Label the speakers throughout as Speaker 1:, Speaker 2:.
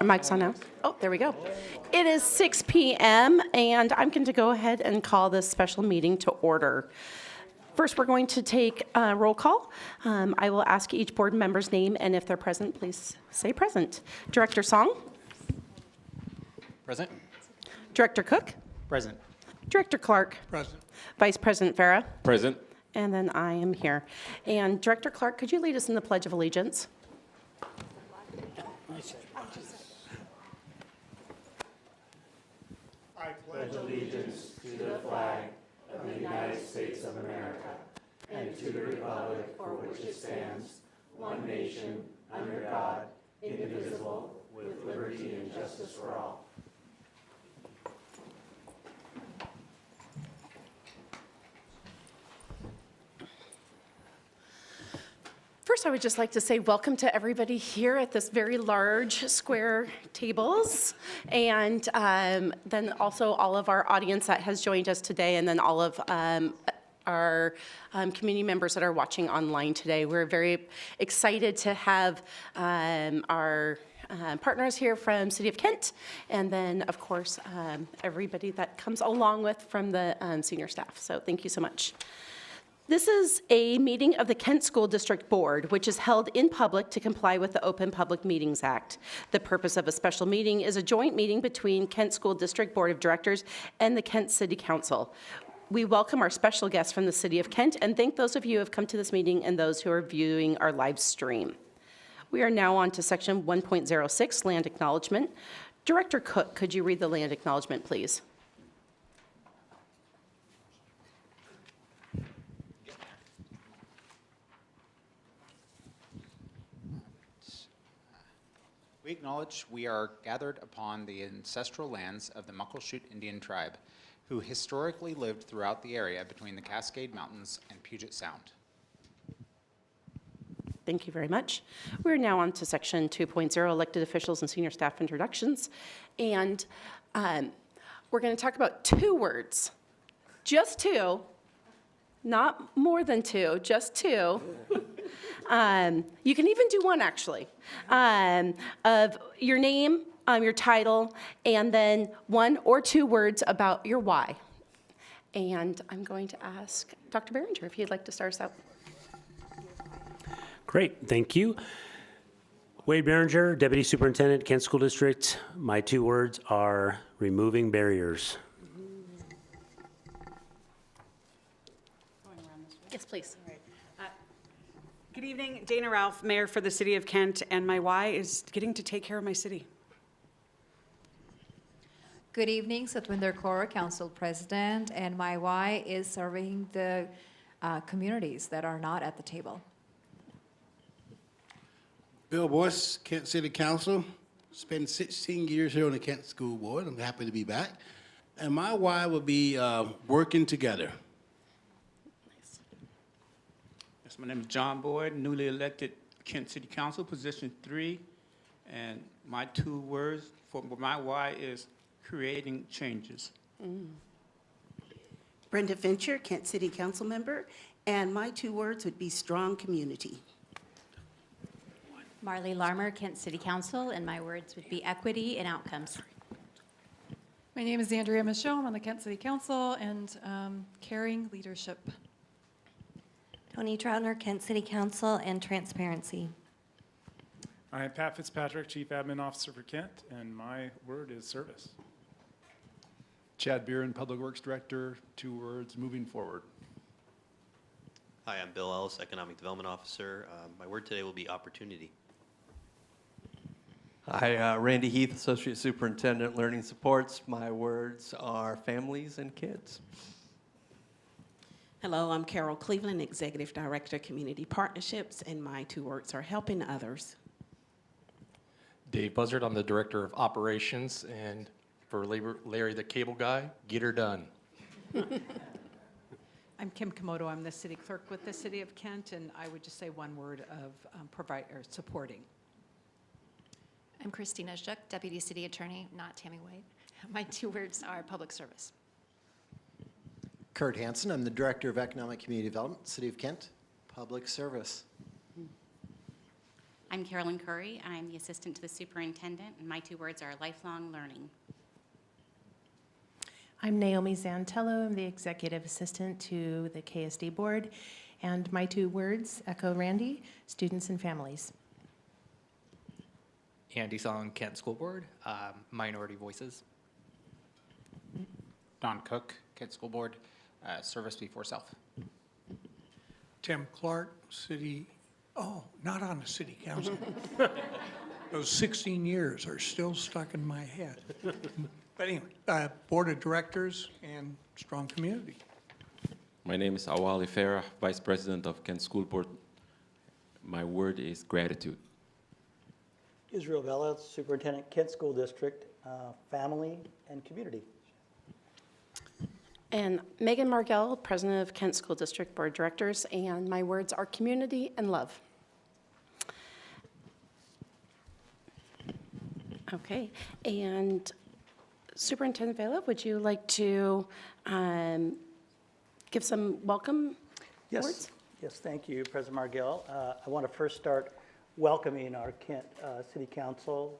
Speaker 1: Mic's on now. Oh, there we go. It is 6 p.m. and I'm going to go ahead and call this special meeting to order. First, we're going to take a roll call. I will ask each board member's name, and if they're present, please say present. Director Song?
Speaker 2: Present.
Speaker 1: Director Cook?
Speaker 2: Present.
Speaker 1: Director Clark?
Speaker 3: Present.
Speaker 1: Vice President Farah?
Speaker 2: Present.
Speaker 1: And then I am here. And Director Clark, could you lead us in the Pledge of Allegiance?
Speaker 4: I pledge allegiance to the flag of the United States of America and to the republic for which it stands, one nation, under God, indivisible, with liberty and justice for all.
Speaker 1: First, I would just like to say welcome to everybody here at this very large square tables, and then also all of our audience that has joined us today, and then all of our community members that are watching online today. We're very excited to have our partners here from City of Kent, and then, of course, everybody that comes along with from the senior staff. So thank you so much. This is a meeting of the Kent School District Board, which is held in public to comply with the Open Public Meetings Act. The purpose of a special meeting is a joint meeting between Kent School District Board of Directors and the Kent City Council. We welcome our special guests from the City of Kent and thank those of you who have come to this meeting and those who are viewing our live stream. We are now on to section 1.06, Land Acknowledgement. Director Cook, could you read the land acknowledgement, please?
Speaker 2: We acknowledge we are gathered upon the ancestral lands of the Muckleshoot Indian tribe, who historically lived throughout the area between the Cascade Mountains and Puget Sound.
Speaker 1: Thank you very much. We're now on to section 2.0, elected officials and senior staff introductions. And we're going to talk about two words, just two, not more than two, just two. You can even do one, actually, of your name, your title, and then one or two words about your why. And I'm going to ask Dr. Behringer if you'd like to start us out.
Speaker 5: Great, thank you. Wade Behringer, Deputy Superintendent, Kent School District. My two words are removing barriers.
Speaker 1: Yes, please.
Speaker 6: Good evening, Dana Ralph, Mayor for the City of Kent, and my why is getting to take care of my city.
Speaker 7: Good evening, Satwinder Kaur, Council President, and my why is serving the communities that are not at the table.
Speaker 3: Bill Boyce, Kent City Council. Spent 16 years here on the Kent School Board. I'm happy to be back. And my why would be working together.
Speaker 8: Yes, my name is John Boyd, newly elected Kent City Council, position 3. And my two words for my why is creating changes.
Speaker 9: Brenda Fincher, Kent City Council member, and my two words would be strong community.
Speaker 10: Marley Larmer, Kent City Council, and my words would be equity and outcomes.
Speaker 11: My name is Andrea Michaud. I'm on the Kent City Council, and caring leadership.
Speaker 12: Tony Troutner, Kent City Council, and transparency.
Speaker 13: I am Pat Fitzpatrick, Chief Admin Officer for Kent, and my word is service.
Speaker 14: Chad Beeren, Public Works Director, two words, moving forward.
Speaker 15: Hi, I'm Bill Ellis, Economic Development Officer. My word today will be opportunity.
Speaker 16: Hi, Randy Heath, Associate Superintendent, Learning Supports. My words are families and kids.
Speaker 17: Hello, I'm Carol Cleveland, Executive Director, Community Partnerships, and my two words are helping others.
Speaker 18: Dave Buzzard, I'm the Director of Operations, and for Larry the Cable Guy, get her done.
Speaker 19: I'm Kim Komodo. I'm the City Clerk with the City of Kent, and I would just say one word of supporting.
Speaker 20: I'm Christina Schuck, Deputy City Attorney, not Tammy White. My two words are public service.
Speaker 5: Kurt Hansen, I'm the Director of Economic Community Development, City of Kent, Public Service.
Speaker 10: I'm Carolyn Curry. I'm the assistant to the superintendent, and my 2 words are lifelong learning.
Speaker 21: I'm Naomi Zantello. I'm the executive assistant to the KSD board, and my 2 words echo Randy: students and families.
Speaker 22: Andy Song, Kent School Board, Minority Voices.
Speaker 2: Don Cook, Kent School Board, service before self.
Speaker 23: Tim Clark, not on the city council. Those 16 years are still stuck in my head. But anyway, board of directors and strong community.
Speaker 24: My name is Awali Farah, Vice President of Kent School Board. My word is gratitude.
Speaker 25: Israel Vela, Superintendent, Kent School District, family and community.
Speaker 1: And Megan Margell, President of Kent School District Board of Directors, and my words are community and love. Okay, and Superintendent Vela, would you like to give some welcome words?
Speaker 25: Yes, thank you, President Margell. I want to first start welcoming our Kent City Council,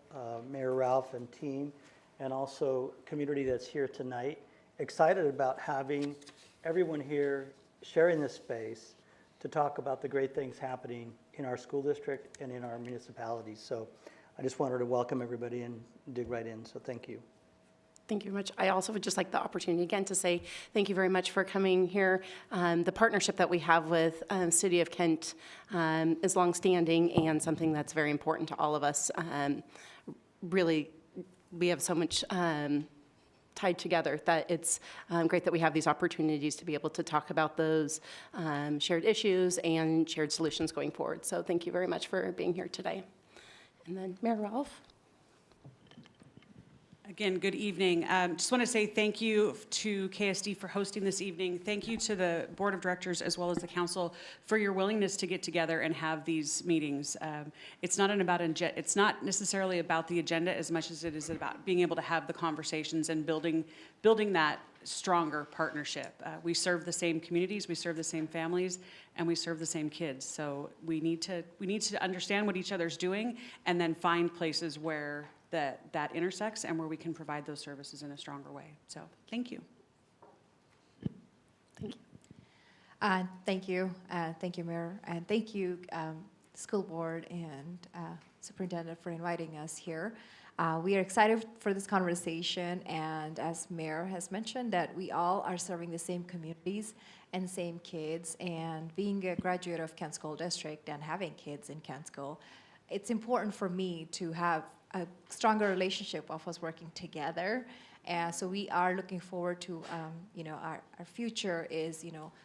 Speaker 25: Mayor Ralph and team, and also community that's here tonight. Excited about having everyone here sharing this space to talk about the great things happening in our school district and in our municipalities. So I just wanted to welcome everybody and dig right in, so thank you.
Speaker 1: Thank you very much. I also would just like the opportunity again to say thank you very much for coming here. The partnership that we have with City of Kent is longstanding and something that's very important to all of us. Really, we have so much tied together that it's great that we have these opportunities to be able to talk about those shared issues and shared solutions going forward. So thank you very much for being here today. And then Mayor Ralph.
Speaker 6: Again, good evening. Just want to say thank you to KSD for hosting this evening. Thank you to the Board of Directors as well as the Council for your willingness to get together and have these meetings. It's not necessarily about the agenda as much as it is about being able to have the conversations and building that stronger partnership. We serve the same communities, we serve the same families, and we serve the same kids. So we need to understand what each other's doing and then find places where that intersects and where we can provide those services in a stronger way. So thank you.
Speaker 1: Thank you.
Speaker 7: Thank you. Thank you, Mayor. And thank you, School Board and Superintendent, for inviting us here. We are excited for this conversation, and as Mayor has mentioned, that we all are serving the same communities and same kids, and being a graduate of Kent School District and having kids in Kent School, it's important for me to have a stronger relationship of us working together. And so we are looking forward to, our future is,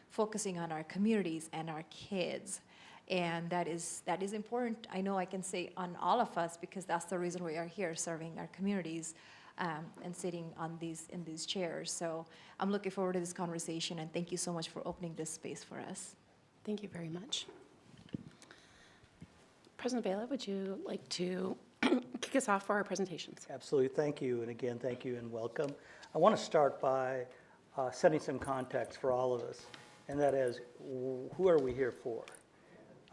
Speaker 7: focusing on our communities and our kids. And that is important. I know I can say on all of us, because that's the reason we are here, serving our communities and sitting in these chairs. So I'm looking forward to this conversation, and thank you so much for opening this space for us.
Speaker 1: Thank you very much. President Vela, would you like to kick us off for our presentations?
Speaker 25: Absolutely, thank you, and again, thank you and welcome. I want to start by setting some context for all of us, and that is, who are we here for?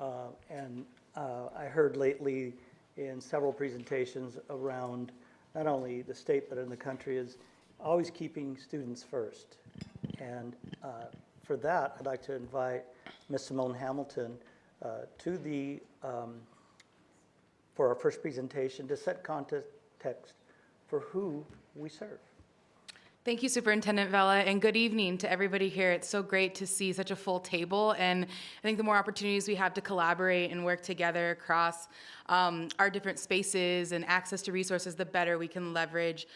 Speaker 25: I heard lately in several presentations around not only the state but in the country is always keeping students first. And for that, I'd like to invite Ms. Simone Hamilton to the for our first presentation to set context for who we serve.
Speaker 26: Thank you, Superintendent Vela, and good evening to everybody here. It's so great to see such a full table, and I think the more opportunities we have to collaborate and work together across our different spaces and access to resources, the better we can leverage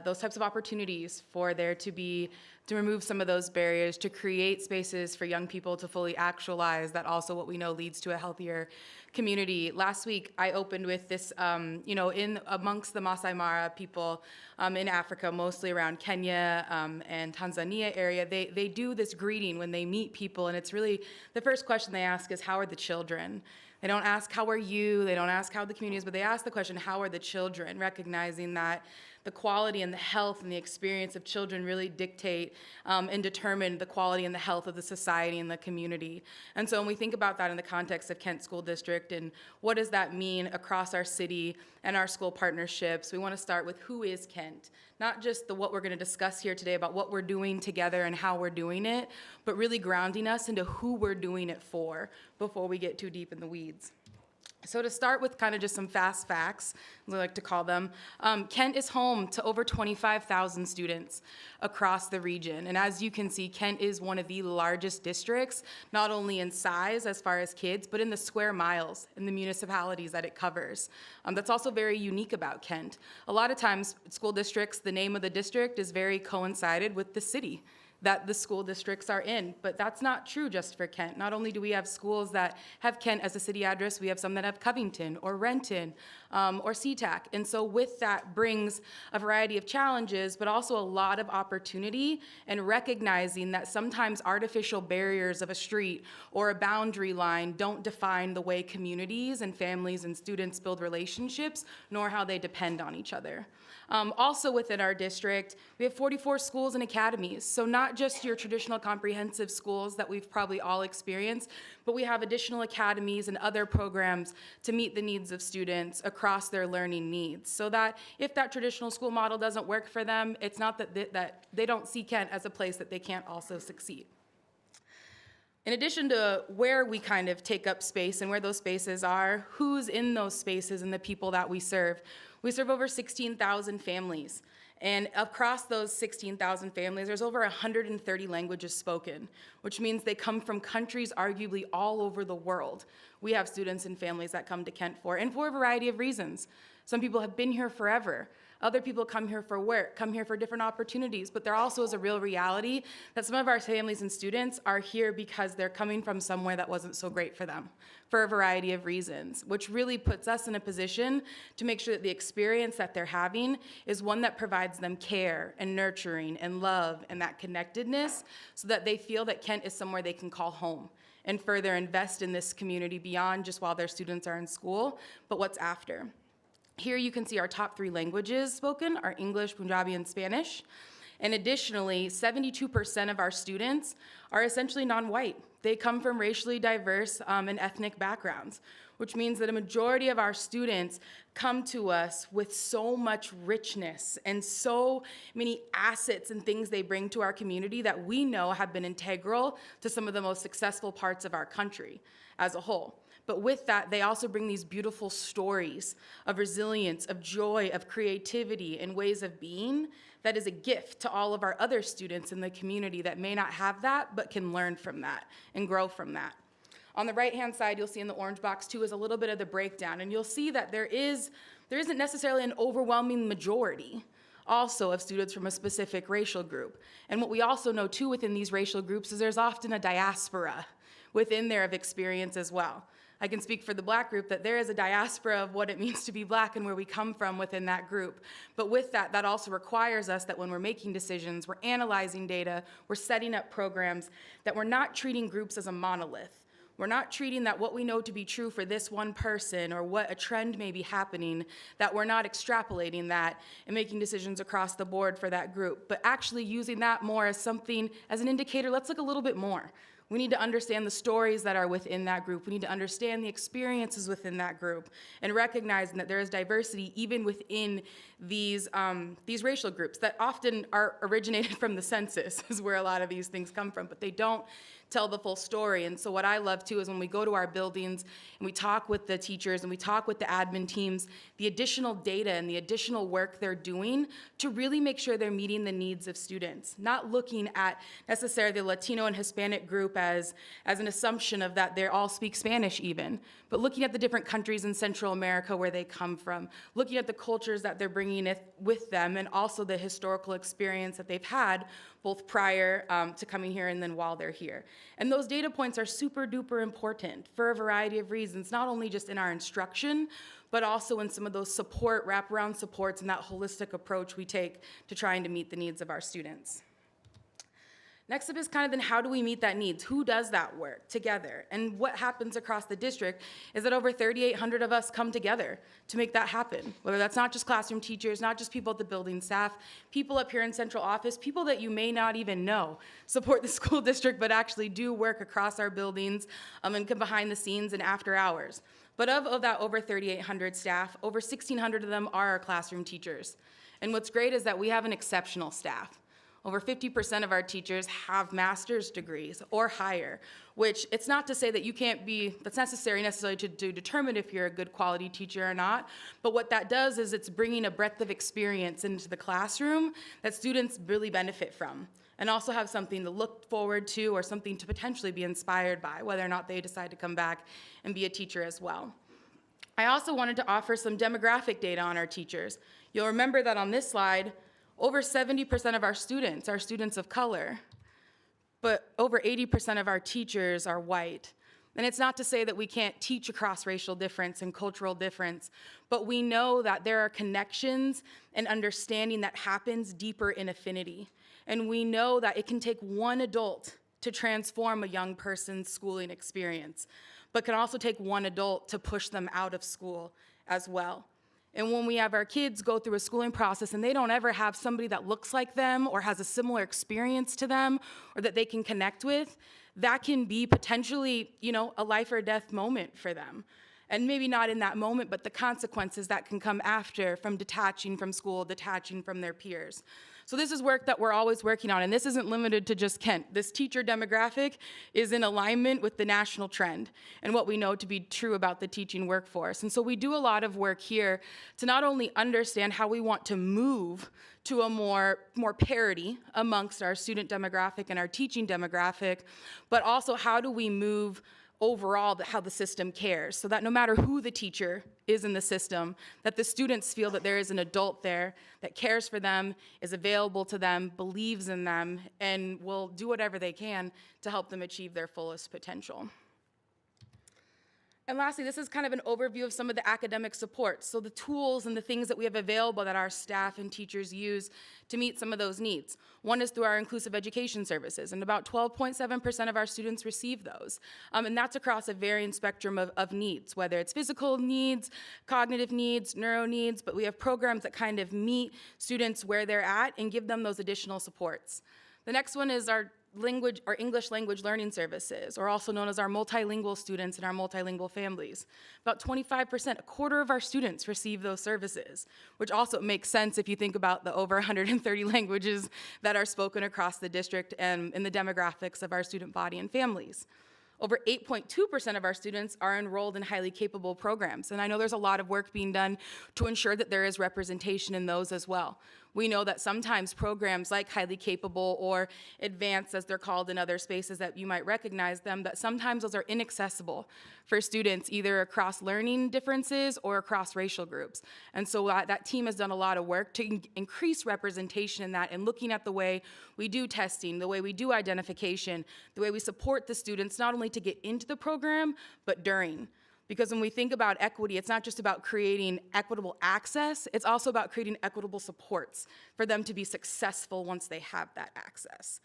Speaker 26: those types of opportunities for there to remove some of those barriers, to create spaces for young people to fully actualize that also what we know leads to a healthier community. Last week, I opened with this, in amongst the Masai Mara people in Africa, mostly around Kenya and Tanzania area, they do this greeting when they meet people, and it's really, the first question they ask is, how are the children? They don't ask, how are you? They don't ask how the community is, but they ask the question, how are the children? Recognizing that the quality and the health and the experience of children really dictate and determine the quality and the health of the society and the community. And so when we think about that in the context of Kent School District and what does that mean across our city and our school partnerships, we want to start with who is Kent? Not just what we're going to discuss here today about what we're doing together and how we're doing it, but really grounding us into who we're doing it for before we get too deep in the weeds. So to start with kind of just some fast facts, as I like to call them, Kent is home to over 25,000 students across the region. And as you can see, Kent is one of the largest districts, not only in size as far as kids, but in the square miles in the municipalities that it covers. That's also very unique about Kent. A lot of times, school districts, the name of the district is very coincided with the city that the school districts are in, but that's not true just for Kent. Not only do we have schools that have Kent as a city address, we have some that have Covington or Renton or SeaTac. And so with that brings a variety of challenges, but also a lot of opportunity and recognizing that sometimes artificial barriers of a street or a boundary line don't define the way communities and families and students build relationships, nor how they depend on each other. Also within our district, we have 44 schools and academies. So not just your traditional comprehensive schools that we've probably all experienced, but we have additional academies and other programs to meet the needs of students across their learning needs. So that if that traditional school model doesn't work for them, it's not that they don't see Kent as a place that they can't also succeed. In addition to where we kind of take up space and where those spaces are, who's in those spaces and the people that we serve over 16,000 families. And across those 16,000 families, there's over 130 languages spoken, which means they come from countries arguably all over the world. We have students and families that come to Kent and for a variety of reasons. Some people have been here forever. Other people come here for work, come here for different opportunities, but there also is a real reality that some of our families and students are here because they're coming from somewhere that wasn't so great for them for a variety of reasons, which really puts us in a position to make sure that the experience that they're having is one that provides them care and nurturing and love and that connectedness so that they feel that Kent is somewhere they can call home and further invest in this community beyond just while their students are in school, but what's after. Here you can see our top 3 languages spoken are English, Punjabi, and Spanish. And additionally, 72% of our students are essentially non-white. They come from racially diverse and ethnic backgrounds, which means that a majority of our students come to us with so much richness and so many assets and things they bring to our community that we know have been integral to some of the most successful parts of our country as a whole. But with that, they also bring these beautiful stories of resilience, of joy, of creativity, and ways of being that is a gift to all of our other students in the community that may not have that, but can learn from that and grow from that. On the right-hand side, you'll see in the orange box, too, is a little bit of the breakdown, and you'll see that there isn't necessarily an overwhelming majority also of students from a specific racial group. And what we also know, too, within these racial groups is there's often a diaspora within there of experience as well. I can speak for the Black group that there is a diaspora of what it means to be Black and where we come from within that group. But with that, that also requires us that when we're making decisions, we're analyzing data, we're setting up programs, that we're not treating groups as a monolith. We're not treating that what we know to be true for this one person or what a trend may be happening, that we're not extrapolating that and making decisions across the board for that group, but actually using that more as something, as an indicator, let's look a little bit more. We need to understand the stories that are within that group. We need to understand the experiences within that group and recognizing that there is diversity even within these racial groups that often are originated from the census is where a lot of these things come from, but they don't tell the full story. And so what I love too is when we go to our buildings and we talk with the teachers and we talk with the admin teams, the additional data and the additional work they're doing to really make sure they're meeting the needs of students, not looking at necessarily the Latino and Hispanic group as an assumption of that they all speak Spanish even, but looking at the different countries in Central America where they come from, looking at the cultures that they're bringing with them and also the historical experience that they've had both prior to coming here and then while they're here. And those data points are super duper important for a variety of reasons, not only just in our instruction, but also in some of those wraparound supports and that holistic approach we take to trying to meet the needs of our students. Next up is kind of then how do we meet that needs? Who does that work together? And what happens across the district is that over 3,800 of us come together to make that happen. Whether that's not just classroom teachers, not just people at the building staff, people up here in central office, people that you may not even know support the school district but actually do work across our buildings and come behind the scenes and after hours. But of that over 3,800 staff, over 1,600 of them are our classroom teachers. And what's great is that we have an exceptional staff. Over 50% of our teachers have master's degrees or higher, which it's not to say that you can't be, that's necessary necessarily to determine if you're a good quality teacher or not, but what that does is it's bringing a breadth of experience into the classroom that students really benefit from, and also have something to look forward to or something to potentially be inspired by, whether or not they decide to come back and be a teacher as well. I also wanted to offer some demographic data on our teachers. You'll remember that on this slide, over 70% of our students are students of color, but over 80% of our teachers are white. And it's not to say that we can't teach across racial difference and cultural difference, but we know that there are connections and understanding that happens deeper in affinity. And we know that it can take one adult to transform a young person's schooling experience, but can also take one adult to push them out of school as well. And when we have our kids go through a schooling process and they don't ever have somebody that looks like them or has a similar experience to them or that they can connect with, that can be potentially, a life or death moment for them. And maybe not in that moment, but the consequences that can come after from detaching from school, detaching from their peers. So this is work that we're always working on, and this isn't limited to just Kent. This teacher demographic is in alignment with the national trend and what we know to be true about the teaching workforce. And so we do a lot of work here to not only understand how we want to move to a more parity amongst our student demographic and our teaching demographic, but also how do we move overall how the system cares, so that no matter who the teacher is in the system, that the students feel that there is an adult there that cares for them, is available to them, believes in them, and will do whatever they can to help them achieve their fullest potential. And lastly, this is kind of an overview of some of the academic supports, so the tools and the things that we have available that our staff and teachers use to meet some of those needs. One is through our inclusive education services, and about 12.7% of our students receive those. And that's across a varying spectrum of needs, whether it's physical needs, cognitive needs, neuro needs, but we have programs that kind of meet students where they're at and give them those additional supports. The next one is our English language learning services, or also known as our multilingual students and our multilingual families. About 25%, a quarter of our students receive those services, which also makes sense if you think about the over 130 languages that are spoken across the district and in the demographics of our student body and families. Over 8.2% of our students are enrolled in highly capable programs, and I know there's a lot of work being done to ensure that there is representation in those as well. We know that sometimes programs like highly capable or advanced, as they're called in other spaces that you might recognize them, that sometimes those are inaccessible for students either across learning differences or across racial groups. And so that team has done a lot of work to increase representation in that and looking at the way we do testing, the way we do identification, the way we support the students not only to get into the program, but during. Because when we think about equity, it's not just about creating equitable access, it's also about creating equitable supports for them to be successful once they have that access.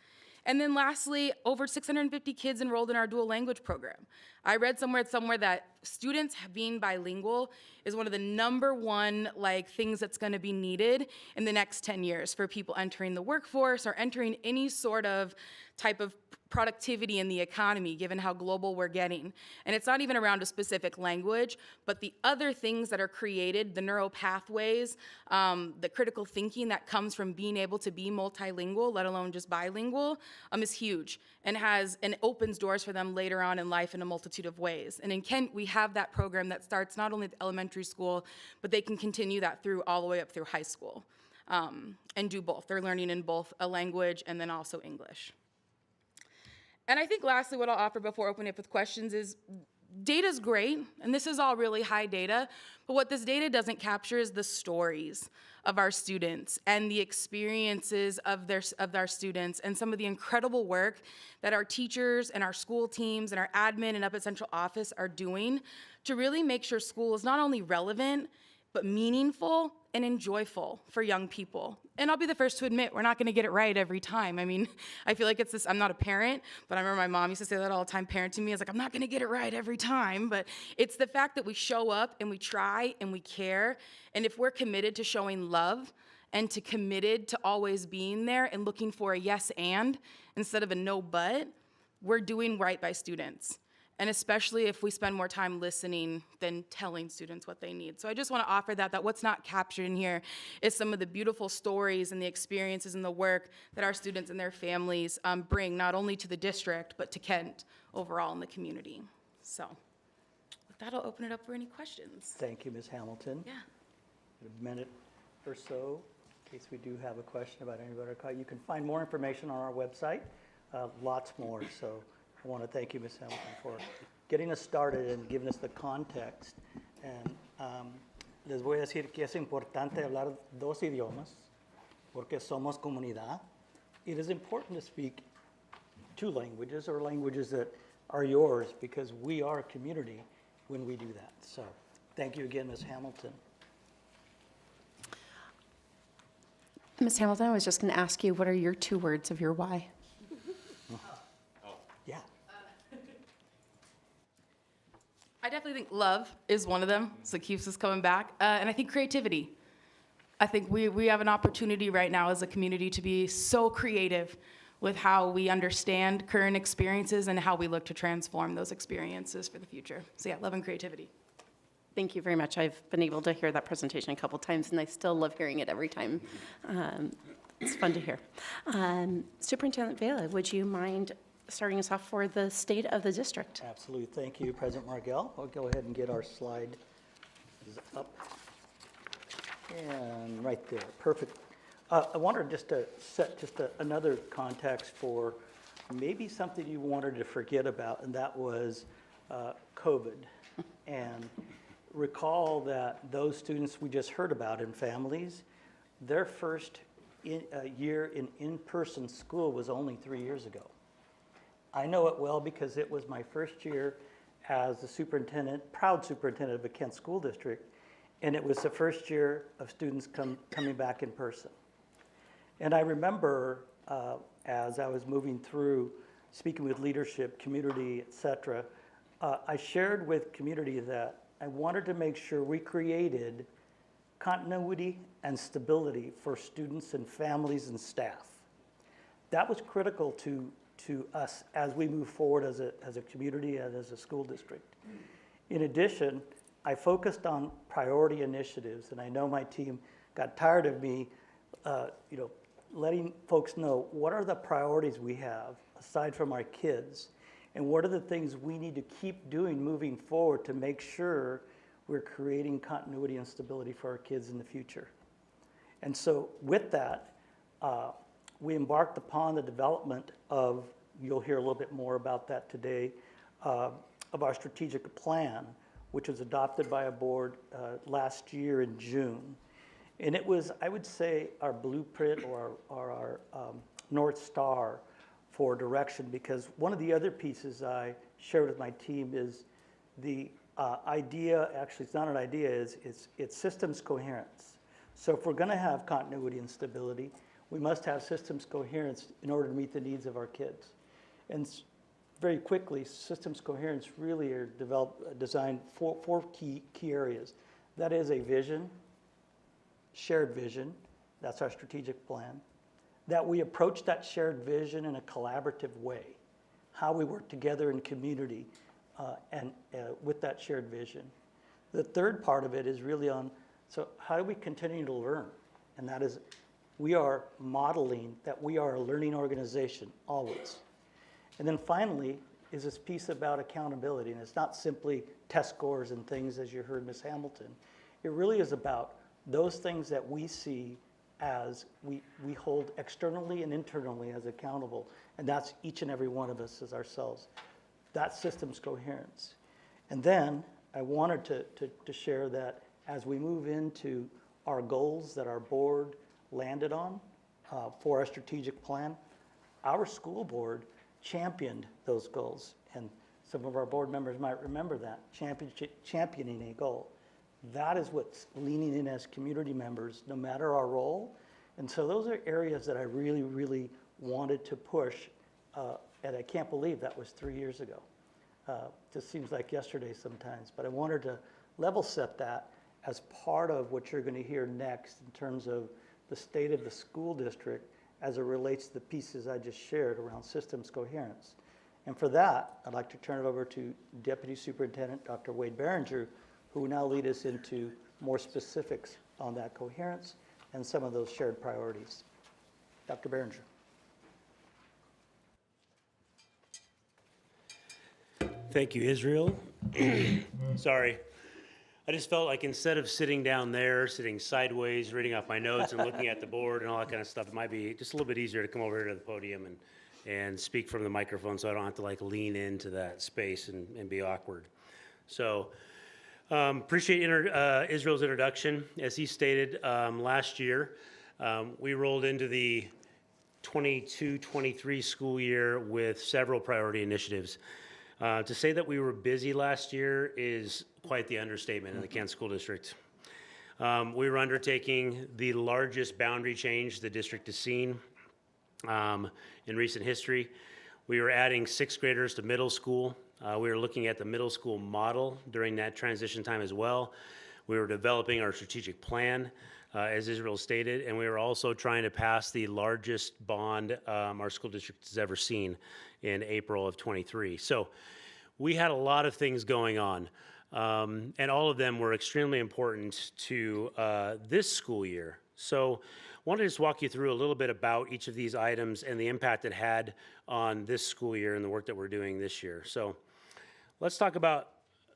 Speaker 26: And then lastly, over 650 kids enrolled in our dual language program. I read somewhere that students being bilingual is one of the #1 things that's gonna be needed in the next 10 years for people entering the workforce or entering any sort of type of productivity in the economy, given how global we're getting. And it's not even around a specific language, but the other things that are created, the neural pathways, the critical thinking that comes from being able to be multilingual, let alone just bilingual, is huge and opens doors for them later on in life in a multitude of ways. And in Kent, we have that program that starts not only at elementary school, but they can continue that through all the way up through high school and do both. They're learning in both a language and then also English. And I think lastly, what I'll offer before opening up with questions is data's great, and this is all really high data, but what this data doesn't capture is the stories of our students and the experiences of our students and some of the incredible work that our teachers and our school teams and our admin and up at central office are doing to really make sure school is not only relevant, but meaningful and enjoyable for young people. And I'll be the first to admit, we're not gonna get it right every time. I mean, I feel like it's this, I'm not a parent, but I remember my mom used to say that all the time, parenting me. I was like, I'm not gonna get it right every time, but it's the fact that we show up and we try and we care. And if we're committed to showing love and to committed to always being there and looking for a yes and instead of a no but, we're doing right by students. And especially if we spend more time listening than telling students what they need. So I just want to offer that what's not captured in here is some of the beautiful stories and the experiences and the work that our students and their families bring, not only to the district, but to Kent overall in the community. So with that, I'll open it up for any questions.
Speaker 25: Thank you, Ms. Hamilton.
Speaker 26: Yeah.
Speaker 25: A minute or so, in case we do have a question about anybody. You can find more information on our website, lots more. So I want to thank you, Ms. Hamilton, for getting us started and giving us the context. And les voy a decir que es importante hablar dos idiomas porque somos comunidad. It is important to speak two languages or languages that are yours because we are a community when we do that. So thank you again, Ms. Hamilton.
Speaker 1: Ms. Hamilton, I was just going to ask you, what are your 2 words of your why?
Speaker 25: Yeah.
Speaker 26: I definitely think love is one of them, so it keeps us coming back. And I think creativity. I think we have an opportunity right now as a community to be so creative with how we understand current experiences and how we look to transform those experiences for the future. So yeah, love and creativity.
Speaker 1: Thank you very much. I've been able to hear that presentation a couple times, and I still love hearing it every time. It's fun to hear. Superintendent Vela, would you mind starting us off for the state of the district?
Speaker 25: Absolutely. Thank you, President Margell. I'll go ahead and get our slide up. And right there. Perfect. I wanted just to set another context for maybe something you wanted to forget about, and that was COVID. And recall that those students we just heard about in families, their first year in in-person school was only 3 years ago. I know it well because it was my first year as the superintendent, proud superintendent of a Kent School District, and it was the first year of students coming back in person. And I remember as I was moving through, speaking with leadership, community, et cetera, I shared with community that I wanted to make sure we created continuity and stability for students and families and staff. That was critical to us as we move forward as a community and as a school district. In addition, I focused on priority initiatives, and I know my team got tired of me letting folks know what are the priorities we have aside from our kids, and what are the things we need to keep doing moving forward to make sure we're creating continuity and stability for our kids in the future. And so with that, we embarked upon the development of, you'll hear a little bit more about that today, of our strategic plan, which was adopted by a board last year in June. And it was, I would say, our blueprint or our North Star for direction, because one of the other pieces I shared with my team is the idea, actually it's not an idea, it's systems coherence. So if we're gonna have continuity and stability, we must have systems coherence in order to meet the needs of our kids. And very quickly, systems coherence really are designed for four key areas. That is a vision, shared vision, that's our strategic plan. That we approach that shared vision in a collaborative way, how we work together in community and with that shared vision. The third part of it is really on, so how do we continue to learn? And that is, we are modeling that we are a learning organization, always. And then finally is this piece about accountability, and it's not simply test scores and things as you heard Ms. Hamilton. It really is about those things that we see as we hold externally and internally as accountable, and that's each and every one of us as ourselves. That's systems coherence. And then I wanted to share that as we move into our goals that our board landed on for our strategic plan, our school board championed those goals. And some of our board members might remember that, championing a goal. That is what's leaning in as community members, no matter our role. And so those are areas that I really, really wanted to push, and I can't believe that was 3 years ago. Just seems like yesterday sometimes, but I wanted to level set that as part of what you're going to hear next in terms of the state of the school district as it relates to the pieces I just shared around systems coherence. And for that, I'd like to turn it over to Deputy Superintendent Dr. Wade Behringer, who will now lead us into more specifics on that coherence and some of those shared priorities. Dr. Behringer.
Speaker 5: Thank you, Israel. Sorry. I just felt like instead of sitting down there, sitting sideways, reading off my notes and looking at the board and all that kind of stuff, it might be just a little bit easier to come over here to the podium and speak from the microphone so I don't have to like lean into that space and be awkward. So appreciate Israel's introduction. As he stated, last year, we rolled into the 22-23 school year with several priority initiatives. To say that we were busy last year is quite the understatement in the Kent School District. We were undertaking the largest boundary change the district has seen in recent history. We were adding 6th graders to middle school. We were looking at the middle school model during that transition time as well. We were developing our strategic plan, as Israel stated, and we were also trying to pass the largest bond our school district has ever seen in April of 23. So we had a lot of things going on, and all of them were extremely important to this school year. So I want to just walk you through a little bit about each of these items and the impact it had on this school year and the work that we're doing this year. So let's talk about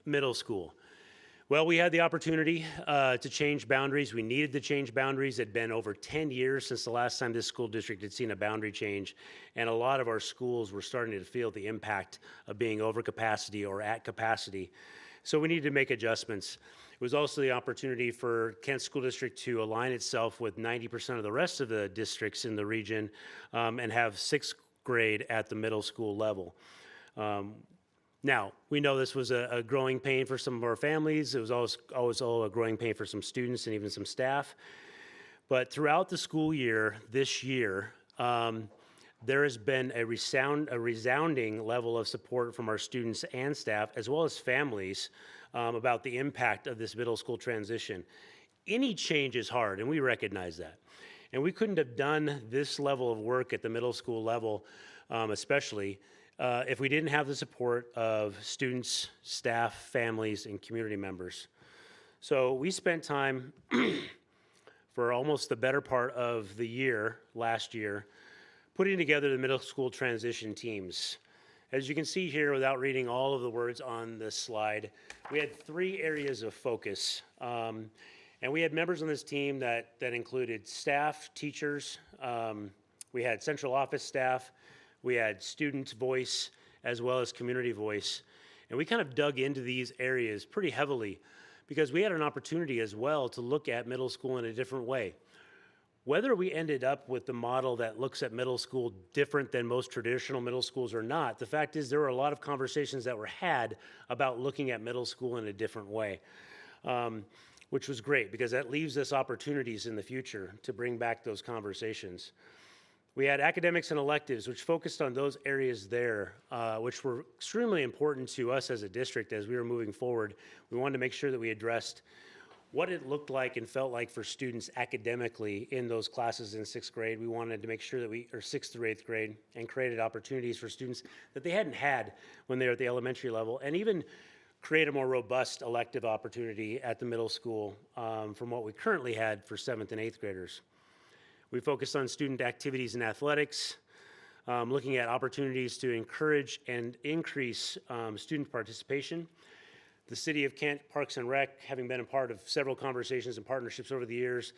Speaker 5: middle school. Well, we had the opportunity to change boundaries. We needed to change boundaries. It had been over 10 years since the last time this school district had seen a boundary change, and a lot of our schools were starting to feel the impact of being over capacity or at capacity. So we needed to make adjustments. It was also the opportunity for Kent School District to align itself with 90% of the rest of the districts in the region and have 6th grade at the middle school level. Now, we know this was a growing pain for some of our families. It was always a growing pain for some students and even some staff. But throughout the school year this year, there has been a resounding level of support from our students and staff, as well as families, about the impact of this middle school transition. Any change is hard, and we recognize that. And we couldn't have done this level of work at the middle school level, especially, if we didn't have the support of students, staff, families, and community members. So we spent time for almost the better part of the year, last year, putting together the middle school transition teams. As you can see here, without reading all of the words on this slide, we had 3 areas of focus. And we had members on this team that included staff, teachers, we had central office staff, we had student voice, as well as community voice. And we kind of dug into these areas pretty heavily because we had an opportunity as well to look at middle school in a different way. Whether we ended up with the model that looks at middle school different than most traditional middle schools or not, the fact is there were a lot of conversations that were had about looking at middle school in a different way, which was great because that leaves us opportunities in the future to bring back those conversations. We had academics and electives, which focused on those areas there, which were extremely important to us as a district as we were moving forward. We wanted to make sure that we addressed what it looked like and felt like for students academically in those classes in 6th grade. We wanted to make sure that or 6th through 8th grade, and created opportunities for students that they hadn't had when they were at the elementary level, and even create a more robust elective opportunity at the middle school from what we currently had for 7th and 8th graders. We focused on student activities and athletics, looking at opportunities to encourage and increase student participation. The City of Kent Parks and Rec, having been a part of several conversations and partnerships over the years,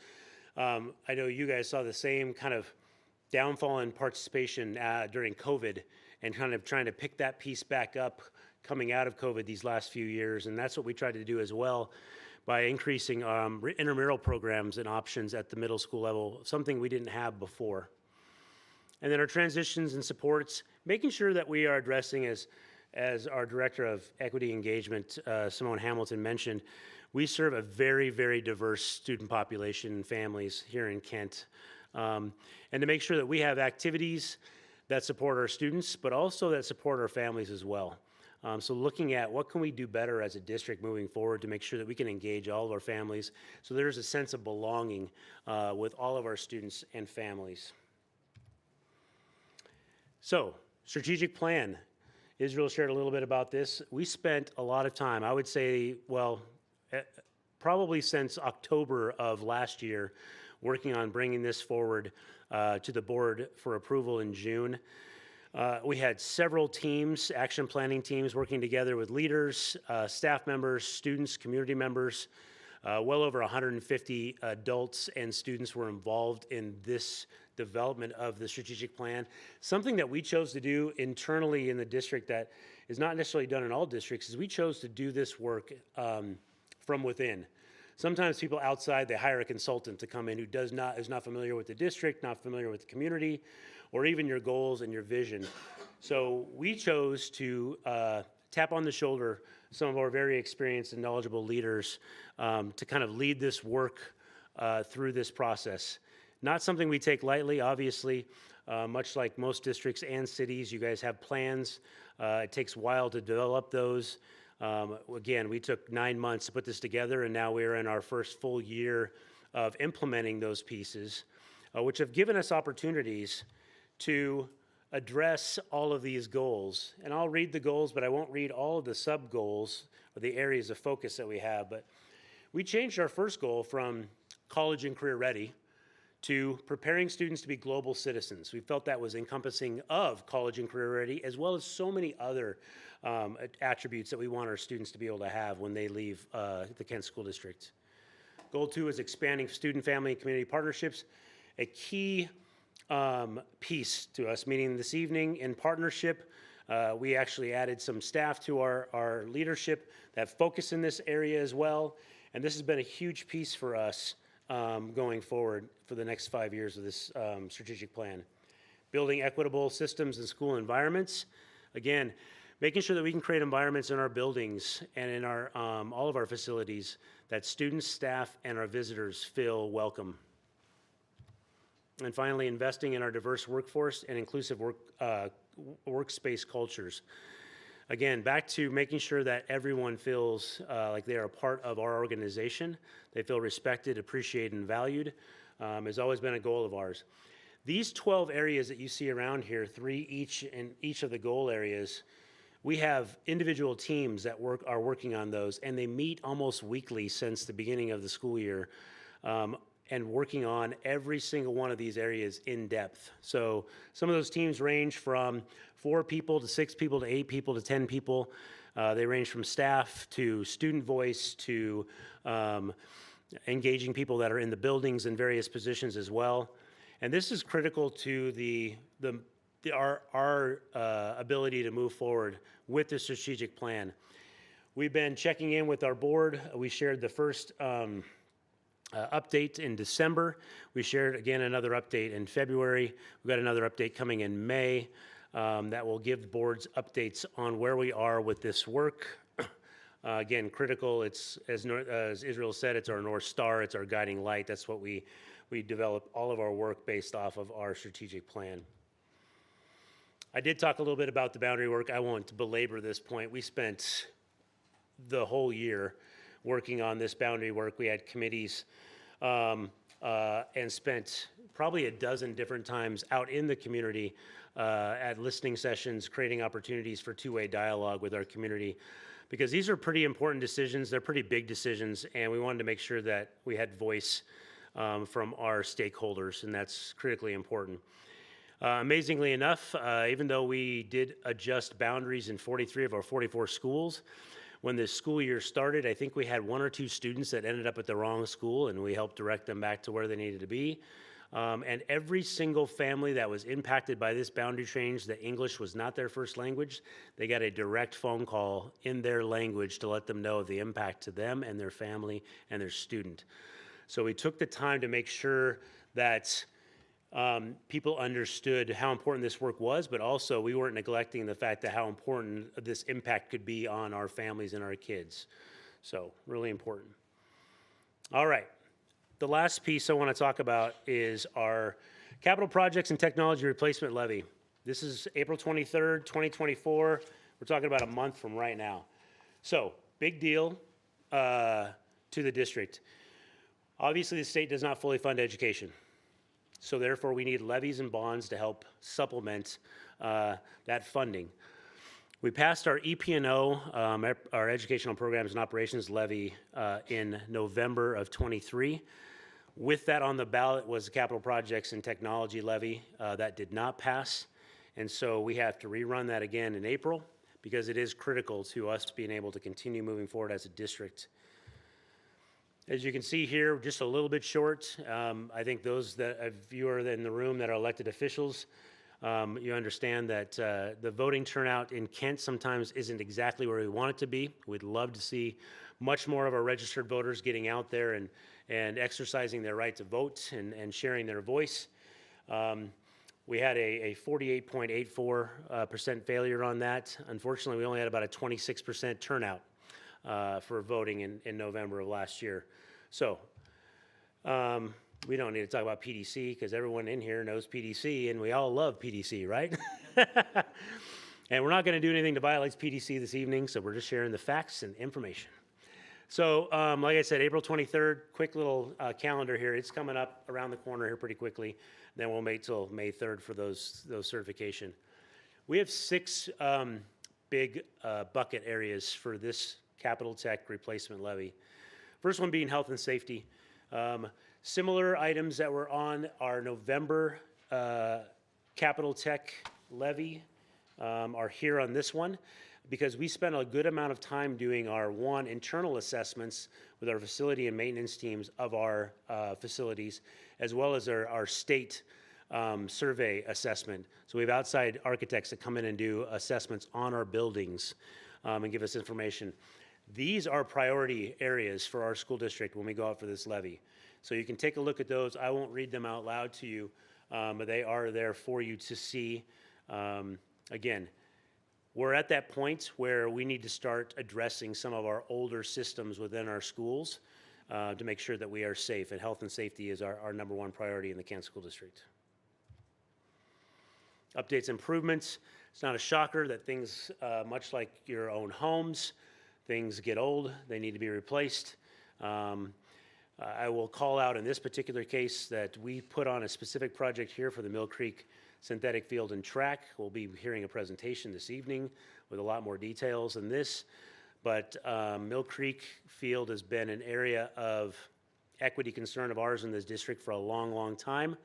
Speaker 5: I know you guys saw the same kind of downfall in participation during COVID and kind of trying to pick that piece back up coming out of COVID these last few years. And that's what we tried to do as well by increasing intramural programs and options at the middle school level, something we didn't have before. And then our transitions and supports, making sure that we are addressing, as our Director of Equity Engagement, Simone Hamilton, mentioned, We serve a very, very diverse student population and families here in Kent. And to make sure that we have activities that support our students, but also that support our families as well. So looking at what can we do better as a district moving forward to make sure that we can engage all of our families so there's a sense of belonging with all of our students and families. So, strategic plan. Israel shared a little bit about this. We spent a lot of time, I would say, well, probably since October of last year, working on bringing this forward to the board for approval in June. We had several teams, action planning teams, working together with leaders, staff members, students, community members. Well over 150 adults and students were involved in this development of the strategic plan. Something that we chose to do internally in the district that is not necessarily done in all districts is we chose to do this work from within. Sometimes people outside, they hire a consultant to come in who is not familiar with the district, not familiar with the community, or even your goals and your vision. So we chose to tap on the shoulder some of our very experienced and knowledgeable leaders to kind of lead this work through this process. Not something we take lightly, obviously. Much like most districts and cities, you guys have plans. It takes a while to develop those. Again, we took 9 months to put this together, and now we're in our first full year of implementing those pieces, which have given us opportunities to address all of these goals. And I'll read the goals, but I won't read all of the sub-goals or the areas of focus that we have. But we changed our first goal from college and career ready to preparing students to be global citizens. We felt that was encompassing of college and career ready, as well as so many other attributes that we want our students to be able to have when they leave the Kent School District. Goal 2 is expanding student, family, and community partnerships. A key piece to us, meeting this evening in partnership. We actually added some staff to our leadership that focus in this area as well. And this has been a huge piece for us going forward for the next 5 years of this strategic plan. Building equitable systems and school environments. Again, making sure that we can create environments in our buildings and in our all of our facilities that students, staff, and our visitors feel welcome. And finally, investing in our diverse workforce and inclusive workspace cultures. Again, back to making sure that everyone feels like they are a part of our organization. They feel respected, appreciated, and valued. Has always been a goal of ours. These 12 areas that you see around here, 3 each in each of the goal areas, we have individual teams that are working on those, and they meet almost weekly since the beginning of the school year. And working on every single one of these areas in depth. So some of those teams range from 4 people to 6 people to 8 people to 10 people. They range from staff to student voice to engaging people that are in the buildings in various positions as well. And this is critical to our ability to move forward with the strategic plan. We've been checking in with our board. We shared the first update in December. We shared again another update in February. We've got another update coming in May that will give boards updates on where we are with this work. Again, critical. It's as Israel said, it's our North Star. It's our guiding light. That's what we develop all of our work based off of our strategic plan. I did talk a little bit about the boundary work. I won't belabor this point. We spent the whole year working on this boundary work. We had committees and spent probably a dozen different times out in the community at listening sessions, creating opportunities for two-way dialogue with our community. Because these are pretty important decisions, they're pretty big decisions, and we wanted to make sure that we had voice from our stakeholders, and that's critically important. Amazingly enough, even though we did adjust boundaries in 43 of our 44 schools, when the school year started, I think we had 1 or 2 students that ended up at the wrong school, and we helped direct them back to where they needed to be. And every single family that was impacted by this boundary change, that English was not their first language, they got a direct phone call in their language to let them know of the impact to them and their family and their student. So we took the time to make sure that people understood how important this work was, but also we weren't neglecting the fact that how important this impact could be on our families and our kids. So really important. All right. The last piece I want to talk about is our capital projects and technology replacement levy. This is April 23rd, 2024. We're talking about a month from right now. So big deal to the district. Obviously, the state does not fully fund education. So therefore, we need levies and bonds to help supplement that funding. We passed our EP&O, our Educational Programs and Operations levy, in November of 23. With that on the ballot was the Capital Projects and Technology levy. That did not pass. And so we have to rerun that again in April because it is critical to us being able to continue moving forward as a district. As you can see here, just a little bit short. I think those of you are in the room that are elected officials, you understand that the voting turnout in Kent sometimes isn't exactly where we want it to be. We'd love to see much more of our registered voters getting out there and exercising their right to vote and sharing their voice. We had a 48.84% failure on that. Unfortunately, we only had about a 26% turnout for voting in November of last year. So we don't need to talk about PDC because everyone in here knows PDC and we all love PDC, right? And we're not going to do anything to violate PDC this evening, so we're just sharing the facts and information. So like I said, April 23rd, quick little calendar here. It's coming up around the corner here pretty quickly. Then we'll wait till May 3rd for those certification. We have 6 big bucket areas for this capital tech replacement levy. First one being health and safety. Similar items that were on our November capital tech levy are here on this one because we spent a good amount of time doing our internal assessments with our facility and maintenance teams of our facilities, as well as our state survey assessment. So we have outside architects that come in and do assessments on our buildings and give us information. These are priority areas for our school district when we go out for this levy. So you can take a look at those. I won't read them out loud to you, but they are there for you to see. Again, we're at that point where we need to start addressing some of our older systems within our schools to make sure that we are safe. And health and safety is our number one priority in the Kent School District. Updates, improvements. It's not a shocker that things, much like your own homes, things get old, they need to be replaced. I will call out in this particular case that we put on a specific project here for the Mill Creek Synthetic Field and Track. We'll be hearing a presentation this evening with a lot more details than this. But Mill Creek Field has been an area of equity concern of ours in this district for a long, long time.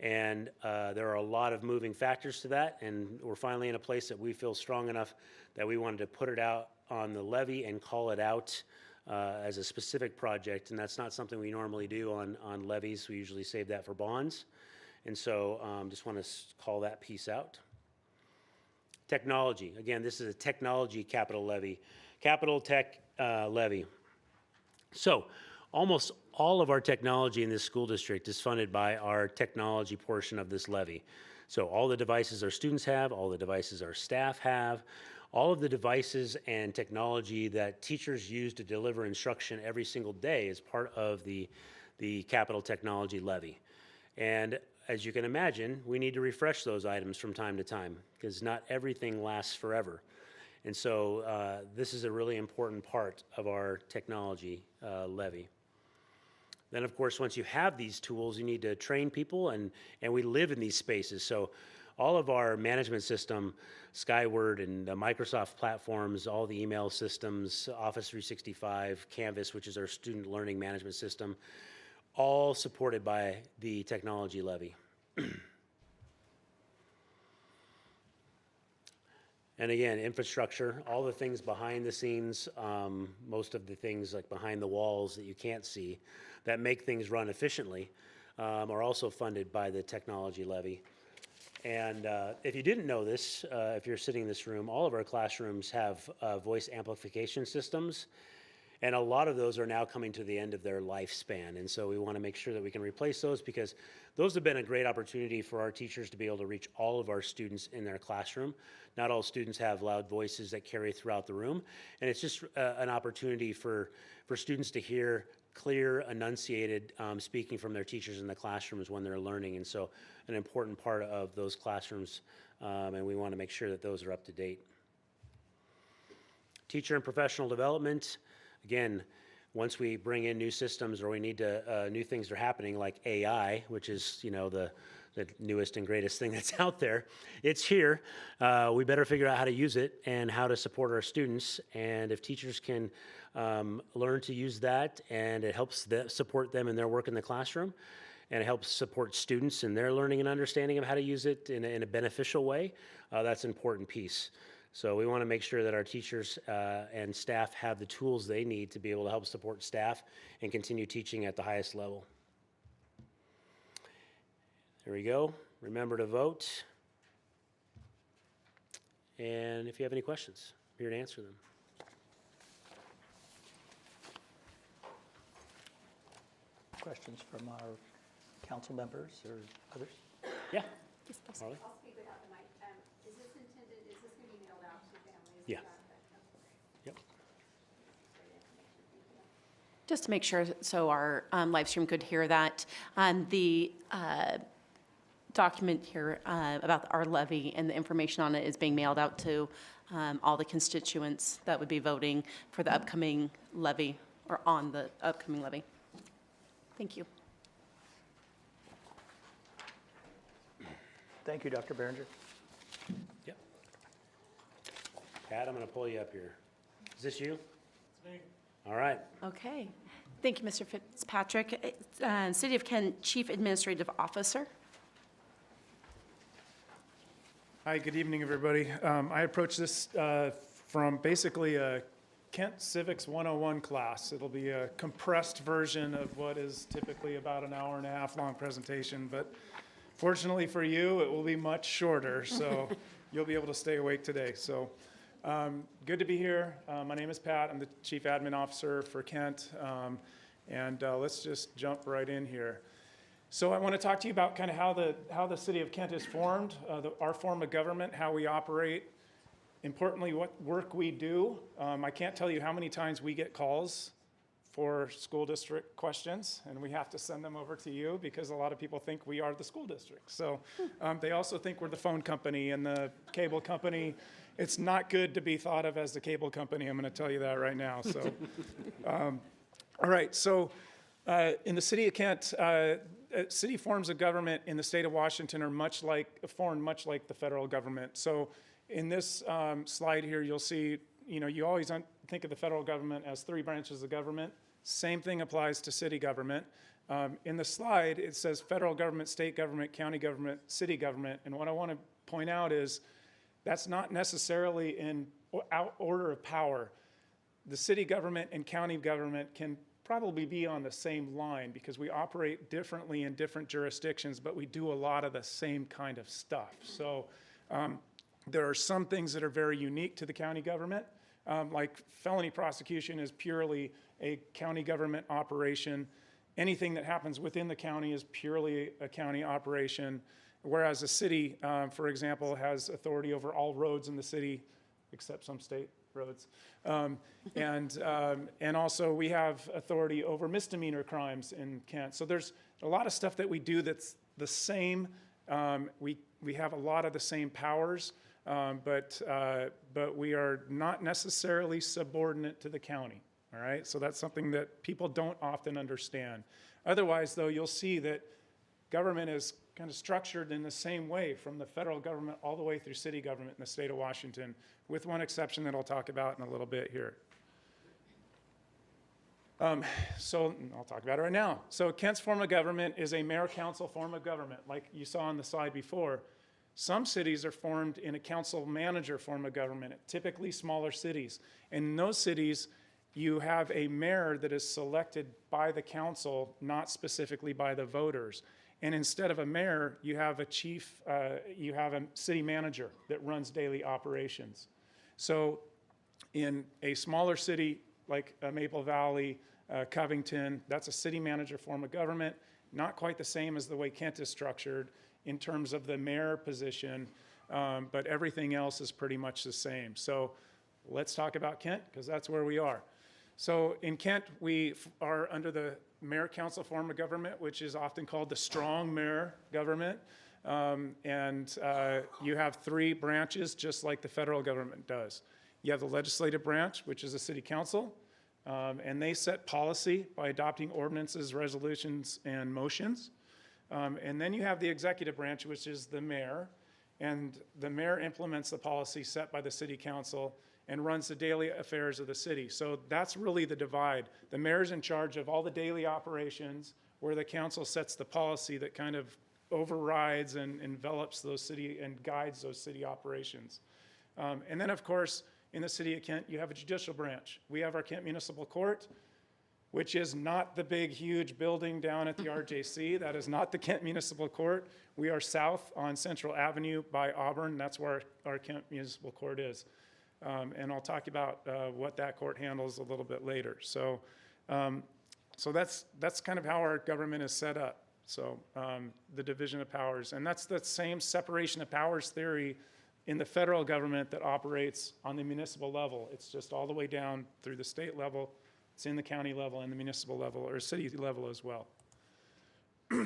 Speaker 5: And there are a lot of moving factors to that. And we're finally in a place that we feel strong enough that we wanted to put it out on the levy and call it out as a specific project. And that's not something we normally do on levies. We usually save that for bonds. And so just want to call that piece out. Technology. Again, this is a technology capital levy. Capital tech levy. So almost all of our technology in this school district is funded by our technology portion of this levy. So all the devices our students have, all the devices our staff have, all of the devices and technology that teachers use to deliver instruction every single day is part of the capital technology levy. And as you can imagine, we need to refresh those items from time to time because not everything lasts forever. And so this is a really important part of our technology levy. Then, of course, once you have these tools, you need to train people, and we live in these spaces. So all of our management system, Skyward and the Microsoft platforms, all the email systems, Office 365, Canvas, which is our student learning management system, all supported by the technology levy. And again, infrastructure, all the things behind the scenes, most of the things like behind the walls that you can't see that make things run efficiently are also funded by the technology levy. And if you didn't know this, if you're sitting in this room, all of our classrooms have voice amplification systems. And a lot of those are now coming to the end of their lifespan. And so we want to make sure that we can replace those, because those have been a great opportunity for our teachers to be able to reach all of our students in their classroom. Not all students have loud voices that carry throughout the room. And it's just an opportunity for students to hear clear, enunciated speaking from their teachers in the classrooms when they're learning. And so an important part of those classrooms, and we want to make sure that those are up to date. Teacher and professional development. Again, once we bring in new systems or we need to, new things are happening like AI, which is, the newest and greatest thing that's out there. It's here. We better figure out how to use it and how to support our students. And if teachers can learn to use that, and it helps support them in their work in the classroom, and it helps support students in their learning and understanding of how to use it in a beneficial way, that's an important piece. So we want to make sure that our teachers and staff have the tools they need to be able to help support staff and continue teaching at the highest level. There we go. Remember to vote. And if you have any questions, I'm here to answer them.
Speaker 25: Questions from our council members or others?
Speaker 5: Yeah.
Speaker 1: Yes, please.
Speaker 5: Harley?
Speaker 3: I'll speak without the mic. Is this intended, is this going to be mailed out to families?
Speaker 5: Yeah. Yep.
Speaker 1: Just to make sure, so our live stream could hear that, the document here about our levy and the information on it is being mailed out to all the constituents that would be voting for the upcoming levy, or on the upcoming levy. Thank you.
Speaker 25: Thank you, Dr. Behringer.
Speaker 5: Yep. Pat, I'm going to pull you up here. Is this you?
Speaker 13: It's me.
Speaker 5: All right.
Speaker 1: Okay. Thank you, Mr. Fitzpatrick. City of Kent Chief Administrative Officer.
Speaker 13: Hi, good evening, everybody. I approach this from basically a Kent Civics 101 class. It'll be a compressed version of what is typically about an hour and a half long presentation, but fortunately for you, it will be much shorter, so you'll be able to stay awake today. So good to be here. My name is Pat. I'm the Chief Admin Officer for Kent, and let's just jump right in here. So I want to talk to you about kind of how the City of Kent is formed, our form of government, how we operate, importantly, what work we do. I can't tell you how many times we get calls for school district questions, and we have to send them over to you because a lot of people think we are the school district. So they also think we're the phone company and the cable company. It's not good to be thought of as the cable company. I'm going to tell you that right now. So, all right. So in the City of Kent, city forms of government in the state of Washington are formed much like the federal government. So in this slide here, you'll see, you always think of the federal government as 3 branches of government. Same thing applies to city government. In the slide, it says federal government, state government, county government, city government. And what I want to point out is that's not necessarily in order of power. The city government and county government can probably be on the same line because we operate differently in different jurisdictions, but we do a lot of the same kind of stuff. So there are some things that are very unique to the county government, like felony prosecution is purely a county government operation. Anything that happens within the county is purely a county operation, whereas a city, for example, has authority over all roads in the city, except some state roads. And also we have authority over misdemeanor crimes in Kent. So there's a lot of stuff that we do that's the same. We have a lot of the same powers, but we are not necessarily subordinate to the county, all right? So that's something that people don't often understand. Otherwise, though, you'll see that government is kind of structured in the same way from the federal government all the way through city government in the state of Washington, with one exception that I'll talk about in a little bit here. So I'll talk about it right now. So Kent's form of government is a mayor-council form of government, like you saw on the slide before. Some cities are formed in a council-manager form of government, typically smaller cities. In those cities, you have a mayor that is selected by the council, not specifically by the voters. And instead of a mayor, you have a you have a city manager that runs daily operations. So in a smaller city like Maple Valley, Covington, that's a city manager form of government, not quite the same as the way Kent is structured in terms of the mayor position, but everything else is pretty much the same. So let's talk about Kent, because that's where we are. So in Kent, we are under the mayor-council form of government, which is often called the strong mayor government. You have three branches, just like the federal government does. You have the legislative branch, which is the city council, and they set policy by adopting ordinances, resolutions, and motions. And then you have the executive branch, which is the mayor, and the mayor implements the policy set by the city council and runs the daily affairs of the city. So that's really the divide. The mayor's in charge of all the daily operations, where the council sets the policy that kind of overrides and envelops those city and guides those city operations. And then, of course, in the city of Kent, you have a judicial branch. We have our Kent Municipal Court, which is not the big, huge building down at the RJC. That is not the Kent Municipal Court. We are south on Central Avenue by Auburn. That's where our Kent Municipal Court is. And I'll talk about what that court handles a little bit later. So that's kind of how our government is set up. So the division of powers. And that's the same separation of powers theory in the federal government that operates on the municipal level. It's just all the way down through the state level. It's in the county level and the municipal level, or city level as well. All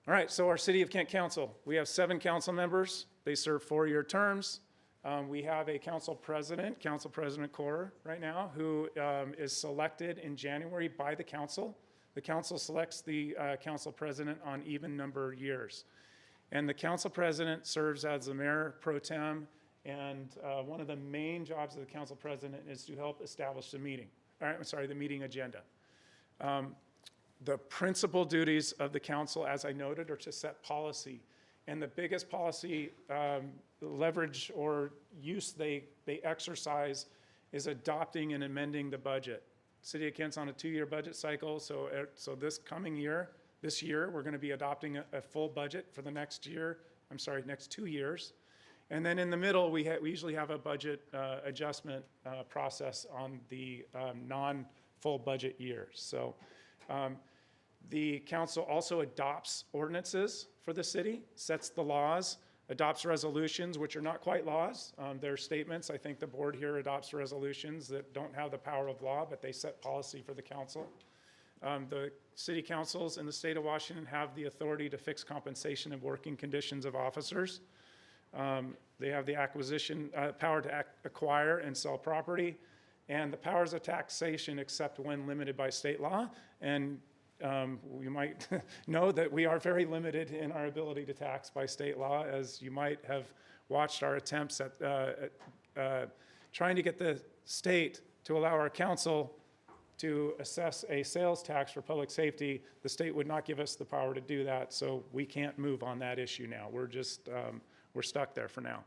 Speaker 13: right, so our City of Kent Council. We have 7 council members. They serve 4-year terms. We have a council president, Council President Corr, right now, who is selected in January by the council. The council selects the council president on even number years. And the council president serves as the mayor pro tem, and one of the main jobs of the council president is to help establish the meeting. The meeting agenda. The principal duties of the council, as I noted, are to set policy. And the biggest policy leverage or use they exercise is adopting and amending the budget. City of Kent's on a 2-year budget cycle, so this coming year, we're going to be adopting a full budget for the next 2 years. And then in the middle, we usually have a budget adjustment process on the non-full budget years. So the council also adopts ordinances for the city, sets the laws, adopts resolutions, which are not quite laws. They're statements. I think the board here adopts resolutions that don't have the power of law, but they set policy for the council. The city councils in the state of Washington have the authority to fix compensation and working conditions of officers. They have the power to acquire and sell property, and the powers of taxation except when limited by state law. And you might know that we are very limited in our ability to tax by state law, as you might have watched our attempts at trying to get the state to allow our council to assess a sales tax for public safety. The state would not give us the power to do that, so we can't move on that issue now. We're stuck there for now.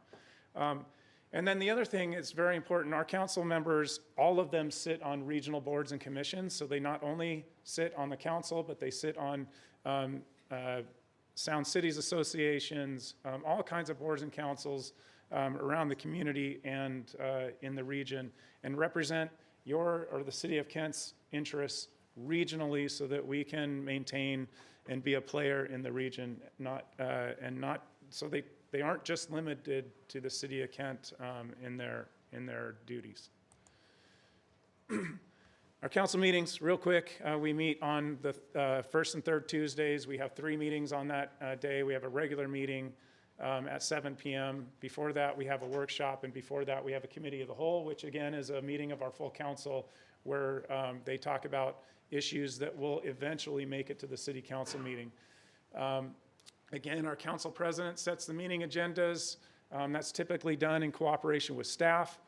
Speaker 13: And then the other thing is very important. Our council members, all of them sit on regional boards and commissions, so they not only sit on the council, but they sit on Sound Cities associations, all kinds of boards and councils around the community and in the region, and represent your or the City of Kent's interests regionally so that we can maintain and be a player in the region, so they aren't just limited to the City of Kent in their duties. Our council meetings, real quick, we meet on the first and third Tuesdays. We have 3 meetings on that day. We have a regular meeting at 7 p.m. Before that, we have a workshop, and before that, we have a committee of the whole, which again is a meeting of our full council where they talk about issues that will eventually make it to the city council meeting. Again, our council president sets the meeting agendas. That's typically done in cooperation with staff.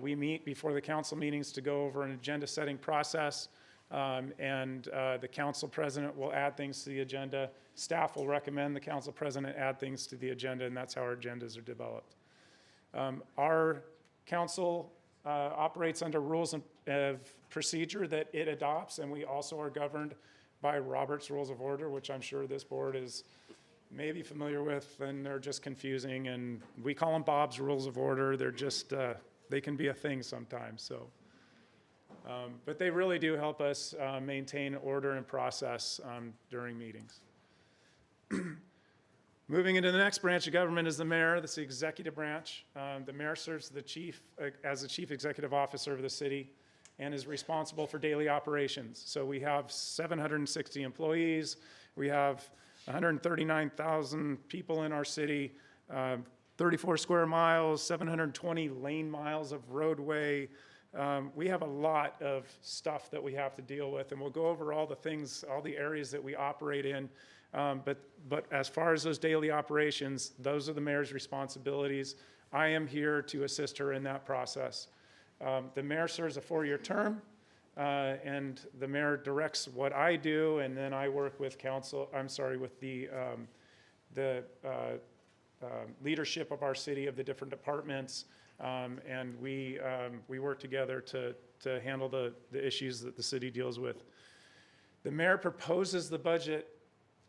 Speaker 13: We meet before the council meetings to go over an agenda setting process, and the council president will add things to the agenda. Staff will recommend the council president add things to the agenda, and that's how our agendas are developed. Our council operates under rules of procedure that it adopts, and we also are governed by Robert's Rules of Order, which I'm sure this board is maybe familiar with, and they're just confusing, and we call them Bob's Rules of Order. They're just, they can be a thing sometimes, so. But they really do help us maintain order and process during meetings. Moving into the next branch of government is the mayor. That's the executive branch. The mayor serves as the chief executive officer of the city and is responsible for daily operations. So we have 760 employees. We have 139,000 people in our city, 34 square miles, 720 lane miles of roadway. We have a lot of stuff that we have to deal with, and we'll go over all the things, all the areas that we operate in. But as far as those daily operations, those are the mayor's responsibilities. I am here to assist her in that process. The mayor serves a 4-year term, and the mayor directs what I do, and then I work with with the leadership of our city, of the different departments, and we work together to handle the issues that the city deals with. The mayor proposes the budget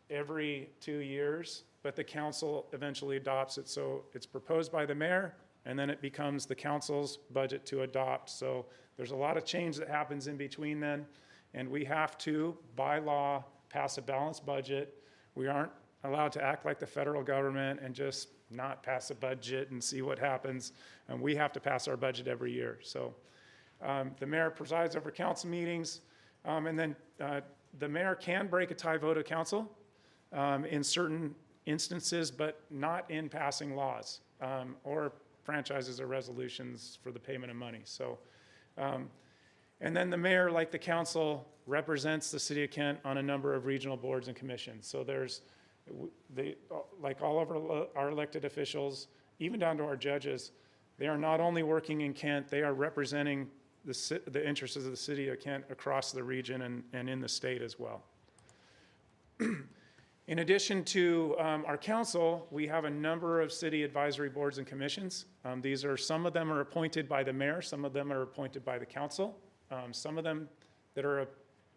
Speaker 13: every 2 years, but the council eventually adopts it. So it's proposed by the mayor, and then it becomes the council's budget to adopt. So there's a lot of change that happens in between then, and we have to, by law, pass a balanced budget. We aren't allowed to act like the federal government and just not pass a budget and see what happens. And we have to pass our budget every year. So the mayor presides over council meetings, and then the mayor can break a tie vote of council in certain instances, but not in passing laws or franchises or resolutions for the payment of money. So, and then the mayor, like the council, represents the city of Kent on a number of regional boards and commissions. So there's, like all of our elected officials, even down to our judges, they are not only working in Kent, they are representing the interests of the city of Kent across the region and in the state as well. In addition to our council, we have a number of city advisory boards and commissions. Some of them are appointed by the mayor, some of them are appointed by the council. Some of them that are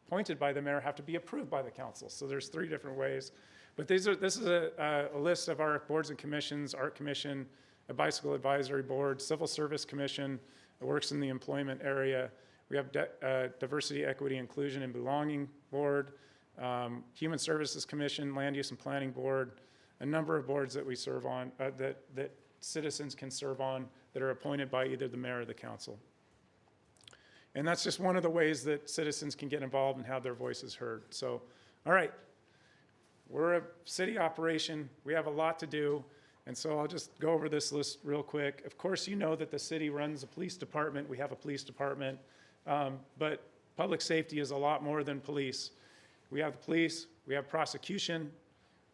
Speaker 13: appointed by the mayor have to be approved by the council. So there's 3 different ways. But this is a list of our boards and commissions: Art Commission, a Bicycle Advisory Board, Civil Service Commission that works in the employment area. We have Diversity, Equity, Inclusion, and Belonging Board, Human Services Commission, Land Use and Planning Board, a number of boards that we serve on, that citizens can serve on, that are appointed by either the mayor or the council. And that's just one of the ways that citizens can get involved and have their voices heard. So, all right, we're a city operation. We have a lot to do. And so I'll just go over this list real quick. Of course, you know that the city runs a police department. We have a police department. But public safety is a lot more than police. We have the police, we have prosecution,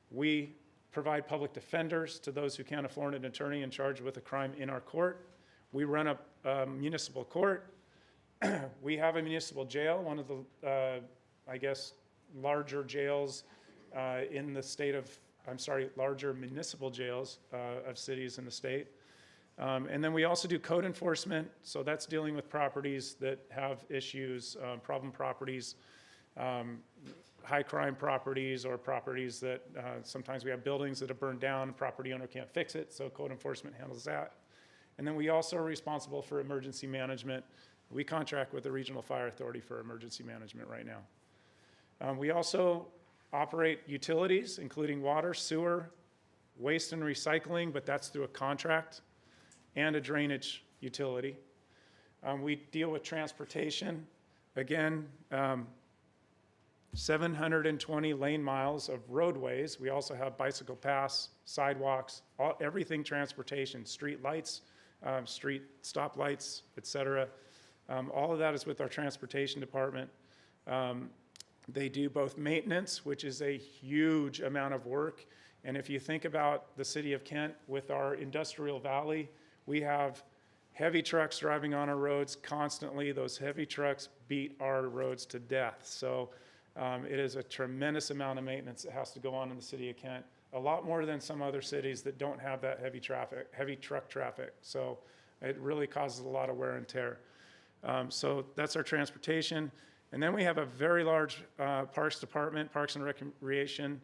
Speaker 13: we provide public defenders to those who can't afford an attorney and charged with a crime in our court. We run a municipal court. We have a municipal jail, one of the, larger jails in the state of, larger municipal jails of cities in the state. And then we also do code enforcement, so that's dealing with properties that have issues, problem properties, high crime properties, or properties that sometimes we have buildings that have burned down, property owner can't fix it, so code enforcement handles that. And then we also are responsible for emergency management. We contract with the Regional Fire Authority for emergency management right now. We also operate utilities, including water, sewer, waste and recycling, but that's through a contract, and a drainage utility. We deal with transportation. Again, 720 lane miles of roadways. We also have bicycle paths, sidewalks, everything transportation, street lights, street stoplights, et cetera. All of that is with our transportation department. They do both maintenance, which is a huge amount of work. And if you think about the city of Kent with our industrial valley, we have heavy trucks driving on our roads constantly. Those heavy trucks beat our roads to death. So it is a tremendous amount of maintenance that has to go on in the city of Kent. A lot more than some other cities that don't have that heavy truck traffic. So it really causes a lot of wear and tear. So that's our transportation. And then we have a very large parks department, Parks and Recreation.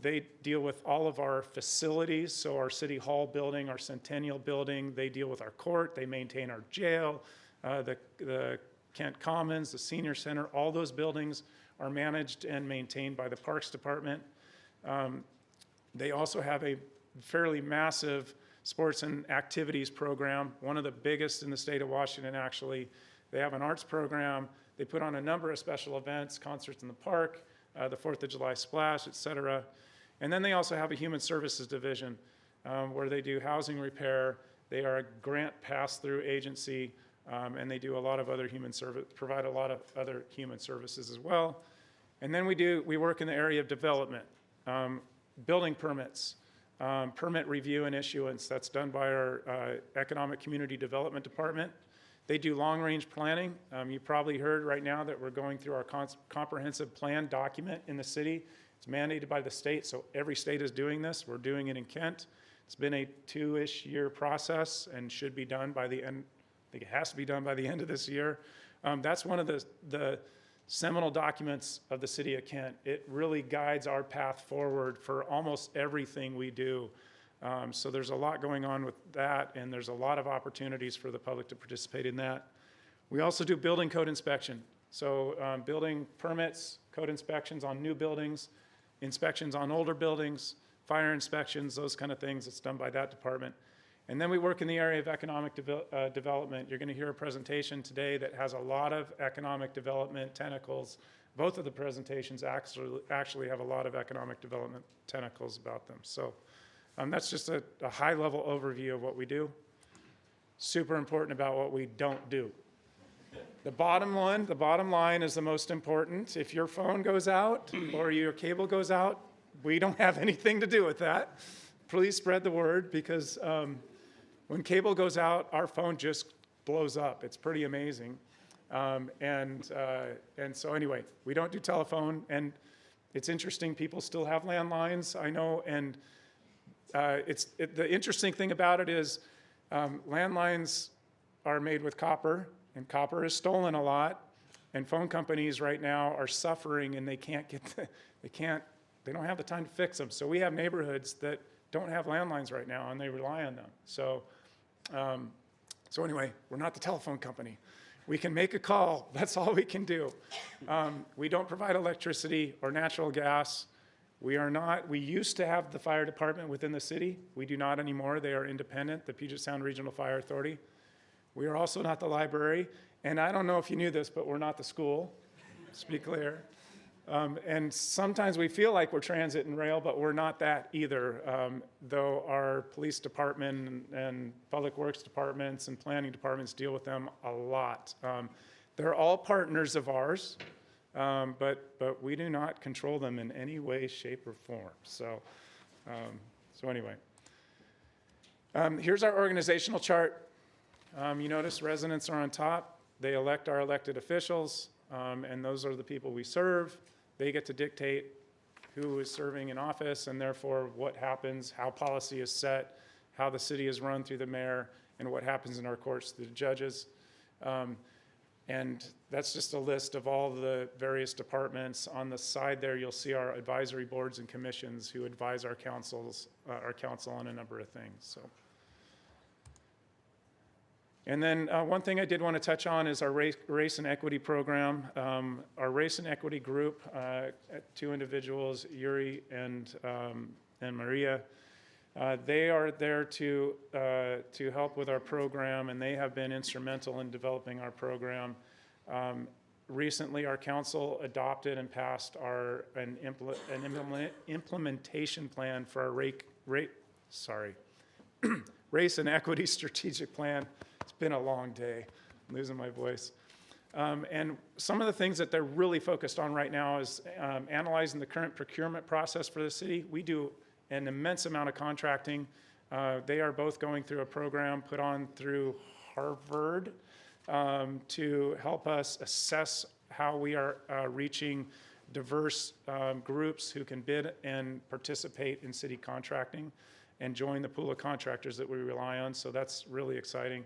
Speaker 13: They deal with all of our facilities, so our City Hall building, our Centennial building. They deal with our court. They maintain our jail. the Kent Commons, the Senior Center, all those buildings are managed and maintained by the Parks Department. They also have a fairly massive sports and activities program, one of the biggest in the state of Washington, actually. They have an arts program. They put on a number of special events, concerts in the park, the 4th of July Splash, et cetera. And then they also have a human services division where they do housing repair. They are a grant pass-through agency, and they do a lot of other provide a lot of other human services as well. And then we work in the area of development, building permits, permit review and issuance. That's done by our Economic Community Development Department. They do long-range planning. You probably heard right now that we're going through our comprehensive plan document in the city. It's mandated by the state, so every state is doing this. We're doing it in Kent. It's been a 2-ish year process and should be done by the end. I think it has to be done by the end of this year. That's one of the seminal documents of the city of Kent. It really guides our path forward for almost everything we do. So there's a lot going on with that, and there's a lot of opportunities for the public to participate in that. We also do building code inspection. So building permits, code inspections on new buildings, inspections on older buildings, fire inspections, those kind of things. It's done by that department. And then we work in the area of economic development. You're going to hear a presentation today that has a lot of economic development tentacles. Both of the presentations actually have a lot of economic development tentacles about them. So that's just a high-level overview of what we do. Super important about what we don't do. The bottom line is the most important. If your phone goes out or your cable goes out, we don't have anything to do with that. Please spread the word, because when cable goes out, our phone just blows up. It's pretty amazing. And so anyway, we don't do telephone, and it's interesting, people still have landlines, I know, and the interesting thing about it is landlines are made with copper, and copper is stolen a lot, and phone companies right now are suffering, and they don't have the time to fix them. So we have neighborhoods that don't have landlines right now, and they rely on them. So anyway, we're not the telephone company. We can make a call. That's all we can do. We don't provide electricity or natural gas. We used to have the fire department within the city. We do not anymore. They are independent, the Puget Sound Regional Fire Authority. We are also not the library. And I don't know if you knew this, but we're not the school, to be clear. And sometimes we feel like we're transit and rail, but we're not that either, though our police department and public works departments and planning departments deal with them a lot. They're all partners of ours, but we do not control them in any way, shape, or form. So anyway, here's our organizational chart. You notice residents are on top. They elect our elected officials, and those are the people we serve. They get to dictate who is serving in office, and therefore what happens, how policy is set, how the city is run through the mayor, and what happens in our courts through the judges. And that's just a list of all the various departments. On the side there, you'll see our advisory boards and commissions who advise our council on a number of things. So. And then one thing I did want to touch on is our race and equity program. Our race and equity group, 2 individuals, Yuri and Maria, they are there to help with our program, and they have been instrumental in developing our program. Recently, our council adopted and passed an implementation plan for our race and equity strategic plan. It's been a long day. I'm losing my voice. And some of the things that they're really focused on right now is analyzing the current procurement process for the city. We do an immense amount of contracting. They are both going through a program put on through Harvard to help us assess how we are reaching diverse groups who can bid and participate in city contracting and join the pool of contractors that we rely on. So that's really exciting.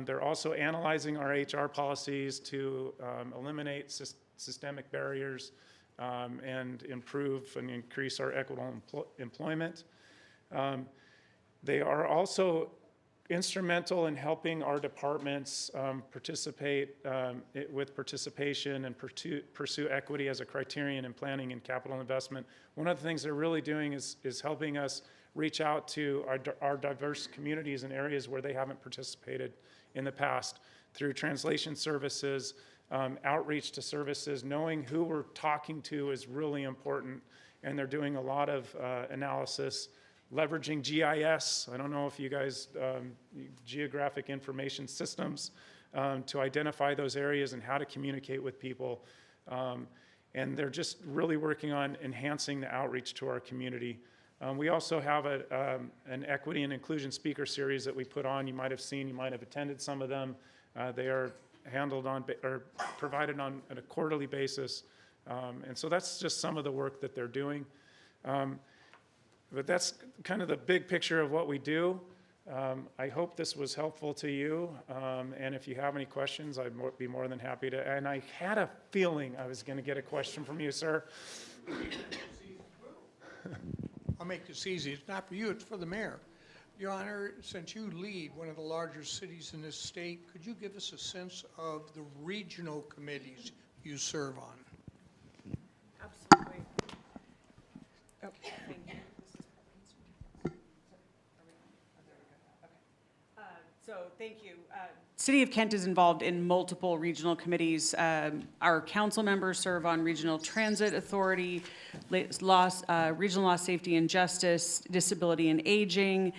Speaker 13: They're also analyzing our HR policies to eliminate systemic barriers and improve and increase our equitable employment. They are also instrumental in helping our departments participate with participation and pursue equity as a criterion in planning and capital investment. One of the things they're really doing is helping us reach out to our diverse communities in areas where they haven't participated in the past through translation services, outreach to services. Knowing who we're talking to is really important, and they're doing a lot of analysis, leveraging GIS. I don't know if you guys, geographic information systems, to identify those areas and how to communicate with people. And they're just really working on enhancing the outreach to our community. We also have an equity and inclusion speaker series that we put on. You might have seen, you might have attended some of them. They are handled on, or provided on a quarterly basis. And so that's just some of the work that they're doing. But that's kind of the big picture of what we do. I hope this was helpful to you. And if you have any questions, I'd be more than happy to. And I had a feeling I was going to get a question from you, sir.
Speaker 23: I'll make this easy. It's not for you, it's for the mayor. Your Honor, since you lead one of the larger cities in this state, could you give us a sense of the regional committees you serve on?
Speaker 6: Absolutely. Oh, thank you. So thank you. City of Kent is involved in multiple regional committees. Our council members serve on Regional Transit Authority, Regional Law, Safety and Justice, Disability and Aging,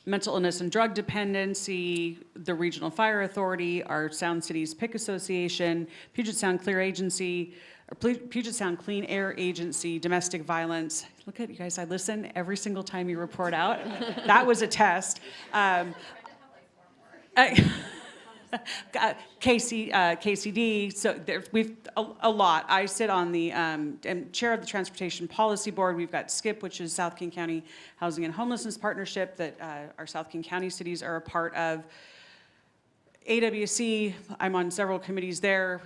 Speaker 6: Mental Illness and Drug Dependency, the Regional Fire Authority, our Sound Cities PIC Association, Puget Sound Clear Agency, Puget Sound Clean Air Agency, Domestic Violence. Look at you guys, I listen every single time you report out. That was a test. KCD, so we've a lot. I sit on the, am chair of the Transportation Policy Board. We've got SKIP, which is South King County Housing and Homelessness Partnership that our South King County cities are a part of. AWC, I'm on several committees there.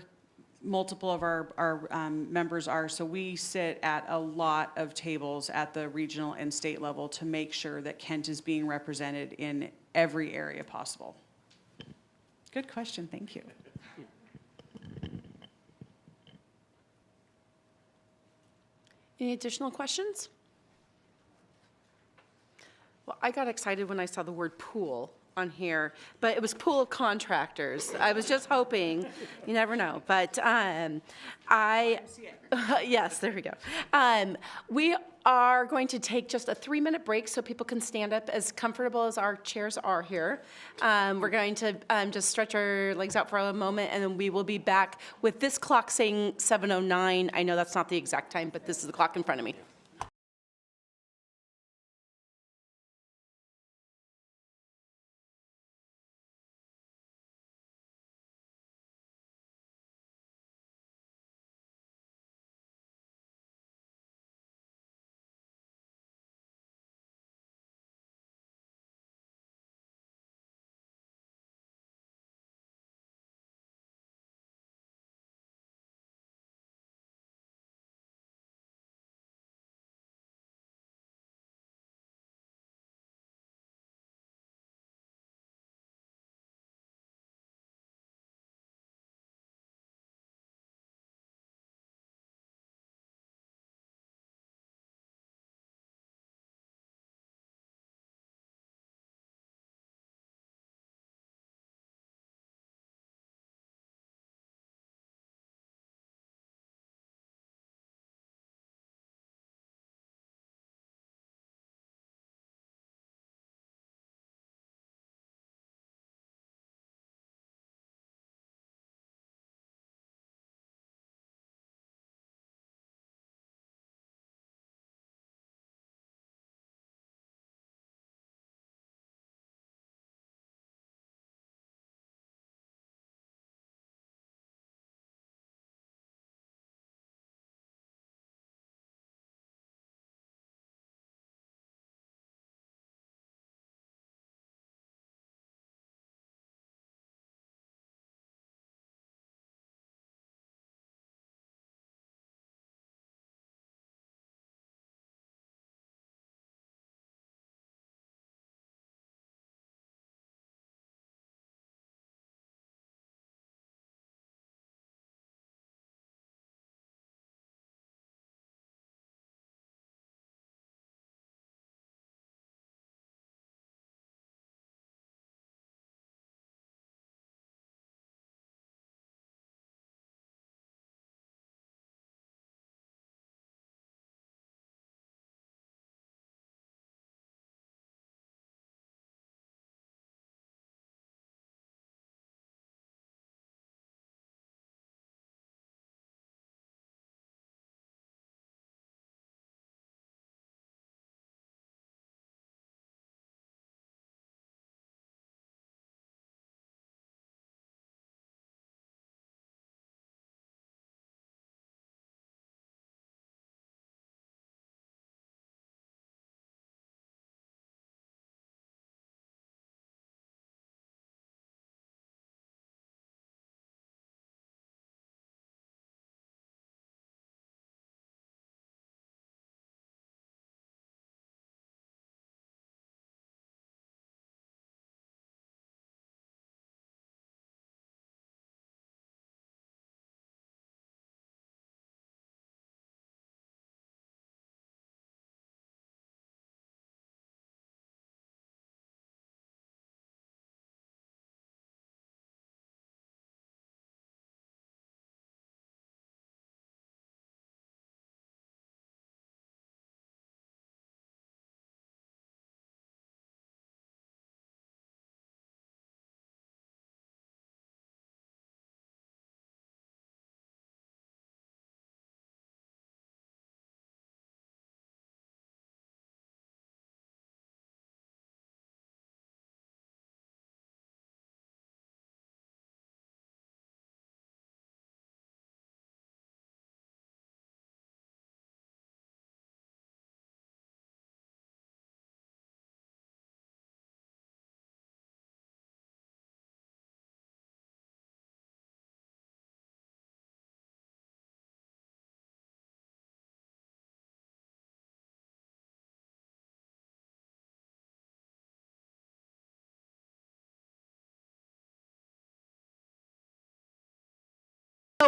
Speaker 6: Multiple of our members are, so we sit at a lot of tables at the regional and state level to make sure that Kent is being represented in every area possible. Good question, thank you.
Speaker 1: Any additional questions? Well, I got excited when I saw the word pool on here, but it was pool of contractors. I was just hoping, you never know, but yes, there we go. We are going to take just a 3-minute break so people can stand up as comfortable as our chairs are here. We're going to just stretch our legs out for a moment, and then we will be back with this clock saying 7:09. I know that's not the exact time, but this is the clock in front of me.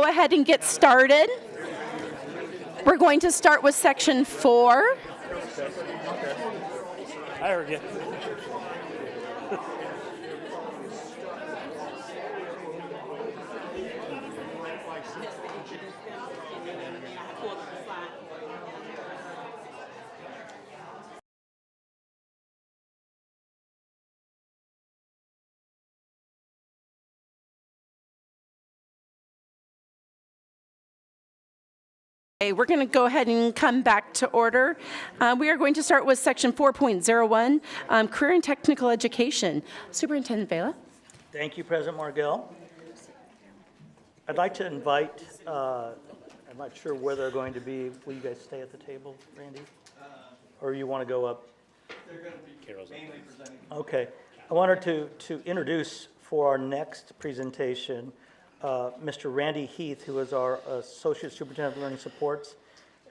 Speaker 1: go ahead and get started. We're going to start with section 4.
Speaker 5: I heard you.
Speaker 1: Okay, we're going to go ahead and come back to order. We are going to start with section 4.01, career and technical education. Superintendent Vela.
Speaker 25: Thank you, President Margell. I'd like to invite, I'm not sure where they're going to be. Will you guys stay at the table, Randy? Or you want to go up?
Speaker 5: They're going to be mainly presenting.
Speaker 25: Okay. I wanted to introduce for our next presentation Mr. Randy Heath, who is our Associate Superintendent of Learning Supports,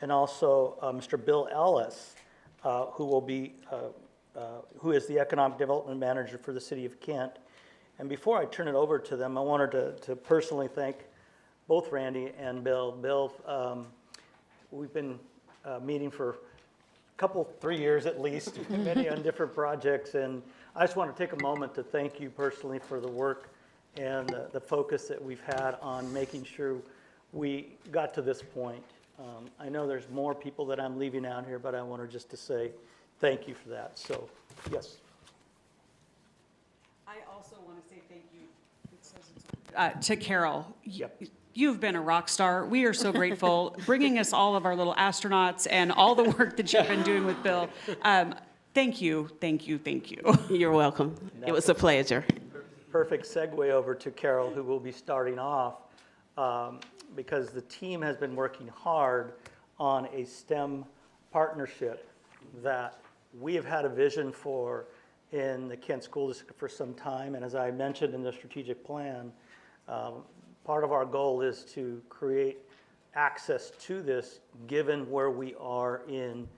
Speaker 25: and also Mr. Bill Ellis, who is the Economic Development Manager for the City of Kent. And before I turn it over to them, I wanted to personally thank both Randy and Bill. Bill, we've been meeting for a couple, 3 years at least, many on different projects, and I just want to take a moment to thank you personally for the work and the focus that we've had on making sure we got to this point. I know there's more people that I'm leaving out here, but I wanted just to say thank you for that. So, yes.
Speaker 6: I also want to say thank you to Carol. You've been a rock star. We are so grateful, bringing us all of our little astronauts and all the work that you've been doing with Bill. Thank you, thank you, thank you.
Speaker 17: You're welcome. It was a pleasure.
Speaker 25: Perfect segue over to Carol, who will be starting off, because the team has been working hard on a STEM partnership that we have had a vision for in the Kent School District for some time. And as I mentioned in the strategic plan, part of our goal is to create access to this given where we are in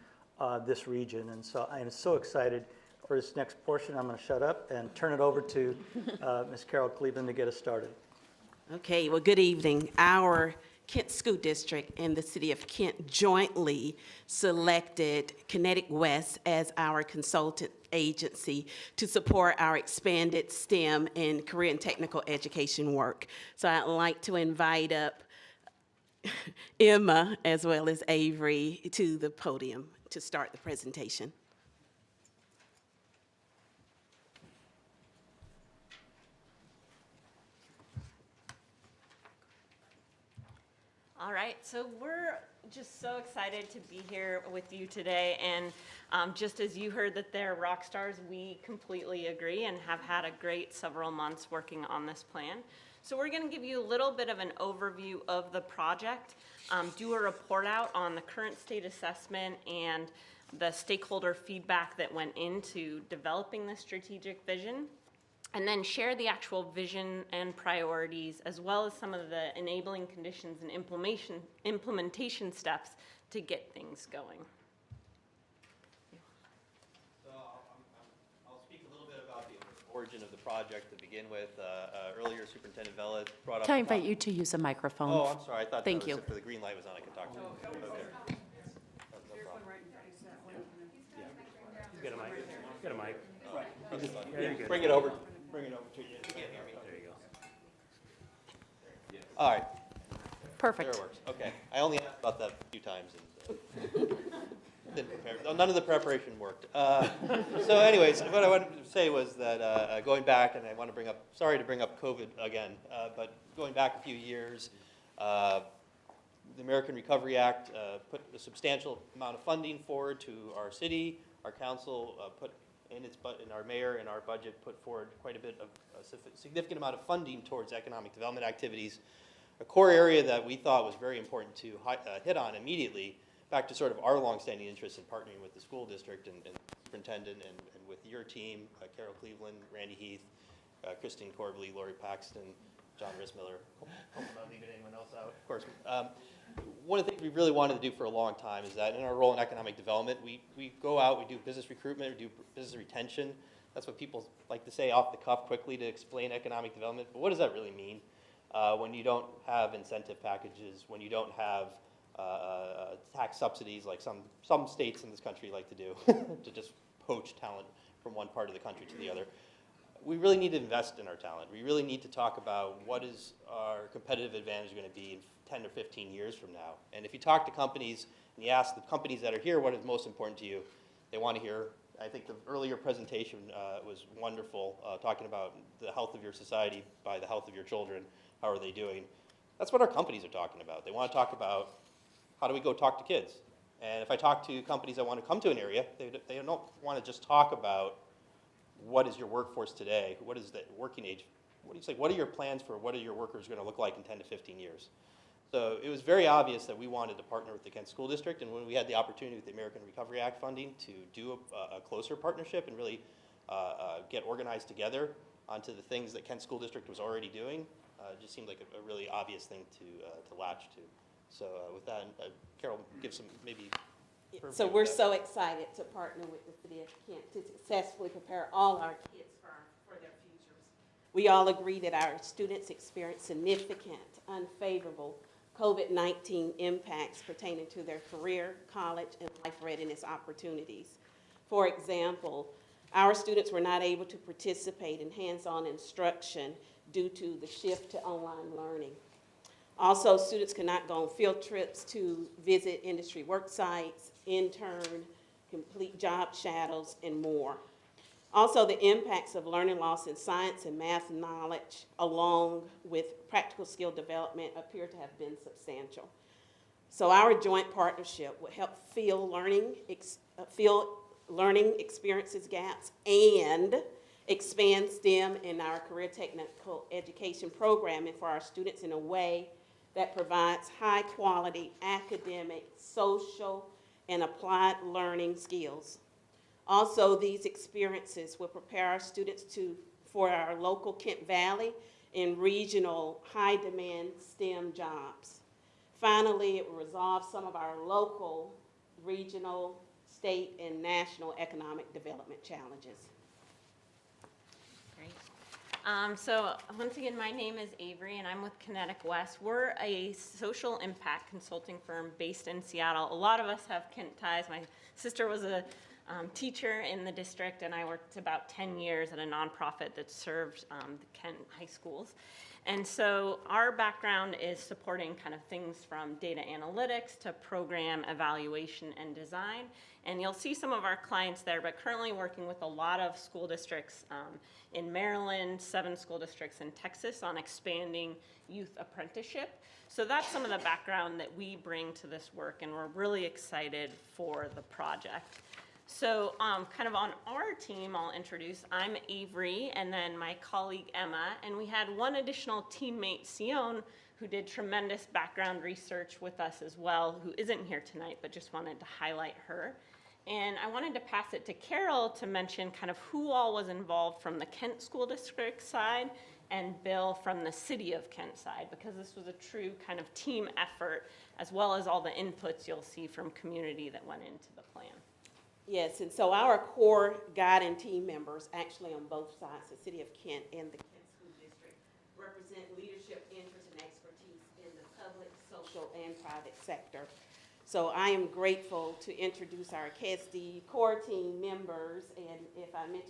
Speaker 25: this region. And so I am so excited for this next portion. I'm going to shut up and turn it over to Ms. Carol Cleveland to get us started.
Speaker 17: Okay, well, good evening. Our Kent School District and the City of Kent jointly selected Kinetic West as our consultant agency to support our expanded STEM and career and technical education work. So I'd like to invite up Emma as well as Avery to the podium to start the presentation.
Speaker 4: All right, so we're just so excited to be here with you today, and just as you heard that they're rock stars, we completely agree and have had a great several months working on this plan. So we're going to give you a little bit of an overview of the project, do a report out on the current state assessment and the stakeholder feedback that went into developing the strategic vision, and then share the actual vision and priorities, as well as some of the enabling conditions and implementation steps to get things going.
Speaker 15: So I'll speak a little bit about the origin of the project to begin with. Earlier, Superintendent Vela brought up...
Speaker 1: Can I invite you to use a microphone?
Speaker 15: Oh, I'm sorry. I thought
Speaker 1: Thank
Speaker 15: that
Speaker 1: you.
Speaker 15: was if the green light was on, I could talk to you. Okay.
Speaker 5: Get a mic. Get a mic.
Speaker 15: Bring it over to you. You can't hear me.
Speaker 5: There you go.
Speaker 15: All right.
Speaker 1: Perfect.
Speaker 15: There it works. Okay. I only asked about that a few times. And, didn't prepare. None of the preparation worked. So anyways, what I wanted to say was that going back, and I want to bring up, sorry to bring up COVID again, but going back a few years, the American Recovery Act put a substantial amount of funding forward to our city. Our council put in our mayor and our budget put forward quite a bit of a significant amount of funding towards economic development activities. A core area that we thought was very important to hit on immediately, back to sort of our longstanding interest in partnering with the school district and superintendent and with your team, Carol Cleveland, Randy Heath, Christine Corbley, Lori Paxton, John Rissmiller. Hope I'm not leaving anyone else out, of course. One of the things we really wanted to do for a long time is that in our role in economic development, we go out, we do business recruitment, we do business retention. That's what people like to say off the cuff quickly to explain economic development, but what does that really mean? when you don't have incentive packages, when you don't have tax subsidies like some states in this country like to do, to just poach talent from one part of the country to the other. We really need to invest in our talent. We really need to talk about what is our competitive advantage going to be in 10 or 15 years from now. And if you talk to companies and you ask the companies that are here what is most important to you, they want to hear, I think the earlier presentation was wonderful, talking about the health of your society by the health of your children. How are they doing? That's what our companies are talking about. They want to talk about how do we go talk to kids. And if I talk to companies that want to come to an area, they don't want to just talk about what is your workforce today, what is the working age, what do you say, what are your plans for what are your workers going to look like in 10 to 15 years? So it was very obvious that we wanted to partner with the Kent School District, and when we had the opportunity with the American Recovery Act funding to do a closer partnership and really get organized together onto the things that Kent School District was already doing, it just seemed like a really obvious thing to latch to. So with that, Carol, give some maybe.
Speaker 17: So we're so excited to partner with the City of Kent to successfully prepare all our kids for their futures. We all agree that our students experience significant, unfavorable COVID-19 impacts pertaining to their career, college, and life readiness opportunities. For example, our students were not able to participate in hands-on instruction due to the shift to online learning. Also, students could not go on field trips to visit industry work sites, intern, complete job shadows, and more. Also, the impacts of learning loss in science and math knowledge, along with practical skill development, appear to have been substantial. So our joint partnership will help fill learning experiences gaps and expand STEM in our career technical education programming for our students in a way that provides high-quality academic, social, and applied learning skills. Also, these experiences will prepare our students for our local Kent Valley and regional high-demand STEM jobs. Finally, it will resolve some of our local, regional, state, and national economic development challenges.
Speaker 4: Great. So once again, my name is Avery, and I'm with Kinetic West. We're a social impact consulting firm based in Seattle. A lot of us have Kent ties. My sister was a teacher in the district, and I worked about 10 years at a nonprofit that served the Kent high schools. And so our background is supporting kind of things from data analytics to program evaluation and design. And you'll see some of our clients there, but currently working with a lot of school districts in Maryland, 7 school districts in Texas on expanding youth apprenticeship. So that's some of the background that we bring to this work, and we're really excited for the project. So kind of on our team, I'll introduce, I'm Avery, and then my colleague Emma, and we had one additional teammate, Sion, who did tremendous background research with us as well, who isn't here tonight, but just wanted to highlight her. And I wanted to pass it to Carol to mention kind of who all was involved from the Kent School District side and Bill from the City of Kent side, because this was a true kind of team effort, as well as all the inputs you'll see from community that went into the plan.
Speaker 17: Yes, and so our core guiding team members, actually on both sides, the City of Kent and the Kent School District, represent leadership, interest, and expertise in the public, social, and private sector. So I am grateful to introduce our KSD core team members, and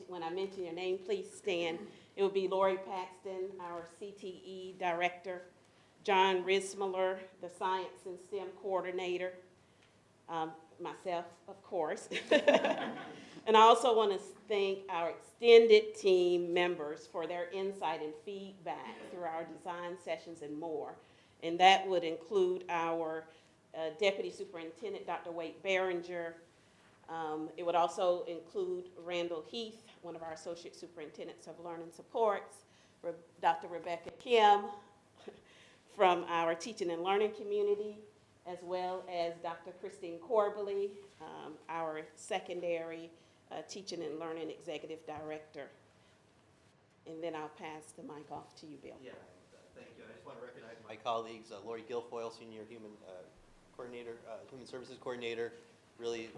Speaker 17: when I mention your name, please stand. It will be Lori Paxton, our CTE director, John Rismiller, the Science and STEM coordinator, myself, of course. And I also want to thank our extended team members for their insight and feedback through our design sessions and more. And that would include our Deputy Superintendent, Dr. Wade Behringer. It would also include Randall Heath, one of our Associate Superintendents of Learning Supports, Dr. Rebecca Kim from our Teaching and Learning community, as well as Dr. Christine Corbally, our secondary Teaching and Learning Executive Director. And then I'll pass the mic off to you, Bill.
Speaker 15: Yeah, thank you. I just want to recognize my colleagues, Lori Guilfoyle, Senior Human Services Coordinator. Really,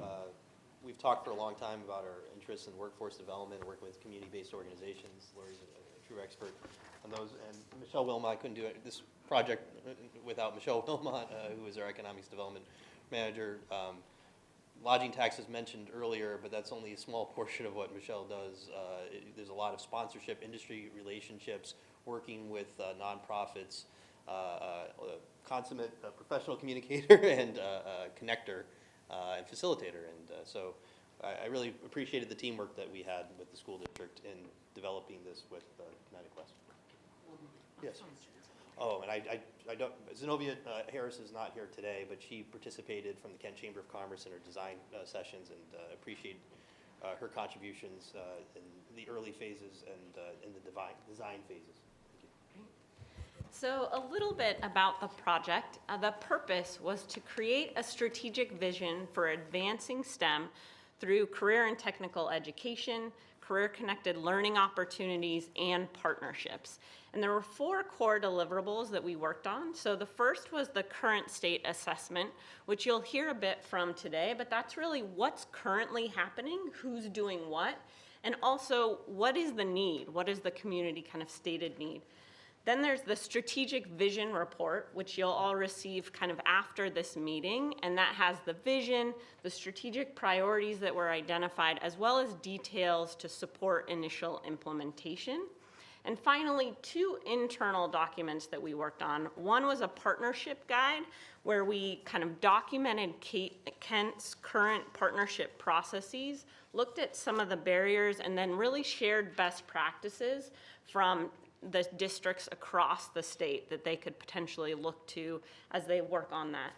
Speaker 15: we've talked for a long time about our interests in workforce development and working with community-based organizations. Lori's a true expert on those. And Michelle Wilmot, I couldn't do this project without Michelle Wilmot, who is our economics development manager. Lodging tax is mentioned earlier, but that's only a small portion of what Michelle does. There's a lot of sponsorship, industry relationships, working with nonprofits, consummate professional communicator and connector and facilitator. And so I really appreciated the teamwork that we had with the school district in developing this with Kinetic West. Yes. Oh, and I don't, Zenobia Harris is not here today, but she participated from the Kent Chamber of Commerce in her design sessions, and appreciate her contributions in the early phases and in the design phases.
Speaker 4: So a little bit about the project. The purpose was to create a strategic vision for advancing STEM through career and technical education, career-connected learning opportunities, and partnerships. And there were 4 core deliverables that we worked on. So the first was the current state assessment, which you'll hear a bit from today, but that's really what's currently happening, who's doing what, and also what is the need, what is the community kind of stated need. Then there's the strategic vision report, which you'll all receive kind of after this meeting, and that has the vision, the strategic priorities that were identified, as well as details to support initial implementation. And finally, 2 internal documents that we worked on. One was a partnership guide where we kind of documented Kent's current partnership processes, looked at some of the barriers, and then really shared best practices from the districts across the state that they could potentially look to as they work on that.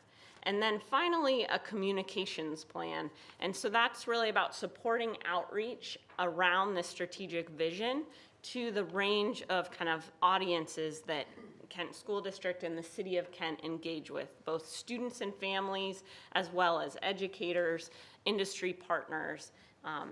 Speaker 4: And then finally, a communications plan. And so that's really about supporting outreach around the strategic vision to the range of kind of audiences that Kent School District and the City of Kent engage with, both students and families, as well as educators, industry partners,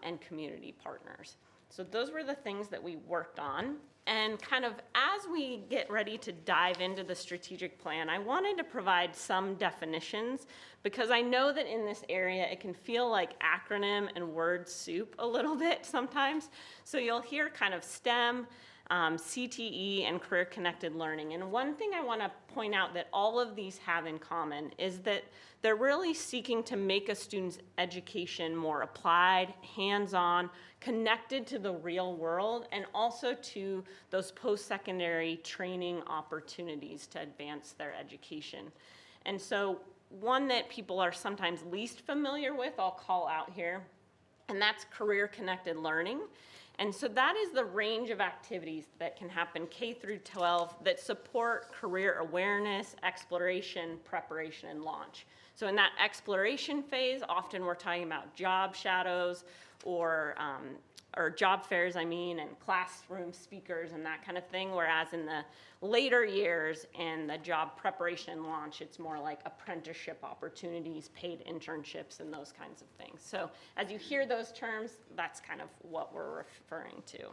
Speaker 4: and community partners. So those were the things that we worked on. And kind of as we get ready to dive into the strategic plan, I wanted to provide some definitions because I know that in this area it can feel like acronym and word soup a little bit sometimes. So you'll hear kind of STEM, CTE, and career-connected learning. And one thing I want to point out that all of these have in common is that they're really seeking to make a student's education more applied, hands-on, connected to the real world, and also to those post-secondary training opportunities to advance their education. And so one that people are sometimes least familiar with, I'll call out here, and that's career-connected learning. And so that is the range of activities that can happen K through 12 that support career awareness, exploration, preparation, and launch. So in that exploration phase, often we're talking about job shadows or job fairs, and classroom speakers and that kind of thing, whereas in the later years and the job preparation and launch, it's more like apprenticeship opportunities, paid internships, and those kinds of things. So as you hear those terms, that's kind of what we're referring to.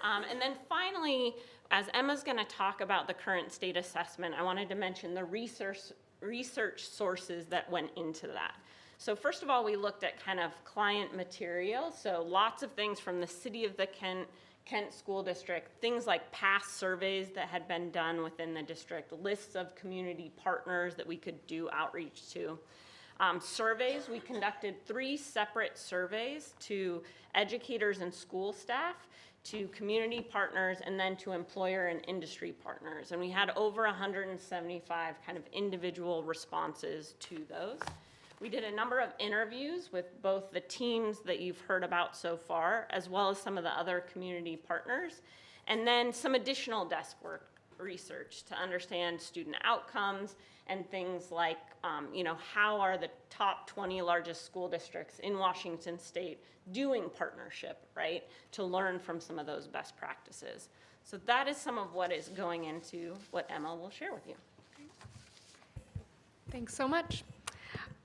Speaker 4: And then finally, as Emma's going to talk about the current state assessment, I wanted to mention the research sources that went into that. So first of all, we looked at kind of client material. So lots of things from the City of the Kent School District, things like past surveys that had been done within the district, lists of community partners that we could do outreach to. Surveys, we conducted 3 separate surveys to educators and school staff, to community partners, and then to employer and industry partners. And we had over 175 kind of individual responses to those. We did a number of interviews with both the teams that you've heard about so far, as well as some of the other community partners, and then some additional desk work research to understand student outcomes and things like, how are the top 20 largest school districts in Washington State doing partnership, right, to learn from some of those best practices. So that is some of what is going into what Emma will share with you.
Speaker 8: Thanks so much.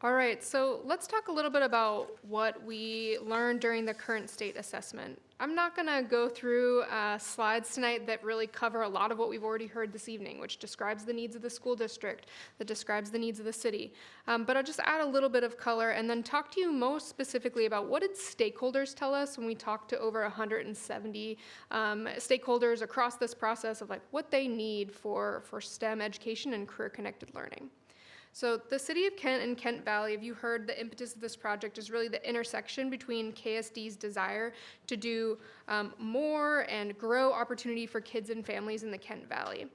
Speaker 8: All right, so let's talk a little bit about what we learned during the current state assessment. I'm not going to go through slides tonight that really cover a lot of what we've already heard this evening, which describes the needs of the school district, that describes the needs of the city. But I'll just add a little bit of color and then talk to you most specifically about what did stakeholders tell us when we talked to over 170 stakeholders across this process of like what they need for STEM education and career-connected learning. So the City of Kent and Kent Valley, if you heard, the impetus of this project is really the intersection between KSD's desire to do more and grow opportunity for kids and families in the Kent Valley.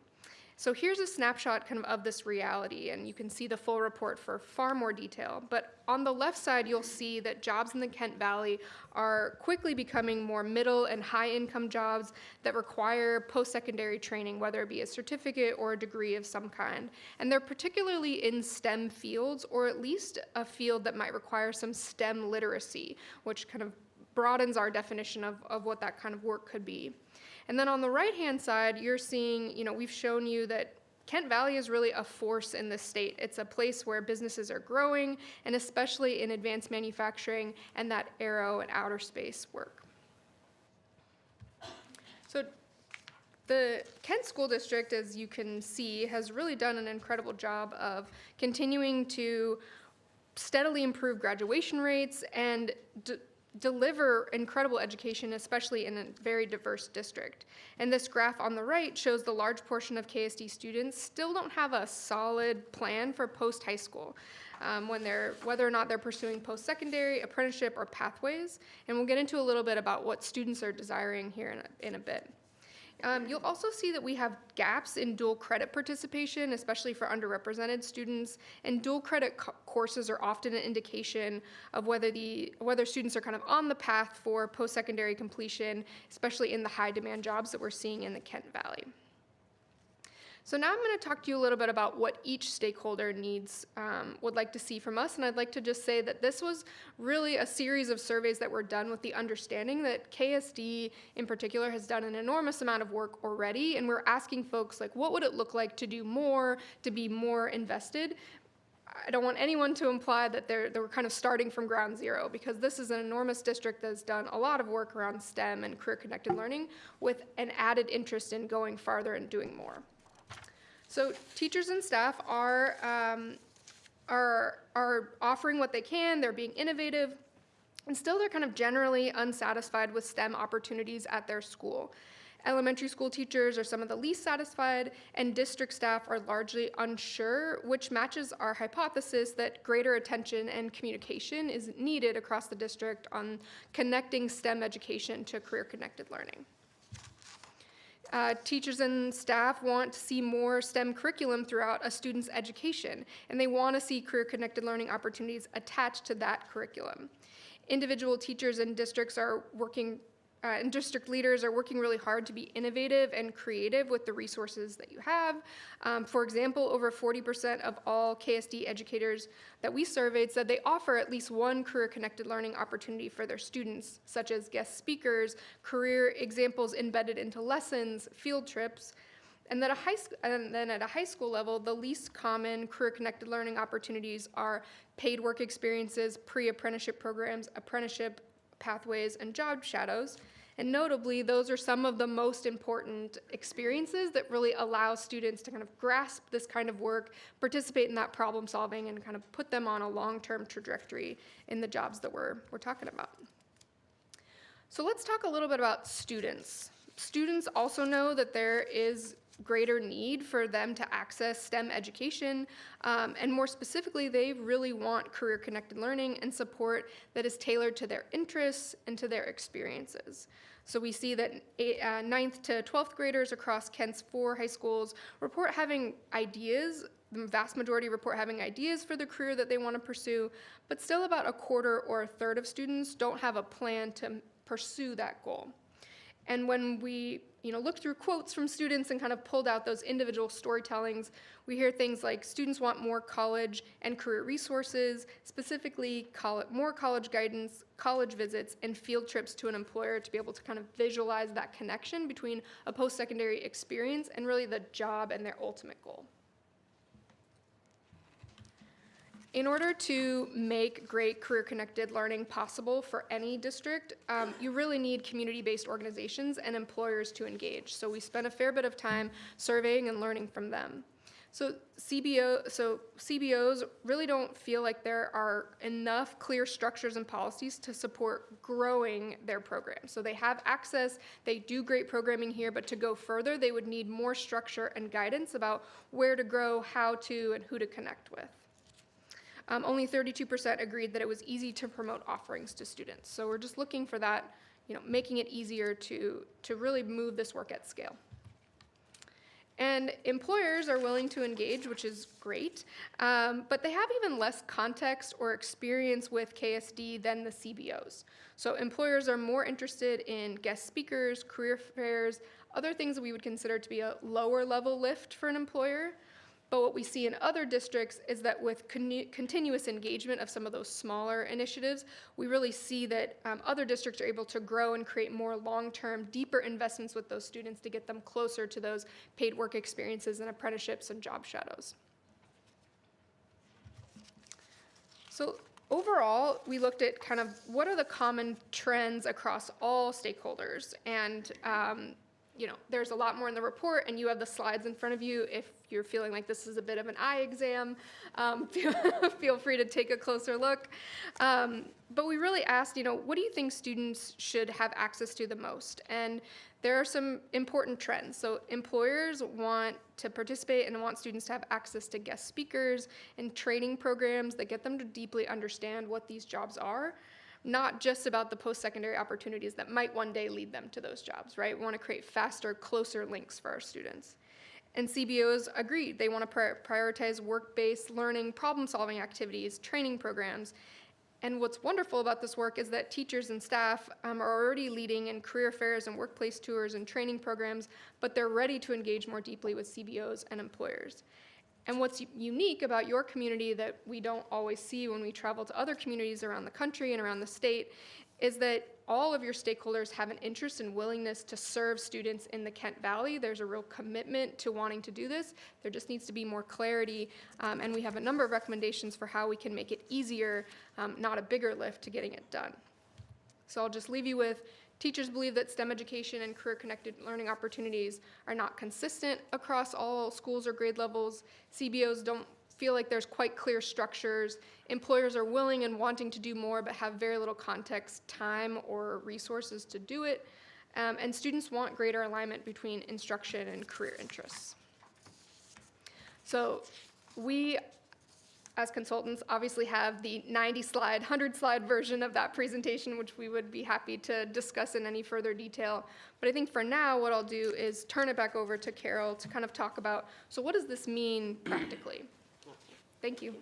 Speaker 8: So here's a snapshot kind of this reality, and you can see the full report for far more detail. But on the left side, you'll see that jobs in the Kent Valley are quickly becoming more middle and high income jobs that require post-secondary training, whether it be a certificate or a degree of some kind. And they're particularly in STEM fields, or at least a field that might require some STEM literacy, which kind of broadens our definition of what that kind of work could be. And then on the right-hand side, you're seeing, we've shown you that Kent Valley is really a force in the state. It's a place where businesses are growing, and especially in advanced manufacturing and that aero and outer space work. So the Kent School District, as you can see, has really done an incredible job of continuing to steadily improve graduation rates and deliver incredible education, especially in a very diverse district. And this graph on the right shows the large portion of KSD students still don't have a solid plan for post-high school, whether or not they're pursuing post-secondary, apprenticeship, or pathways. And we'll get into a little bit about what students are desiring here in a bit. You'll also see that we have gaps in dual credit participation, especially for underrepresented students, and dual credit courses are often an indication of whether students are kind of on the path for post-secondary completion, especially in the high demand jobs that we're seeing in the Kent Valley. So now I'm going to talk to you a little bit about what each stakeholder would like to see from us, and I'd like to just say that this was really a series of surveys that were done with the understanding that KSD in particular has done an enormous amount of work already, and we're asking folks like, what would it look like to do more, to be more invested? I don't want anyone to imply that they were kind of starting from ground zero, because this is an enormous district that's done a lot of work around STEM and career-connected learning with an added interest in going farther and doing more. So teachers and staff are offering what they can, they're being innovative, and still they're kind of generally unsatisfied with STEM opportunities at their school. Elementary school teachers are some of the least satisfied, and district staff are largely unsure, which matches our hypothesis that greater attention and communication is needed across the district on connecting STEM education to career-connected learning. Teachers and staff want to see more STEM curriculum throughout a student's education, and they want to see career-connected learning opportunities attached to that curriculum. Individual teachers and districts are working, and district leaders are working really hard to be innovative and creative with the resources that you have. For example, over 40% of all KSD educators that we surveyed said they offer at least one career-connected learning opportunity for their students, such as guest speakers, career examples embedded into lessons, field trips. And then at a high school level, the least common career-connected learning opportunities are paid work experiences, pre-apprenticeship programs, apprenticeship pathways, and job shadows. And notably, those are some of the most important experiences that really allow students to kind of grasp this kind of work, participate in that problem solving, and kind of put them on a long-term trajectory in the jobs that we're talking about. So let's talk a little bit about students. Students also know that there is greater need for them to access STEM education, and more specifically, they really want career-connected learning and support that is tailored to their interests and to their experiences. So we see that 9th to 12th graders across Kent's 4 high schools report having ideas. The vast majority report having ideas for the career that they want to pursue, but still about a quarter or a third of students don't have a plan to pursue that goal. And when we look through quotes from students and kind of pulled out those individual storytellings, we hear things like students want more college and career resources, specifically more college guidance, college visits, and field trips to an employer to be able to kind of visualize that connection between a post-secondary experience and really the job and their ultimate goal. In order to make great career-connected learning possible for any district, you really need community-based organizations and employers to engage. So we spent a fair bit of time surveying and learning from them. So CBOs really don't feel like there are enough clear structures and policies to support growing their programs. So they have access, they do great programming here, but to go further, they would need more structure and guidance about where to grow, how to, and who to connect with. Only 32% agreed that it was easy to promote offerings to students. So we're just looking for that, making it easier to really move this work at scale. And employers are willing to engage, which is great, but they have even less context or experience with KSD than the CBOs. So employers are more interested in guest speakers, career fairs, other things that we would consider to be a lower level lift for an employer. But what we see in other districts is that with continuous engagement of some of those smaller initiatives, we really see that other districts are able to grow and create more long-term, deeper investments with those students to get them closer to those paid work experiences and apprenticeships and job shadows. So overall, we looked at kind of what are the common trends across all stakeholders. And there's a lot more in the report, and you have the slides in front of you. If you're feeling like this is a bit of an eye exam, feel free to take a closer look. But we really asked, what do you think students should have access to the most? And there are some important trends. So employers want to participate and want students to have access to guest speakers and training programs that get them to deeply understand what these jobs are. Not just about the post-secondary opportunities that might one day lead them to those jobs, right? We want to create faster, closer links for our students. And CBOs agreed. They want to prioritize work-based learning, problem-solving activities, training programs. And what's wonderful about this work is that teachers and staff are already leading in career fairs and workplace tours and training programs, but they're ready to engage more deeply with CBOs and employers. And what's unique about your community that we don't always see when we travel to other communities around the country and around the state is that all of your stakeholders have an interest and willingness to serve students in the Kent Valley. There's a real commitment to wanting to do this. There just needs to be more clarity, and we have a number of recommendations for how we can make it easier, not a bigger lift, to getting it done. So I'll just leave you with, teachers believe that STEM education and career-connected learning opportunities are not consistent across all schools or grade levels. CBOs don't feel like there's quite clear structures. Employers are willing and wanting to do more, but have very little context, time, or resources to do it. And students want greater alignment between instruction and career interests. So we, as consultants, obviously have the 90-slide, 100-slide version of that presentation, which we would be happy to discuss in any further detail. But I think for now, what I'll do is turn it back over to Carol to kind of talk about, so what does this mean practically? Thank you.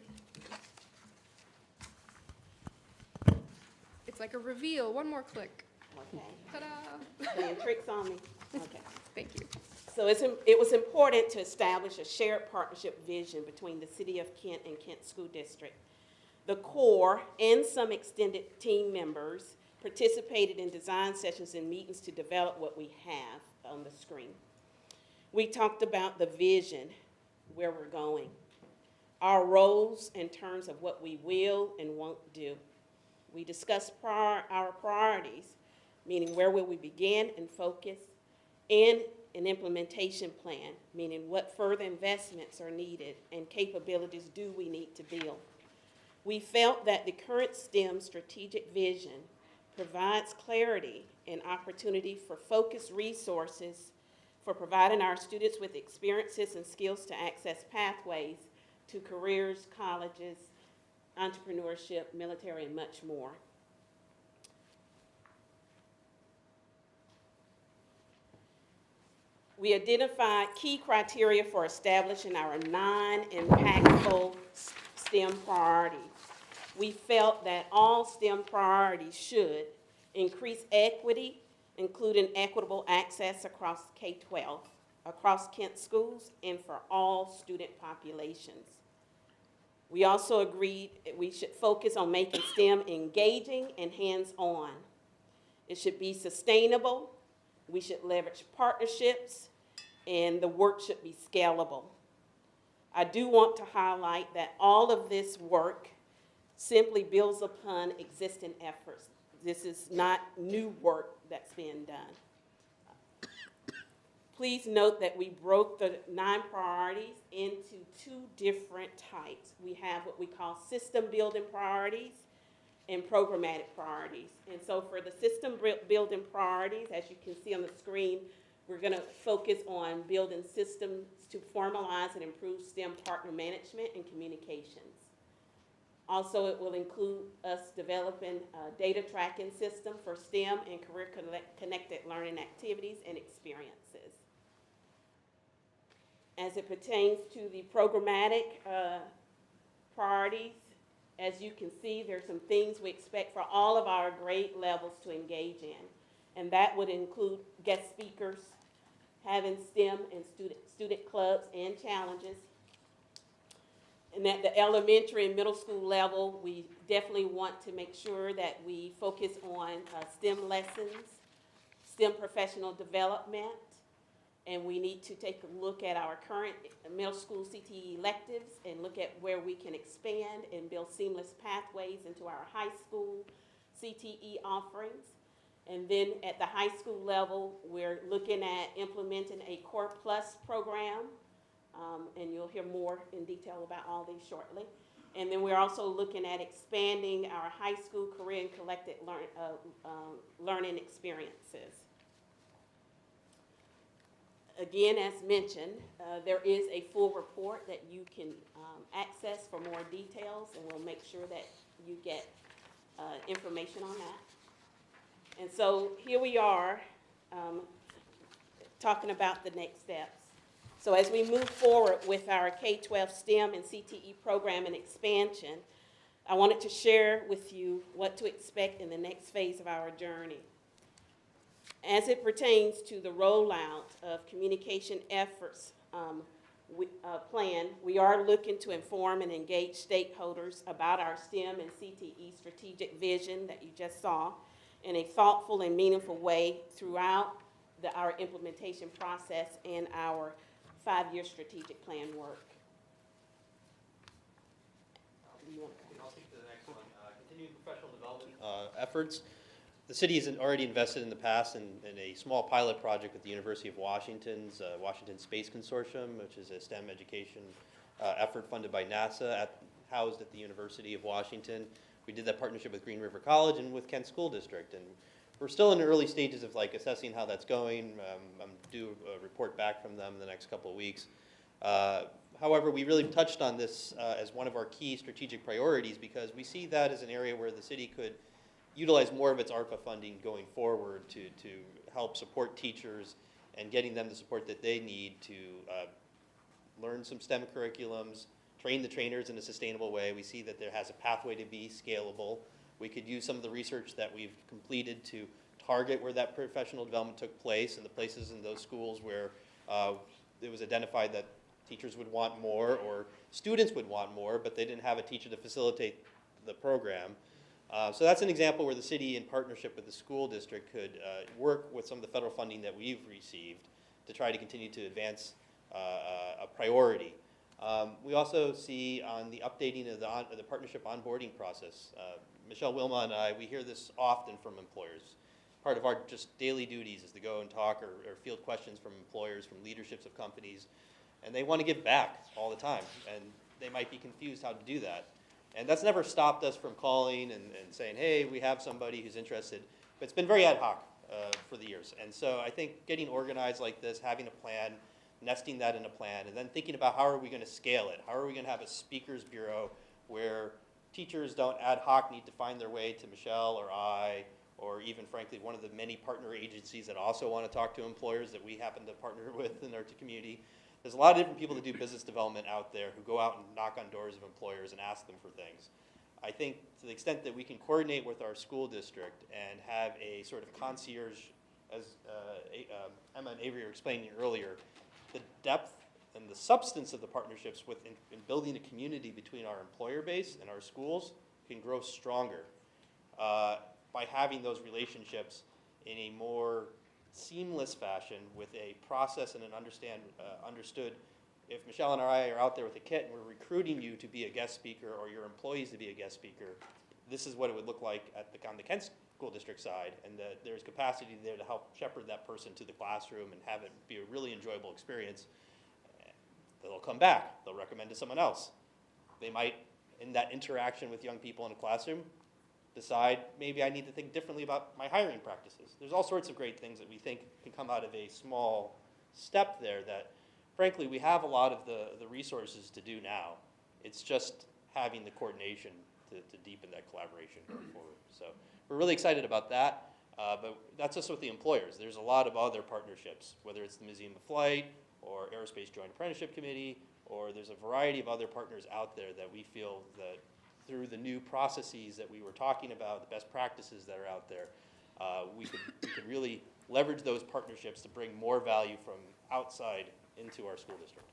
Speaker 8: It's like a reveal. One more click.
Speaker 17: Okay.
Speaker 8: Ta-da!
Speaker 17: Playing tricks on me. Okay.
Speaker 8: Thank you.
Speaker 17: So it was important to establish a shared partnership vision between the City of Kent and Kent School District. The core and some extended team members participated in design sessions and meetings to develop what we have on the screen. We talked about the vision, where we're going, our roles in terms of what we will and won't do. We discussed our priorities, meaning where will we begin and focus, and an implementation plan, meaning what further investments are needed and capabilities do we need to build. We felt that the current STEM strategic vision provides clarity and opportunity for focused resources for providing our students with experiences and skills to access pathways to careers, colleges, entrepreneurship, military, and much more. We identified key criteria for establishing our non-impactful STEM priorities. We felt that all STEM priorities should increase equity, including equitable access across K-12, across Kent schools, and for all student populations. We also agreed that we should focus on making STEM engaging and hands-on. It should be sustainable. We should leverage partnerships, and the work should be scalable. I do want to highlight that all of this work simply builds upon existing efforts. This is not new work that's being done. Please note that we broke the 9 priorities into 2 different types. We have what we call system building priorities and programmatic priorities. And so for the system building priorities, as you can see on the screen, we're going to focus on building systems to formalize and improve STEM partner management and communications. Also, it will include us developing a data tracking system for STEM and career-connected learning activities and experiences. As it pertains to the programmatic priorities, as you can see, there's some things we expect for all of our grade levels to engage in. And that would include guest speakers, having STEM and student clubs and challenges. And at the elementary and middle school level, we definitely want to make sure that we focus on STEM lessons, STEM professional development, and we need to take a look at our current middle school CTE electives and look at where we can expand and build seamless pathways into our high school CTE offerings. And then at the high school level, we're looking at implementing a Core Plus program, and you'll hear more in detail about all these shortly. And then we're also looking at expanding our high school career and collected learning experiences. Again, as mentioned, there is a full report that you can access for more details, and we'll make sure that you get information on that. And so here we are talking about the next steps. So as we move forward with our K-12 STEM and CTE program and expansion, I wanted to share with you what to expect in the next phase of our journey. As it pertains to the rollout of communication efforts plan, we are looking to inform and engage stakeholders about our STEM and CTE strategic vision that you just saw in a thoughtful and meaningful way throughout our implementation process and our 5-year strategic plan work.
Speaker 15: I'll take the next one. Continuing professional development efforts. The city has already invested in the past in a small pilot project with the University of Washington's Washington Space Consortium, which is a STEM education effort funded by NASA, housed at the University of Washington. We did that partnership with Green River College and with Kent School District, and we're still in the early stages of assessing how that's going. I'm due a report back from them in the next couple of weeks. However, we really touched on this as one of our key strategic priorities because we see that as an area where the city could utilize more of its ARPA funding going forward to help support teachers and getting them the support that they need to learn some STEM curriculums, train the trainers in a sustainable way. We see that there has a pathway to be scalable. We could use some of the research that we've completed to target where that professional development took place and the places in those schools where it was identified that teachers would want more or students would want more, but they didn't have a teacher to facilitate the program. So that's an example where the city, in partnership with the school district, could work with some of the federal funding that we've received to try to continue to advance a priority. We also see on the updating of the partnership onboarding process, Michelle Wilma and I, we hear this often from employers. Part of our just daily duties is to go and talk or field questions from employers, from leaderships of companies, and they want to give back all the time, and they might be confused how to do that. And that's never stopped us from calling and saying, hey, we have somebody who's interested. But it's been very ad hoc for the years. And so I think getting organized like this, having a plan, nesting that in a plan, and then thinking about how are we going to scale it? How are we going to have a speakers bureau where teachers don't ad hoc need to find their way to Michelle or I, or even, frankly, one of the many partner agencies that also want to talk to employers that we happen to partner with in our community. There's a lot of different people that do business development out there who go out and knock on doors of employers and ask them for things. I think to the extent that we can coordinate with our school district and have a sort of concierge, as Emma and Avery were explaining earlier, the depth and the substance of the partnerships in building a community between our employer base and our schools can grow stronger by having those relationships in a more seamless fashion with a process and an understood if Michelle and I are out there with a kit and we're recruiting you to be a guest speaker or your employees to be a guest speaker, this is what it would look like on the Kent School District side, and that there's capacity there to help shepherd that person to the classroom and have it be a really enjoyable experience. They'll come back, they'll recommend to someone else. They might, in that interaction with young people in a classroom, decide maybe I need to think differently about my hiring practices. There's all sorts of great things that we think can come out of a small step there that, frankly, we have a lot of the resources to do now. It's just having the coordination to deepen that collaboration going forward. So we're really excited about that, but that's just with the employers. There's a lot of other partnerships, whether it's the Museum of Flight or Aerospace Joint Apprenticeship Committee, or there's a variety of other partners out there that we feel that through the new processes that we were talking about, the best practices that are out there, we could really leverage those partnerships to bring more value from outside into our school district.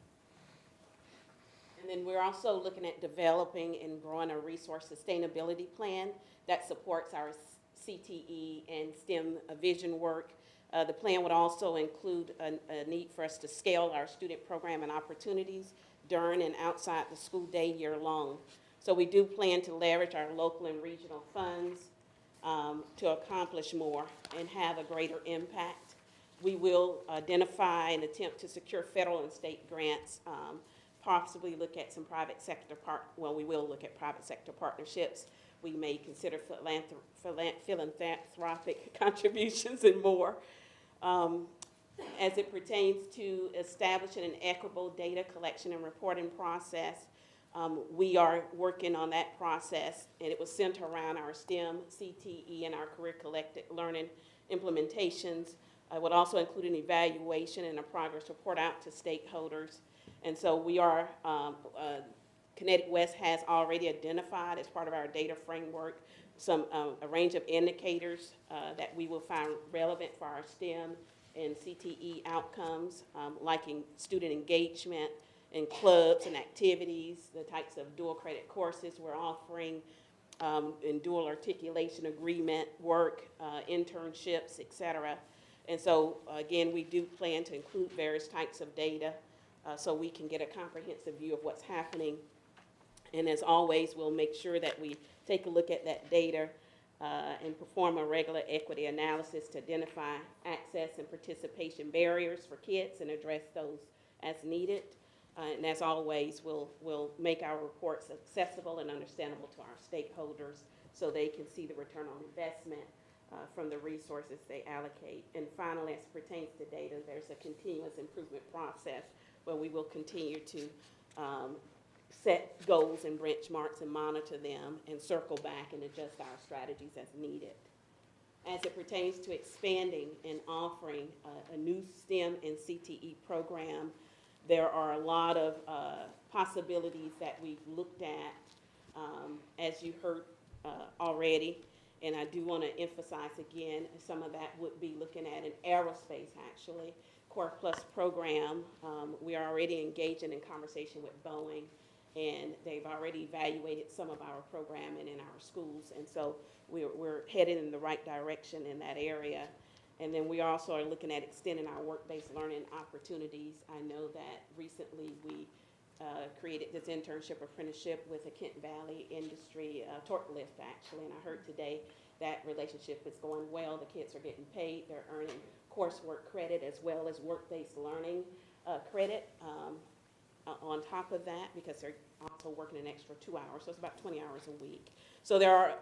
Speaker 17: And then we're also looking at developing and growing a resource sustainability plan that supports our CTE and STEM vision work. The plan would also include a need for us to scale our student program and opportunities during and outside the school day year long. So we do plan to leverage our local and regional funds to accomplish more and have a greater impact. We will identify and attempt to secure federal and state grants, possibly look at some private sector we will look at private sector partnerships. We may consider philanthropic contributions and more. As it pertains to establishing an equitable data collection and reporting process, we are working on that process, and it was centered around our STEM, CTE, and our career-collected learning implementations. It would also include an evaluation and a progress report out to stakeholders. And so we are, Kinetic West has already identified as part of our data framework a range of indicators that we will find relevant for our STEM and CTE outcomes, like student engagement in clubs and activities, the types of dual credit courses we're offering, in dual articulation agreement work, internships, et cetera. And so, again, we do plan to include various types of data so we can get a comprehensive view of what's happening. And as always, we'll make sure that we take a look at that data and perform a regular equity analysis to identify access and participation barriers for kids and address those as needed. And as always, we'll make our reports accessible and understandable to our stakeholders so they can see the return on investment from the resources they allocate. And finally, as it pertains to data, there's a continuous improvement process where we will continue to set goals and benchmarks and monitor them and circle back and adjust our strategies as needed. As it pertains to expanding and offering a new STEM and CTE program, there are a lot of possibilities that we've looked at, as you heard already, and I do want to emphasize again, some of that would be looking at an aerospace, actually, Core Plus program. We are already engaging in conversation with Boeing, and they've already evaluated some of our programming in our schools, and so we're headed in the right direction in that area. And then we also are looking at extending our work-based learning opportunities. I know that recently we created this internship apprenticeship with a Kent Valley industry torque lift, actually, and I heard today that relationship is going well. The kids are getting paid. They're earning coursework credit as well as work-based learning credit on top of that, because they're also working an extra 2 hours, so it's about 20 hours a week. So there are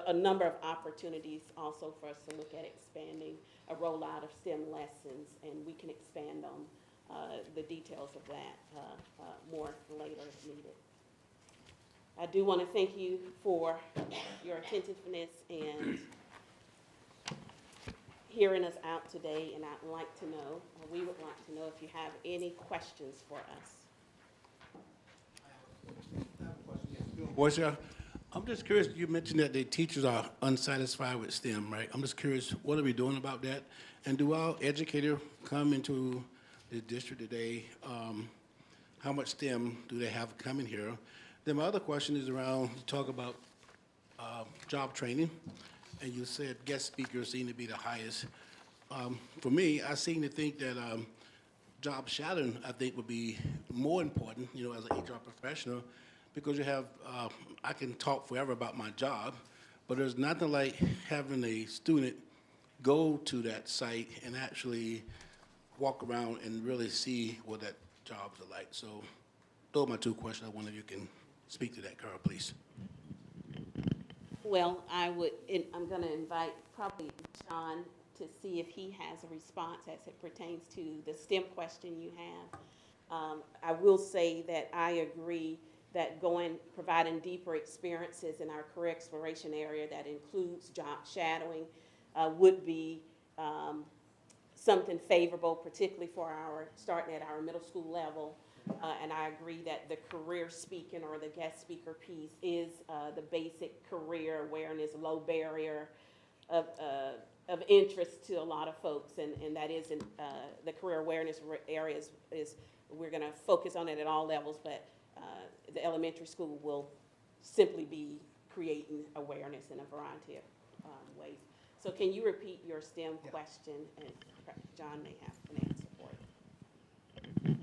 Speaker 17: a number of opportunities also for us to look at expanding a rollout of STEM lessons, and we can expand on the details of that more later if needed. I do want to thank you for your attentiveness and hearing us out today, and I'd like to know, or we would like to know, if you have any questions for us.
Speaker 9: I'm just curious, you mentioned that the teachers are unsatisfied with STEM, right? I'm just curious, what are we doing about that? And do our educators come into the district today? How much STEM do they have coming here? Then my other question is around, you talk about job training, and you said guest speakers seem to be the highest. For me, I seem to think that job shadowing, I think, would be more important, you know, as an HR professional, because you have, I can talk forever about my job, but there's nothing like having a student go to that site and actually walk around and really see what that jobs are like. So those are my two questions. I wonder if you can speak to that, Carl, please.
Speaker 17: Well, I'm going to invite probably John to see if he has a response as it pertains to the STEM question you have. I will say that I agree that providing deeper experiences in our career exploration area that includes job shadowing would be something favorable, particularly for starting at our middle school level. And I agree that the career speaking or the guest speaker piece is the basic career awareness, low barrier of interest to a lot of folks, and that is in the career awareness area is we're going to focus on it at all levels, but the elementary school will simply be creating awareness in a variety of ways. So can you repeat your STEM question, and John may have an answer for it.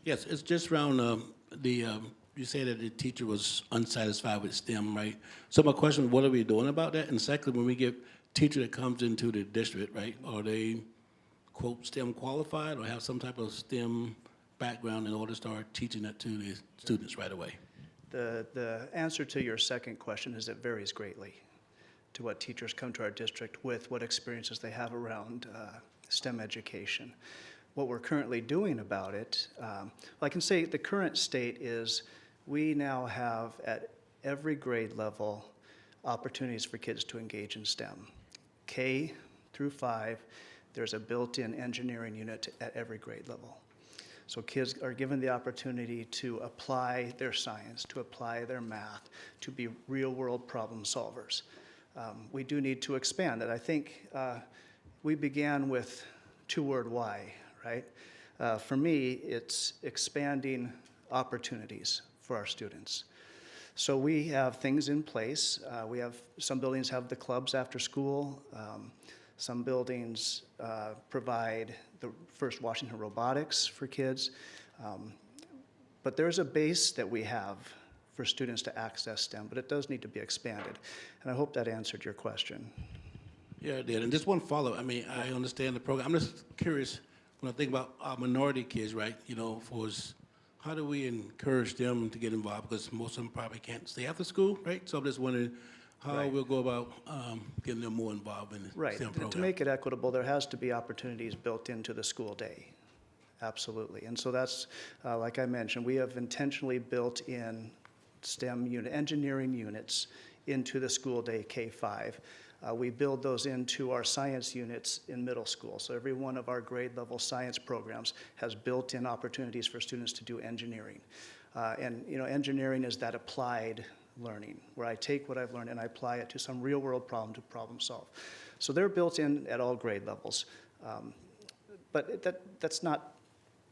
Speaker 9: Yes, it's just around you say that the teacher was unsatisfied with STEM, right? So my question is, what are we doing about that? And secondly, when we get teacher that comes into the district, right, are they, quote, STEM qualified or have some type of STEM background in order to start teaching that to the students right away?
Speaker 11: The answer to your second question is it varies greatly to what teachers come to our district with, what experiences they have around STEM education. What we're currently doing about it, I can say the current state is we now have at every grade level opportunities for kids to engage in STEM. K through 5, there's a built-in engineering unit at every grade level. So kids are given the opportunity to apply their science, to apply their math, to be real-world problem solvers. We do need to expand that. I think we began with two-word why, right? For me, it's expanding opportunities for our students. So we have things in place. We have, some buildings have the clubs after school. Some buildings provide the first Washington robotics for kids. But there's a base that we have for students to access STEM, but it does need to be expanded. And I hope that answered your question.
Speaker 9: Yeah, it did. And just one follow. I mean, I understand the program. I'm just curious when I think about our minority kids, right? You know, how do we encourage them to get involved? Because most of them probably can't stay after school, right? So I'm just wondering how we'll go about getting them more involved in the STEM program.
Speaker 11: To make it equitable, there has to be opportunities built into the school day. Absolutely. And so that's, like I mentioned, we have intentionally built in STEM engineering units into the school day K-5. We build those into our science units in middle school. So every one of our grade level science programs has built-in opportunities for students to do engineering. And you know, engineering is that applied learning, where I take what I've learned and I apply it to some real world problem to problem solve. So they're built in at all grade levels. But that's not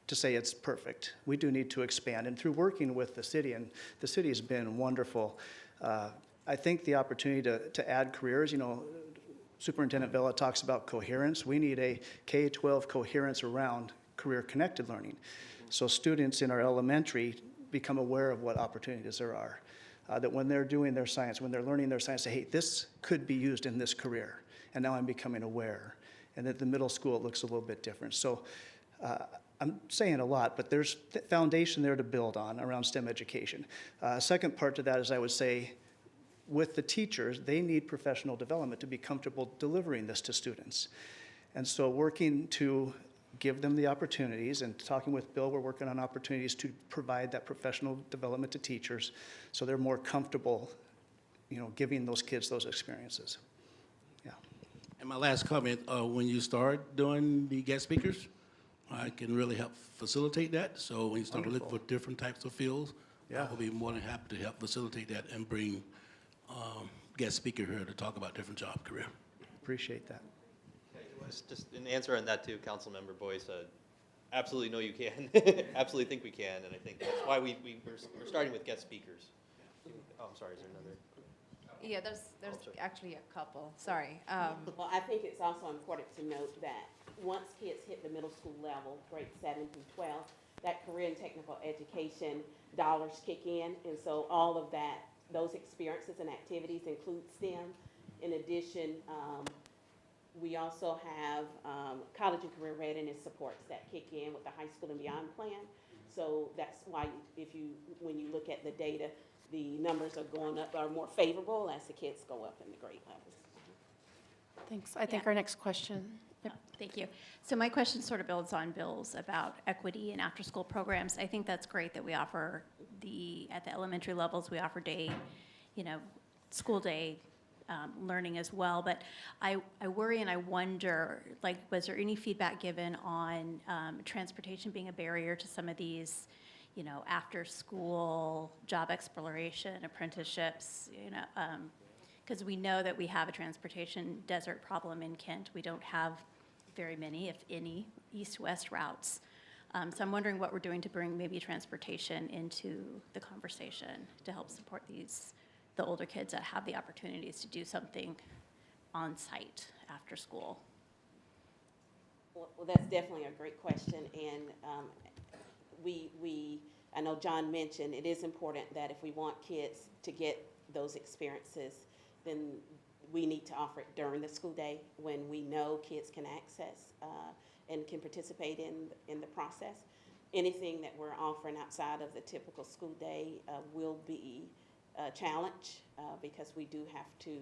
Speaker 11: to say it's perfect. We do need to expand. And through working with the city, and the city has been wonderful, I think the opportunity to add careers, you know, Superintendent Vela talks about coherence. We need a K-12 coherence around career-connected learning. So students in our elementary become aware of what opportunities there are. That when they're doing their science, when they're learning their science, say, hey, this could be used in this career. And now I'm becoming aware. And at the middle school, it looks a little bit different. So I'm saying a lot, but there's foundation there to build on around STEM education. Second part to that is I would say, with the teachers, they need professional development to be comfortable delivering this to students. And so working to give them the opportunities, and talking with Bill, we're working on opportunities to provide that professional development to teachers so they're more comfortable, you know, giving those kids those experiences. Yeah.
Speaker 9: And my last comment, when you start doing the guest speakers, I can really help facilitate that. So when you start to look for different types of fields, I will be more than happy to help facilitate that and bring guest speaker here to talk about different job career.
Speaker 11: Appreciate that.
Speaker 15: Just an answer on that too, Councilmember Boyce. Absolutely know you can. Absolutely think we can, and I think that's why we're starting with guest speakers. Oh, I'm sorry. Is there another?
Speaker 7: Yeah, there's actually a couple, sorry.
Speaker 17: Well, I think it's also important to note that once kids hit the middle school level, grades 7 through 12, that career and technical education dollars kick in, and so all of that, those experiences and activities include STEM. In addition, we also have college and career readiness supports that kick in with the high school and beyond plan. So that's why when you look at the data, the numbers are going up, are more favorable as the kids go up in the grade levels.
Speaker 1: Thanks. I think our next question. Yep.
Speaker 12: Thank you. So my question sort of builds on Bill's about equity and after-school programs. I think that's great that we offer at the elementary levels, we offer day, school day learning as well. But I worry and I wonder, like, was there any feedback given on transportation being a barrier to some of these, after-school job exploration, apprenticeships, because we know that we have a transportation desert problem in Kent. We don't have very many, if any, east-west routes. So I'm wondering what we're doing to bring maybe transportation into the conversation to help support the older kids that have the opportunities to do something on-site after school.
Speaker 17: Well, that's definitely a great question, and I know John mentioned it is important that if we want kids to get those experiences, then we need to offer it during the school day when we know kids can access and can participate in the process. Anything that we're offering outside of the typical school day will be a challenge because we do have to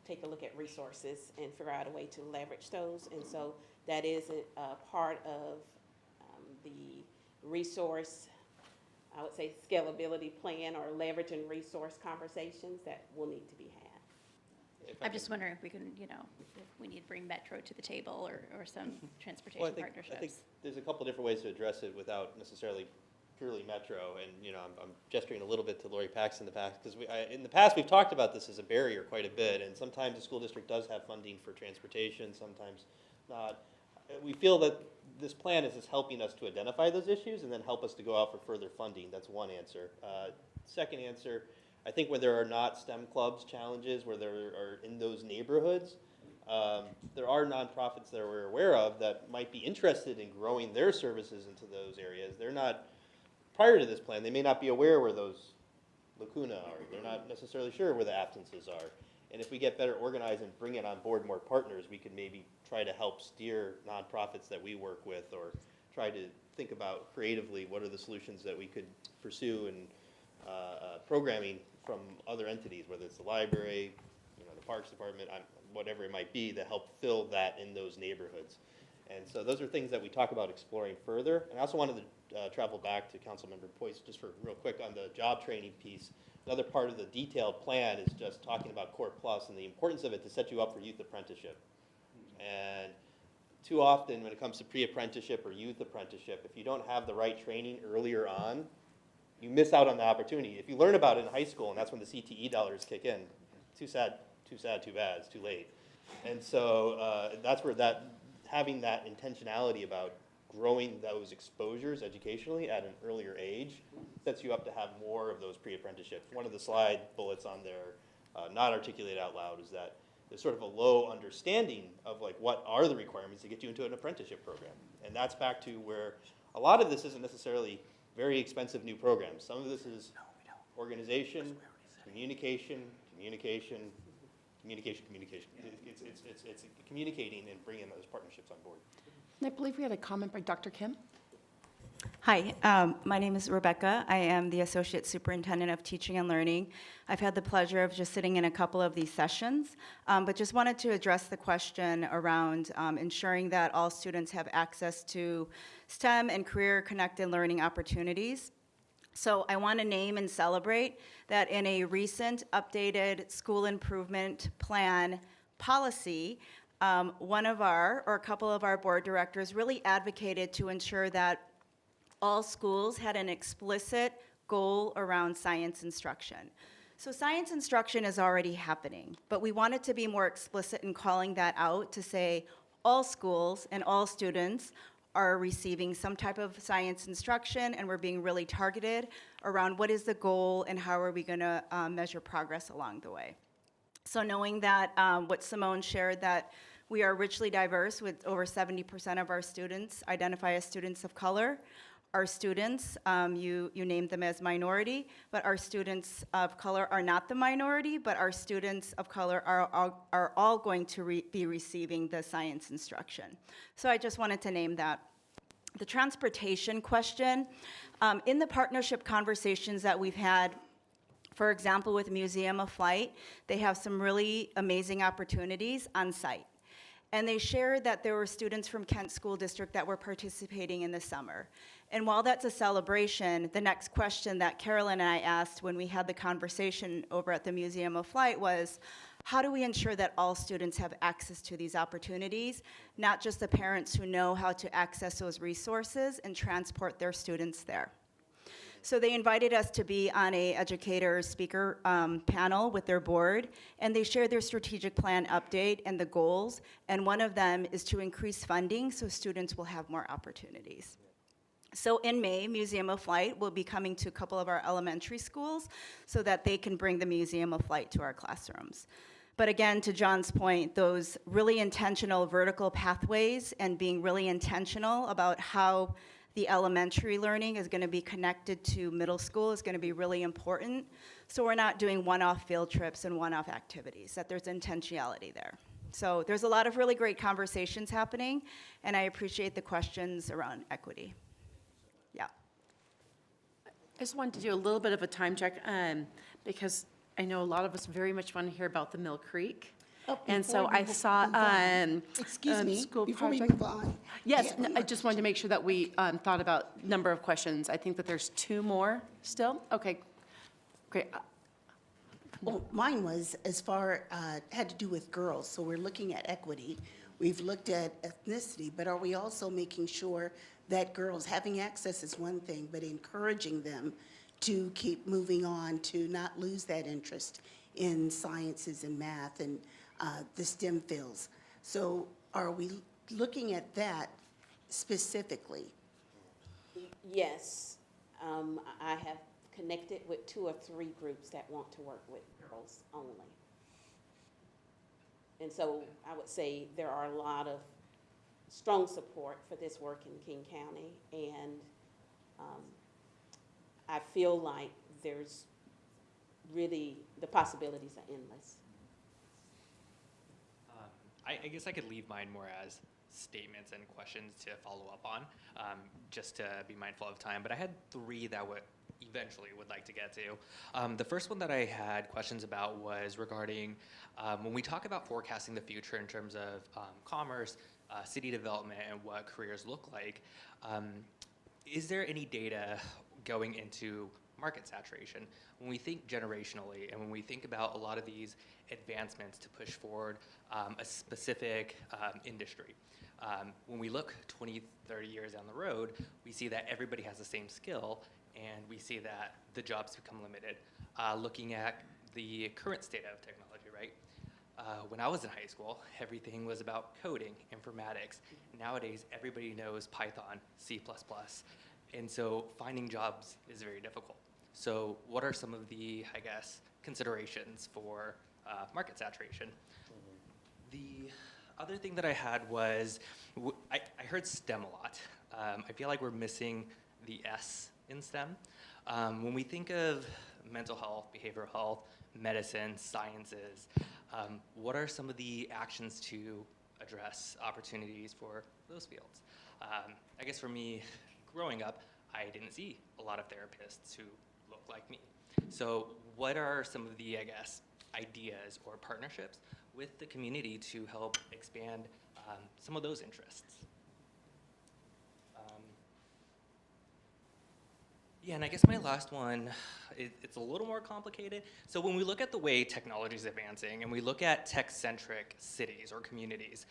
Speaker 17: take a look at resources and figure out a way to leverage those. And so that is a part of the resource, I would say, scalability plan or leverage and resource conversations that will need to be had.
Speaker 12: I'm just wondering if we can, if we need to bring Metro to the table or some transportation partnerships.
Speaker 15: I think there's a couple different ways to address it without necessarily purely Metro. And, I'm gesturing a little bit to Lori Pax in the past, because in the past we've talked about this as a barrier quite a bit, and sometimes the school district does have funding for transportation, sometimes not. We feel that this plan is just helping us to identify those issues and then help us to go out for further funding. That's one answer. Second answer, I think where there are not STEM clubs challenges, where there are in those neighborhoods, there are nonprofits that we're aware of that might be interested in growing their services into those areas. They're not, prior to this plan, they may not be aware where those lacuna are. They're not necessarily sure where the absences are. And if we get better organized and bring it on board more partners, we could maybe try to help steer nonprofits that we work with, or try to think about creatively what are the solutions that we could pursue and programming from other entities, whether it's the library, the parks department, whatever it might be, to help fill that in those neighborhoods. And so those are things that we talk about exploring further. And I also wanted to travel back to Councilmember Poyce just for real quick on the job training piece. Another part of the detailed plan is just talking about Core Plus and the importance of it to set you up for youth apprenticeship. And too often when it comes to pre-apprenticeship or youth apprenticeship, if you don't have the right training earlier on, you miss out on the opportunity. If you learn about it in high school and that's when the CTE dollars kick in, too sad, too bad, it's too late. And so that's where having that intentionality about growing those exposures educationally at an earlier age sets you up to have more of those pre-apprenticeships. One of the slide bullets on there, not articulated out loud, is that there's sort of a low understanding of like what are the requirements to get you into an apprenticeship program. And that's back to where a lot of this isn't necessarily very expensive new programs. Some of this is organization, communication. It's communicating and bringing those partnerships on board.
Speaker 1: And I believe we had a comment by Dr. Kim.
Speaker 14: Hi, my name is Rebecca. I am the Associate Superintendent of Teaching and Learning. I've had the pleasure of just sitting in a couple of these sessions, but just wanted to address the question around ensuring that all students have access to STEM and career-connected learning opportunities. So I want to name and celebrate that in a recent updated school improvement plan policy, a couple of our board directors really advocated to ensure that all schools had an explicit goal around science instruction. So science instruction is already happening, but we wanted to be more explicit in calling that out to say all schools and all students are receiving some type of science instruction, and we're being really targeted around what is the goal and how are we going to measure progress along the way. So knowing that what Simone shared, that we are richly diverse with over 70% of our students identify as students of color. Our students, you named them as minority, but our students of color are not the minority, but our students of color are all going to be receiving the science instruction. So I just wanted to name that. The transportation question, in the partnership conversations that we've had, for example, with Museum of Flight, they have some really amazing opportunities on site. And they shared that there were students from Kent School District that were participating in the summer. And while that's a celebration, the next question that Carolyn and I asked when we had the conversation over at the Museum of Flight was, how do we ensure that all students have access to these opportunities, not just the parents who know how to access those resources and transport their students there? So they invited us to be on a educator speaker panel with their board, and they shared their strategic plan update and the goals, and one of them is to increase funding so students will have more opportunities. So in May, Museum of Flight will be coming to a couple of our elementary schools so that they can bring the Museum of Flight to our classrooms. But again, to John's point, those really intentional vertical pathways and being really intentional about how the elementary learning is going to be connected to middle school is going to be really important. So we're not doing one-off field trips and one-off activities, that there's intentionality there. So there's a lot of really great conversations happening, and I appreciate the questions around equity. Yeah.
Speaker 1: I just wanted to do a little bit of a time check because I know a lot of us very much want to hear about the Mill Creek. And so I saw
Speaker 10: Excuse me,
Speaker 1: school
Speaker 10: before we
Speaker 1: project.
Speaker 10: move on.
Speaker 1: Yes, I just wanted to make sure that we thought about number of questions. I think that there's 2 more still. Okay, great.
Speaker 10: Well, mine was as far, had to do with girls, so we're looking at equity. We've looked at ethnicity, but are we also making sure that girls having access is one thing, but encouraging them to keep moving on, to not lose that interest in sciences and math and the STEM fields. So are we looking at that specifically?
Speaker 17: Yes, I have connected with 2 or 3 groups that want to work with girls only. And so I would say there are a lot of strong support for this work in King County, and I feel like there's really, the possibilities are endless.
Speaker 22: I guess I could leave mine more as statements and questions to follow up on, just to be mindful of time. But I had 3 that eventually would like to get to. The first one that I had questions about was regarding when we talk about forecasting the future in terms of commerce, city development, and what careers look like, is there any data going into market saturation? When we think generationally and when we think about a lot of these advancements to push forward a specific industry, when we look 20, 30 years down the road, we see that everybody has the same skill, and we see that the jobs become limited. Looking at the current state of technology, right? When I was in high school, everything was about coding, informatics. Nowadays, everybody knows Python, C++. And so finding jobs is very difficult. So what are some of the, I guess, considerations for market saturation? The other thing that I had was, I heard STEM a lot. I feel like we're missing the S in STEM. When we think of mental health, behavioral health, medicine, sciences, what are some of the actions to address opportunities for those fields? I guess for me, growing up, I didn't see a lot of therapists who look like me. So what are some of the, I guess, ideas or partnerships with the community to help expand some of those interests? Yeah, and I guess my last one, it's a little more complicated. So when we look at the way technology is advancing and we look at tech-centric cities or communities,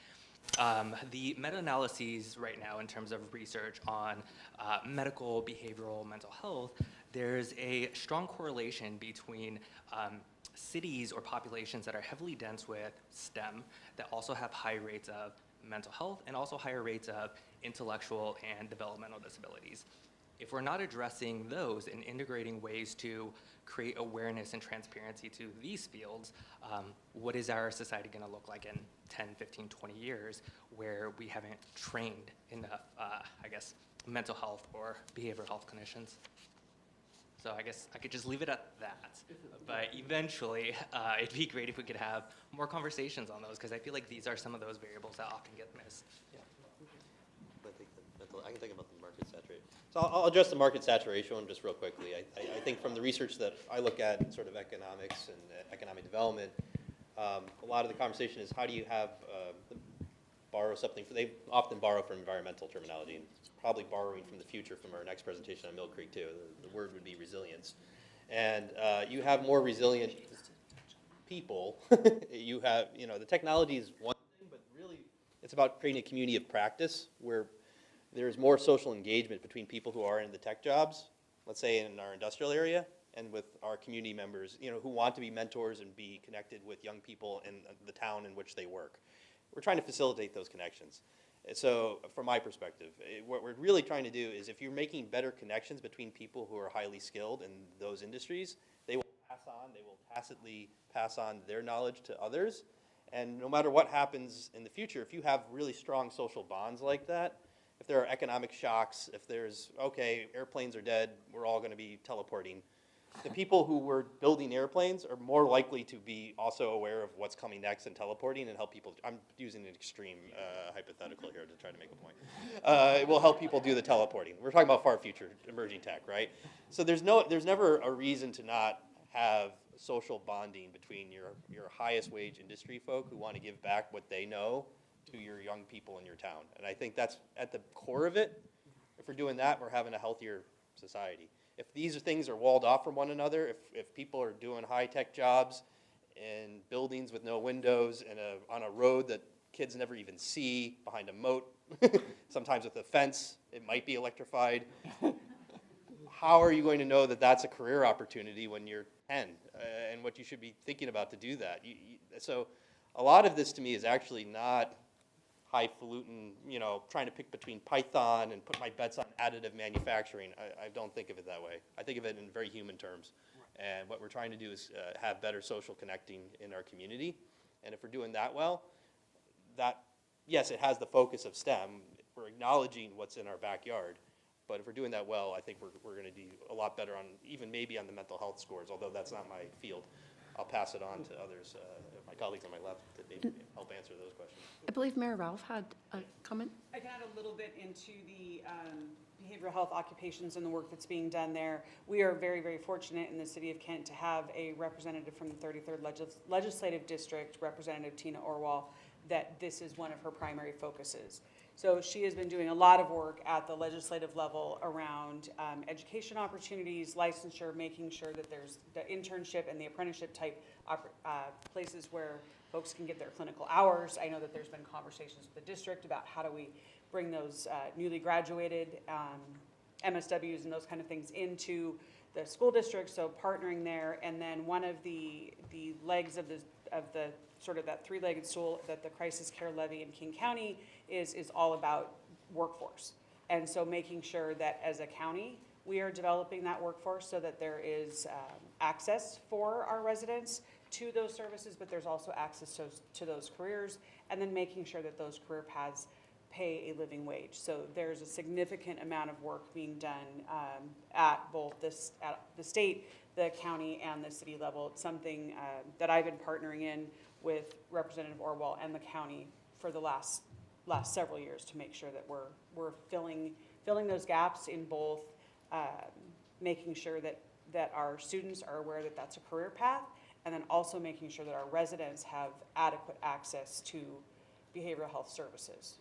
Speaker 22: the meta-analyses right now in terms of research on medical, behavioral, mental health, there's a strong correlation between cities or populations that are heavily dense with STEM that also have high rates of mental health and also higher rates of intellectual and developmental disabilities. if we're not addressing those and integrating ways to create awareness and transparency to these fields, what is our society going to look like in 10, 15, 20 years where we haven't trained enough, I guess, mental health or behavioral health clinicians? So I guess I could just leave it at that. But eventually, it'd be great if we could have more conversations on those, because I feel like these are some of those variables that often get missed.
Speaker 15: I can think about the market saturation. So I'll address the market saturation one just real quickly. I think from the research that I look at in sort of economics and economic development, a lot of the conversation is how do you have borrow something, they often borrow from environmental terminology, and probably borrowing from the future from our next presentation on Mill Creek too. The word would be resilience. And you have more resilient people. You have, the technology is one thing, but really it's about creating a community of practice where there's more social engagement between people who are in the tech jobs, let's say in our industrial area, and with our community members, who want to be mentors and be connected with young people in the town in which they work. We're trying to facilitate those connections. So from my perspective, what we're really trying to do is if you're making better connections between people who are highly skilled in those industries, they will tacitly pass on their knowledge to others. And no matter what happens in the future, if you have really strong social bonds like that, if there are economic shocks, if there's, okay, airplanes are dead, we're all going to be teleporting, the people who were building airplanes are more likely to be also aware of what's coming next and teleporting and help people. I'm using an extreme hypothetical here to try to make a point. It will help people do the teleporting. We're talking about far future emerging tech, right? So there's never a reason to not have social bonding between your highest wage industry folk who want to give back what they know to your young people in your town. And I think that's at the core of it. If we're doing that, we're having a healthier society. If these things are walled off from one another, if people are doing high-tech jobs in buildings with no windows and on a road that kids never even see, behind a moat, sometimes with a fence, it might be electrified, how are you going to know that that's a career opportunity when you're 10 and what you should be thinking about to do that? So a lot of this to me is actually not highfalutin, trying to pick between Python and put my bets on additive manufacturing. I don't think of it that way. I think of it in very human terms. And what we're trying to do is have better social connecting in our community. And if we're doing that well, yes, it has the focus of STEM. We're acknowledging what's in our backyard. But if we're doing that well, I think we're going to do a lot better on, even maybe on the mental health scores, although that's not my field. I'll pass it on to others, my colleagues on my left, to maybe help answer those questions.
Speaker 1: I believe Mayor Ralph had a comment.
Speaker 6: I can add a little bit into the behavioral health occupations and the work that's being done there. We are very, very fortunate in the city of Kent to have a representative from the 33rd Legislative District, Representative Tina Orwell, that this is one of her primary focuses. So she has been doing a lot of work at the legislative level around education opportunities, licensure, making sure that there's the internship and the apprenticeship type places where folks can get their clinical hours. I know that there's been conversations with the district about how do we bring those newly graduated MSWs and those kind of things into the school district, so partnering there. And then one of the legs of the sort of that three-legged stool that the crisis care levy in King County is all about workforce. And so making sure that as a county, we are developing that workforce so that there is access for our residents to those services, but there's also access to those careers, and then making sure that those career paths pay a living wage. So there's a significant amount of work being done at both at the state, the county, and the city level. It's something that I've been partnering in with Representative Orwell and the county for the last several years to make sure that we're filling those gaps in both making sure that our students are aware that that's a career path, and then also making sure that our residents have adequate access to behavioral health services.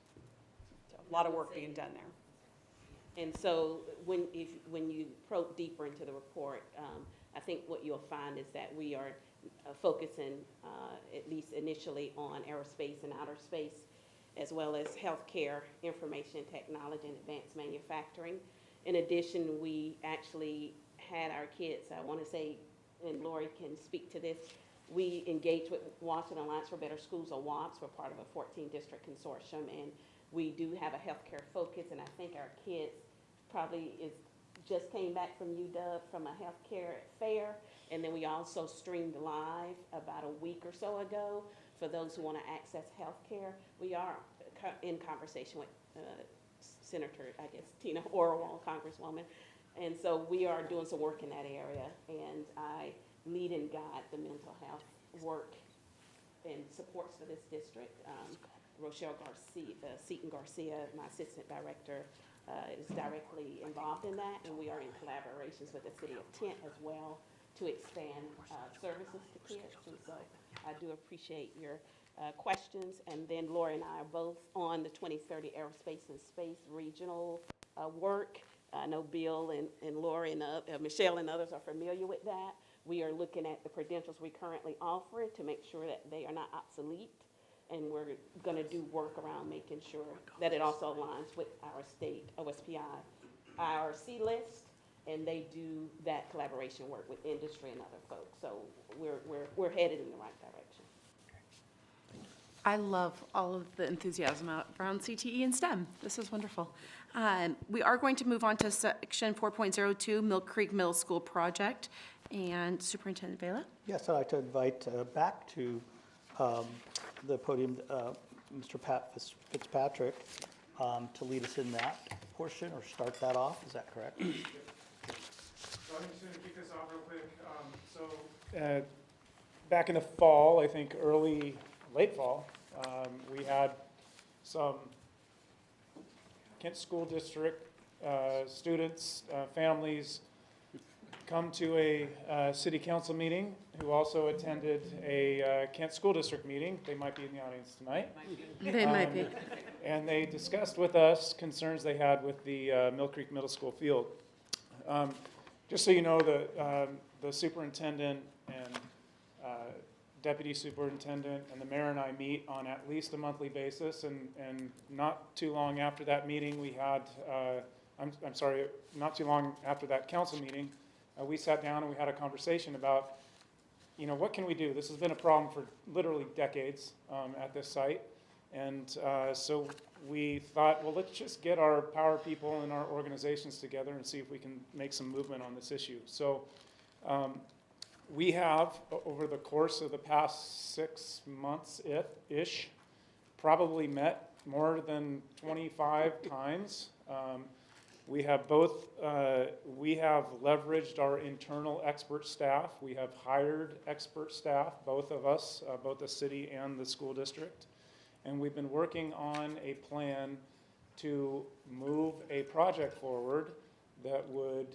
Speaker 6: So a lot of work being done there.
Speaker 17: And so when you probe deeper into the report, I think what you'll find is that we are focusing, at least initially, on aerospace and outer space, as well as healthcare, information technology, and advanced manufacturing. In addition, we actually had our kids, I want to say, and Lori can speak to this, we engaged with Washington Alliance for Better Schools, or WABS. We're part of a 14-district consortium, and we do have a healthcare focus, and I think our kids probably is just came back from UW from a healthcare fair, and then we also streamed live about a week or so ago for those who want to access healthcare. We are in conversation with Senator, I guess, Tina Orwell, Congresswoman, and so we are doing some work in that area, and I lead and guide the mental health work and supports for this district. Rochelle Garcia, Seaton Garcia, my assistant director, is directly involved in that, and we are in collaborations with the city of Kent as well to expand services to kids. And so I do appreciate your questions. And then Lori and I are both on the 2030 Aerospace and Space Regional work. I know Bill and Lori and Michelle and others are familiar with that. We are looking at the credentials we currently offer to make sure that they are not obsolete. And we're going to do work around making sure that it also aligns with our state OSPI, our C-list, and they do that collaboration work with industry and other folks. So we're headed in the right direction.
Speaker 1: I love all of the enthusiasm around CTE and STEM. This is wonderful. We are going to move on to section 4.02, Mill Creek Middle School project. And Superintendent Vela?
Speaker 25: Yes, I'd like to invite back to the podium Mr. Pat Fitzpatrick to lead us in that portion or start that off. Is that correct?
Speaker 13: So I'm just going to kick this off real quick. Back in the fall, I think late fall, we had some Kent School District students, families come to a city council meeting who also attended a Kent School District meeting. They might be in the audience tonight.
Speaker 1: They might be.
Speaker 13: And they discussed with us concerns they had with the Mill Creek Middle School field. Just so you know, the superintendent and deputy superintendent and the mayor and I meet on at least a monthly basis, and not too long after that meeting we had, I'm sorry, not too long after that council meeting, we sat down and we had a conversation about, what can we do? This has been a problem for literally decades at this site. And so we thought, well, let's just get our power people and our organizations together and see if we can make some movement on this issue. So we have, over the course of the past 6 months-ish, probably met more than 25 times. We have leveraged our internal expert staff. We have hired expert staff, both of us, both the city and the school district. And we've been working on a plan to move a project forward that would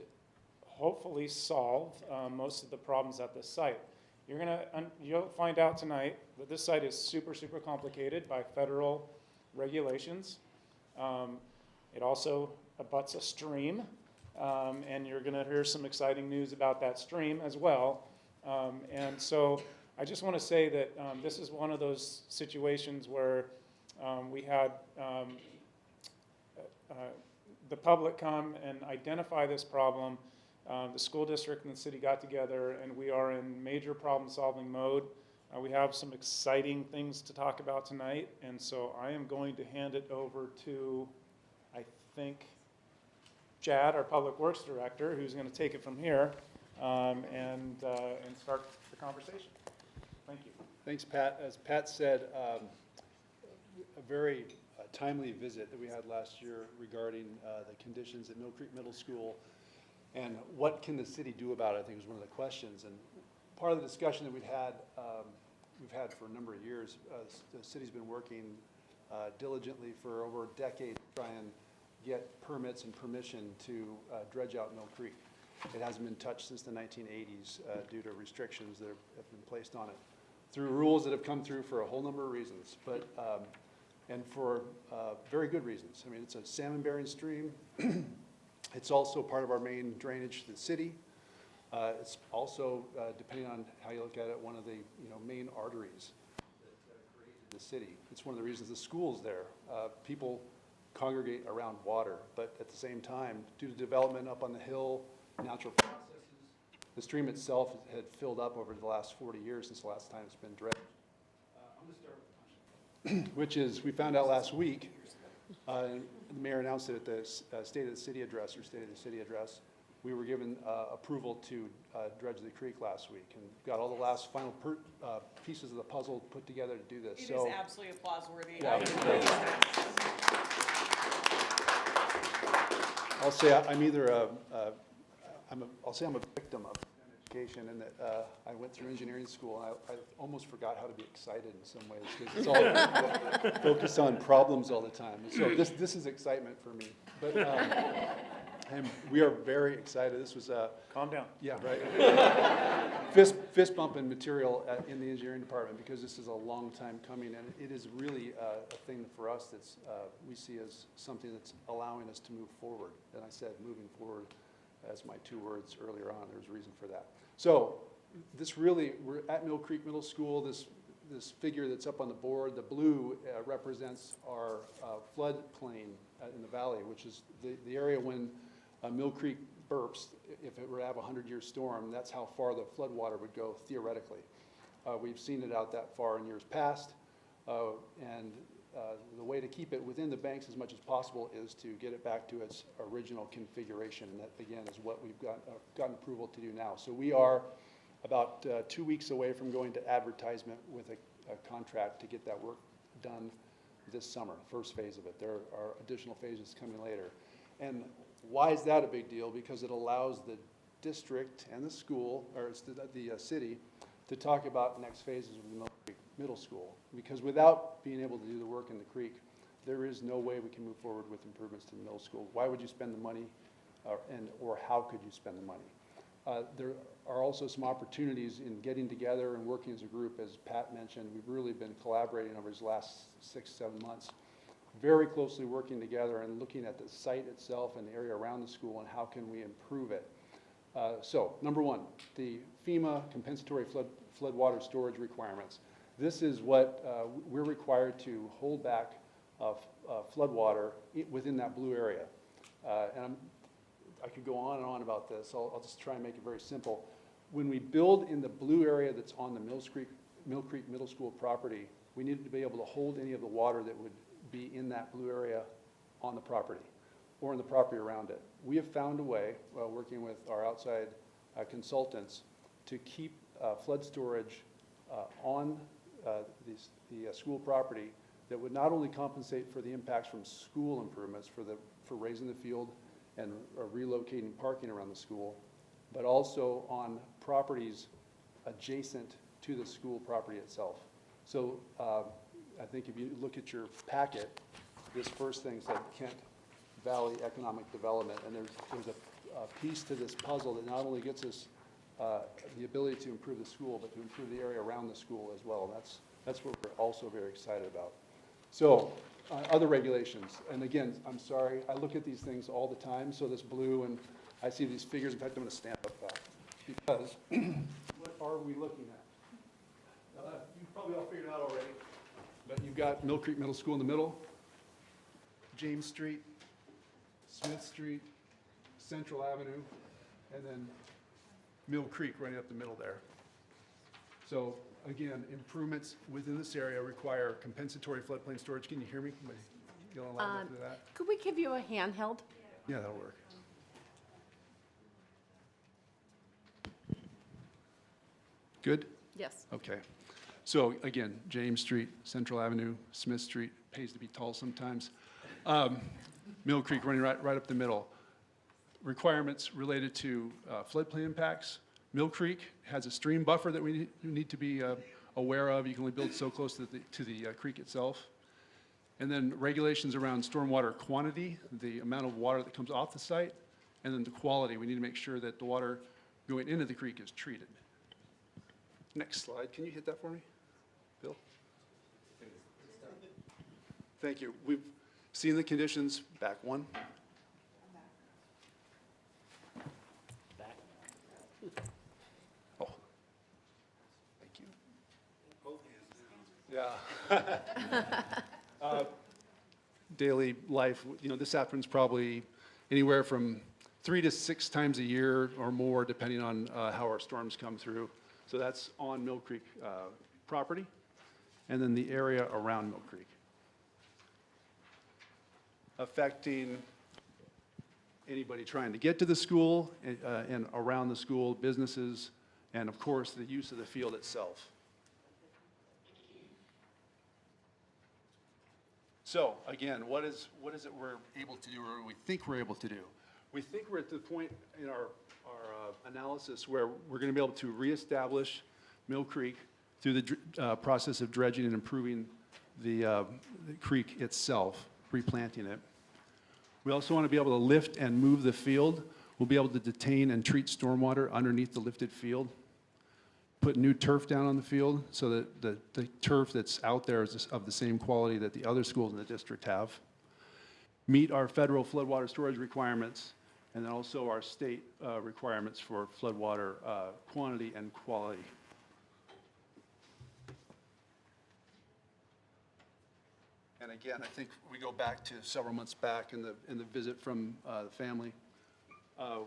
Speaker 13: hopefully solve most of the problems at this site. You'll find out tonight that this site is super, super complicated by federal regulations. It also abuts a stream, and you're going to hear some exciting news about that stream as well. And so I just want to say that this is one of those situations where we had the public come and identify this problem. The school district and the city got together, and we are in major problem-solving mode. We have some exciting things to talk about tonight, and so I am going to hand it over to, I think, Chad, our Public Works Director, who's going to take it from here and start the conversation. Thank you.
Speaker 2: Thanks, Pat. As Pat said, a very timely visit that we had last year regarding the conditions at Mill Creek Middle School and what can the city do about it, I think was one of the questions. And part of the discussion that we've had for a number of years, the city's been working diligently for over a decade to try and get permits and permission to dredge out Mill Creek. It hasn't been touched since the 1980s due to restrictions that have been placed on it through rules that have come through for a whole number of reasons, but and for very good reasons. I mean, it's a salmon-bearing stream. It's also part of our main drainage to the city. It's also, depending on how you look at it, one of the main arteries that created the city. It's one of the reasons the school's there. People congregate around water, but at the same time, due to development up on the hill, natural processes, the stream itself had filled up over the last 40 years since the last time it's been dredged. I'm going to start with the question, which is, we found out last week, the mayor announced it at the State of the City address, we were given approval to dredge the creek last week and got all the last final pieces of the puzzle put together to do this.
Speaker 6: It
Speaker 2: So,
Speaker 6: is absolutely applause-worthy.
Speaker 2: Yeah. I'll say I'm either I'll say I'm a victim of education, and that I went through engineering school, and I almost forgot how to be excited in some ways, because it's all focused on problems all the time. And so this is excitement for me. But and we are very excited. This was
Speaker 13: Calm down.
Speaker 2: yeah, right. Fist bumping material in the engineering department, because this is a long time coming, and it is really a thing for us that's we see as something that's allowing us to move forward. And I said moving forward as my 2 words earlier on. There's a reason for that. So this really, we're at Mill Creek Middle School. This figure that's up on the board, the blue represents our floodplain in the valley, which is the area when Mill Creek burps. If it were to have a 100-year storm, that's how far the flood water would go theoretically. We've seen it out that far in years past, and the way to keep it within the banks as much as possible is to get it back to its original configuration, and that, again, is what we've gotten approval to do now. So we are about 2 weeks away from going to advertisement with a contract to get that work done this summer, first phase of it. There are additional phases coming later. And why is that a big deal? Because it allows the district and the school, or it's the city, to talk about next phases of the Mill Creek Middle School. Because without being able to do the work in the creek, there is no way we can move forward with improvements to the middle school. Why would you spend the money, or how could you spend the money? There are also some opportunities in getting together and working as a group. As Pat mentioned, we've really been collaborating over these last 6-7 months, very closely working together and looking at the site itself and the area around the school and how can we improve it. So, number one, the FEMA compensatory floodwater storage requirements. This is what we're required to hold back floodwater within that blue area. And I could go on and on about this. I'll just try and make it very simple. When we build in the blue area that's on the Mill Creek Middle School property, we need to be able to hold any of the water that would be in that blue area on the property or in the property around it. We have found a way, working with our outside consultants, to keep flood storage on the school property that would not only compensate for the impacts from school improvements, for raising the field and relocating parking around the school, but also on properties adjacent to the school property itself. So I think if you look at your packet, this first thing said Kent Valley Economic Development, and there's a piece to this puzzle that not only gets us the ability to improve the school, but to improve the area around the school as well. And that's what we're also very excited about. So other regulations, and again, I'm sorry, I look at these things all the time, so this blue, and I see these figures. In fact, I'm going to stand up that, because what are we looking at? You've probably all figured it out already, but you've got Mill Creek Middle School in the middle, James Street, Smith Street, Central Avenue, and then Mill Creek running up the middle there. So again, improvements within this area require compensatory floodplain storage. Can you hear me? You don't allow me to do that?
Speaker 1: Could we give you a handheld?
Speaker 2: Yeah, that'll work. Good?
Speaker 1: Yes.
Speaker 2: Okay. So again, James Street, Central Avenue, Smith Street, pays to be tall sometimes. Mill Creek running right up the middle. Requirements related to floodplain impacts. Mill Creek has a stream buffer that we need to be aware of. You can only build so close to the creek itself. And then regulations around stormwater quantity, the amount of water that comes off the site, and then the quality. We need to make sure that the water going into the creek is treated. Next slide. Can you hit that for me, Bill? Thank you. We've seen the conditions. Back one. Oh, thank you. Yeah. Daily life, this happens probably anywhere from 3 to 6 times a year or more, depending on how our storms come through. So that's on Mill Creek property, and then the area around Mill Creek. Affecting anybody trying to get to the school and around the school, businesses, and of course, the use of the field itself. So again, what is it we're able to do, or we think we're able to do? We think we're at the point in our analysis where we're going to be able to reestablish Mill Creek through the process of dredging and improving the creek itself, replanting it. We also want to be able to lift and move the field. We'll be able to detain and treat stormwater underneath the lifted field. Put new turf down on the field so that the turf that's out there is of the same quality that the other schools in the district have. Meet our federal floodwater storage requirements, and then also our state requirements for floodwater quantity and quality. And again, I think we go back to several months back in the visit from the family.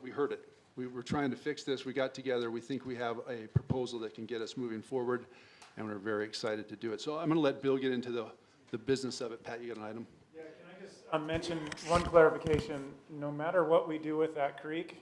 Speaker 2: We heard it. We were trying to fix this. We got together. We think we have a proposal that can get us moving forward, and we're very excited to do it. So I'm going to let Bill get into the business of it. Pat, you got an item?
Speaker 13: Yeah, can I just mention one clarification? No matter what we do with that creek,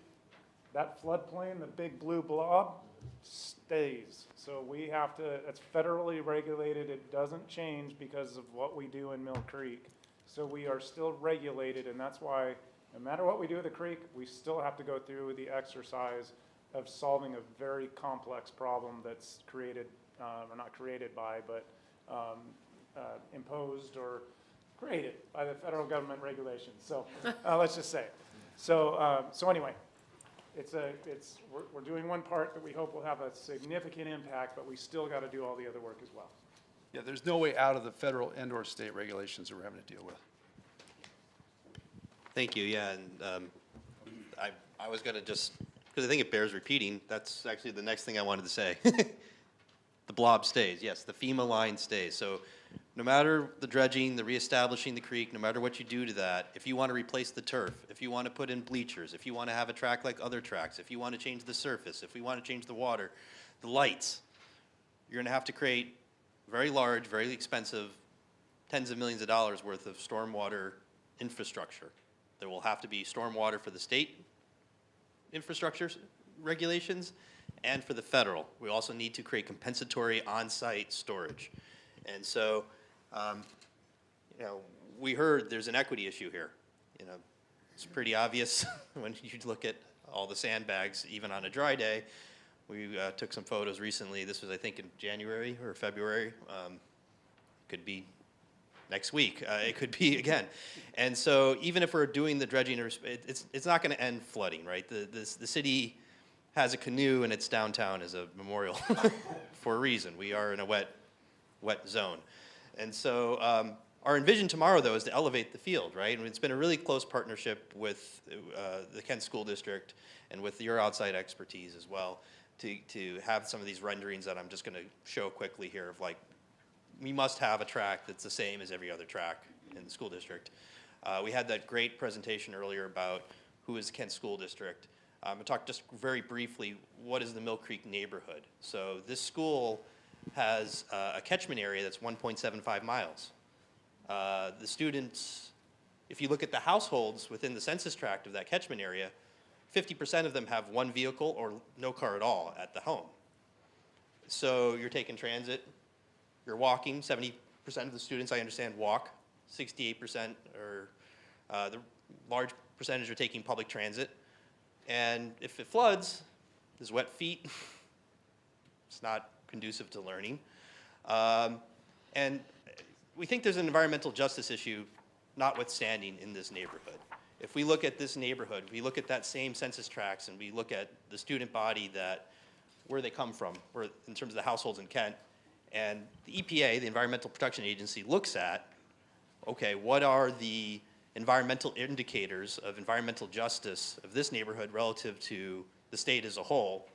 Speaker 13: that floodplain, the big blue blob, stays. So we have to, it's federally regulated. It doesn't change because of what we do in Mill Creek. So we are still regulated, and that's why no matter what we do with the creek, we still have to go through the exercise of solving a very complex problem that's created, or not created by, but imposed or created by the federal government regulations. So let's just say it. So anyway, we're doing one part that we hope will have a significant impact, but we still got to do all the other work as well.
Speaker 2: Yeah, there's no way out of the federal and/or state regulations that we're having to deal with.
Speaker 15: Thank you, yeah, and I was going to just, because I think it bears repeating, that's actually the next thing I wanted to say. The blob stays, yes, the FEMA line stays. So no matter the dredging, the reestablishing the creek, no matter what you do to that, if you want to replace the turf, if you want to put in bleachers, if you want to have a track like other tracks, if you want to change the surface, if we want to change the water, the lights, you're going to have to create very large, very expensive, tens of millions of dollars worth of stormwater infrastructure. There will have to be stormwater for the state infrastructure regulations and for the federal. We also need to create compensatory on-site storage. And so, we heard there's an equity issue here. It's pretty obvious when you look at all the sandbags, even on a dry day. We took some photos recently. This was, I think, in January or February. Could be next week. It could be again. And so even if we're doing the dredging, it's not going to end flooding, right? The city has a canoe in its downtown as a memorial for a reason. We are in a wet zone. And so our envision tomorrow, though, is to elevate the field, right? And it's been a really close partnership with the Kent School District and with your outside expertise as well to have some of these renderings that I'm just going to show quickly here of like, we must have a track that's the same as every other track in the school district. We had that great presentation earlier about who is the Kent School District. I'll talk just very briefly, what is the Mill Creek neighborhood? So this school has a catchment area that's 1.75 miles. The students, if you look at the households within the census tract of that catchment area, 50% of them have one vehicle or no car at all at the home. So you're taking transit, you're walking. 70% of the students, I understand, walk. 68% or the large percentage are taking public transit. And if it floods, there's wet feet. It's not conducive to learning. And we think there's an environmental justice issue notwithstanding in this neighborhood. If we look at this neighborhood, we look at that same census tracts and we look at the student body where they come from, in terms of the households in Kent, and the EPA, the Environmental Protection Agency, looks at, okay, what are the environmental indicators of environmental justice of this neighborhood relative to the state as a whole?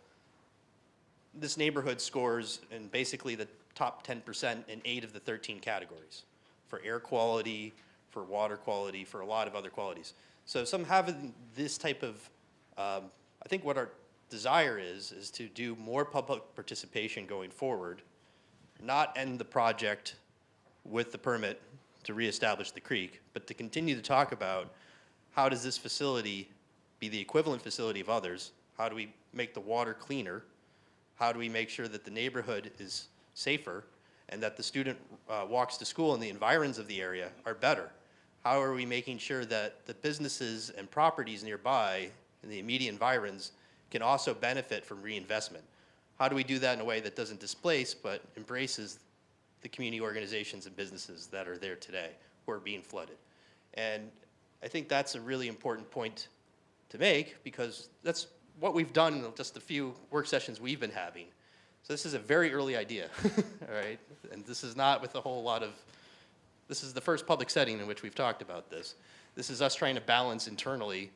Speaker 15: This neighborhood scores in basically the top 10% in 8 of the 13 categories, for air quality, for water quality, for a lot of other qualities. So some having this type of, I think what our desire is to do more public participation going forward, not end the project with the permit to reestablish the creek, but to continue to talk about how does this facility be the equivalent facility of others? How do we make the water cleaner? How do we make sure that the neighborhood is safer and that the student walks to school and the environs of the area are better? How are we making sure that the businesses and properties nearby in the immediate environs can also benefit from reinvestment? How do we do that in a way that doesn't displace but embraces the community organizations and businesses that are there today who are being flooded? And I think that's a really important point to make, because that's what we've done in just the few work sessions we've been having. So this is a very early idea, all right? And this is not with a whole lot of, this is the first public setting in which we've talked about this. This is us trying to balance internally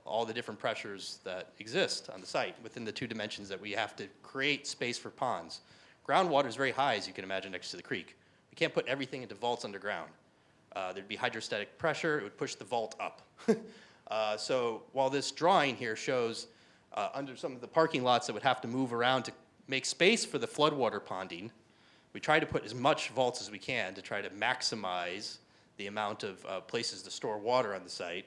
Speaker 15: all the different pressures that exist on the site within the two dimensions that we have to create space for ponds. Groundwater is very high, as you can imagine, next to the creek. We can't put everything into vaults underground. There'd be hydrostatic pressure, it would push the vault up. So while this drawing here shows under some of the parking lots that would have to move around to make space for the floodwater ponding, we try to put as much vaults as we can to try to maximize the amount of places to store water on the site.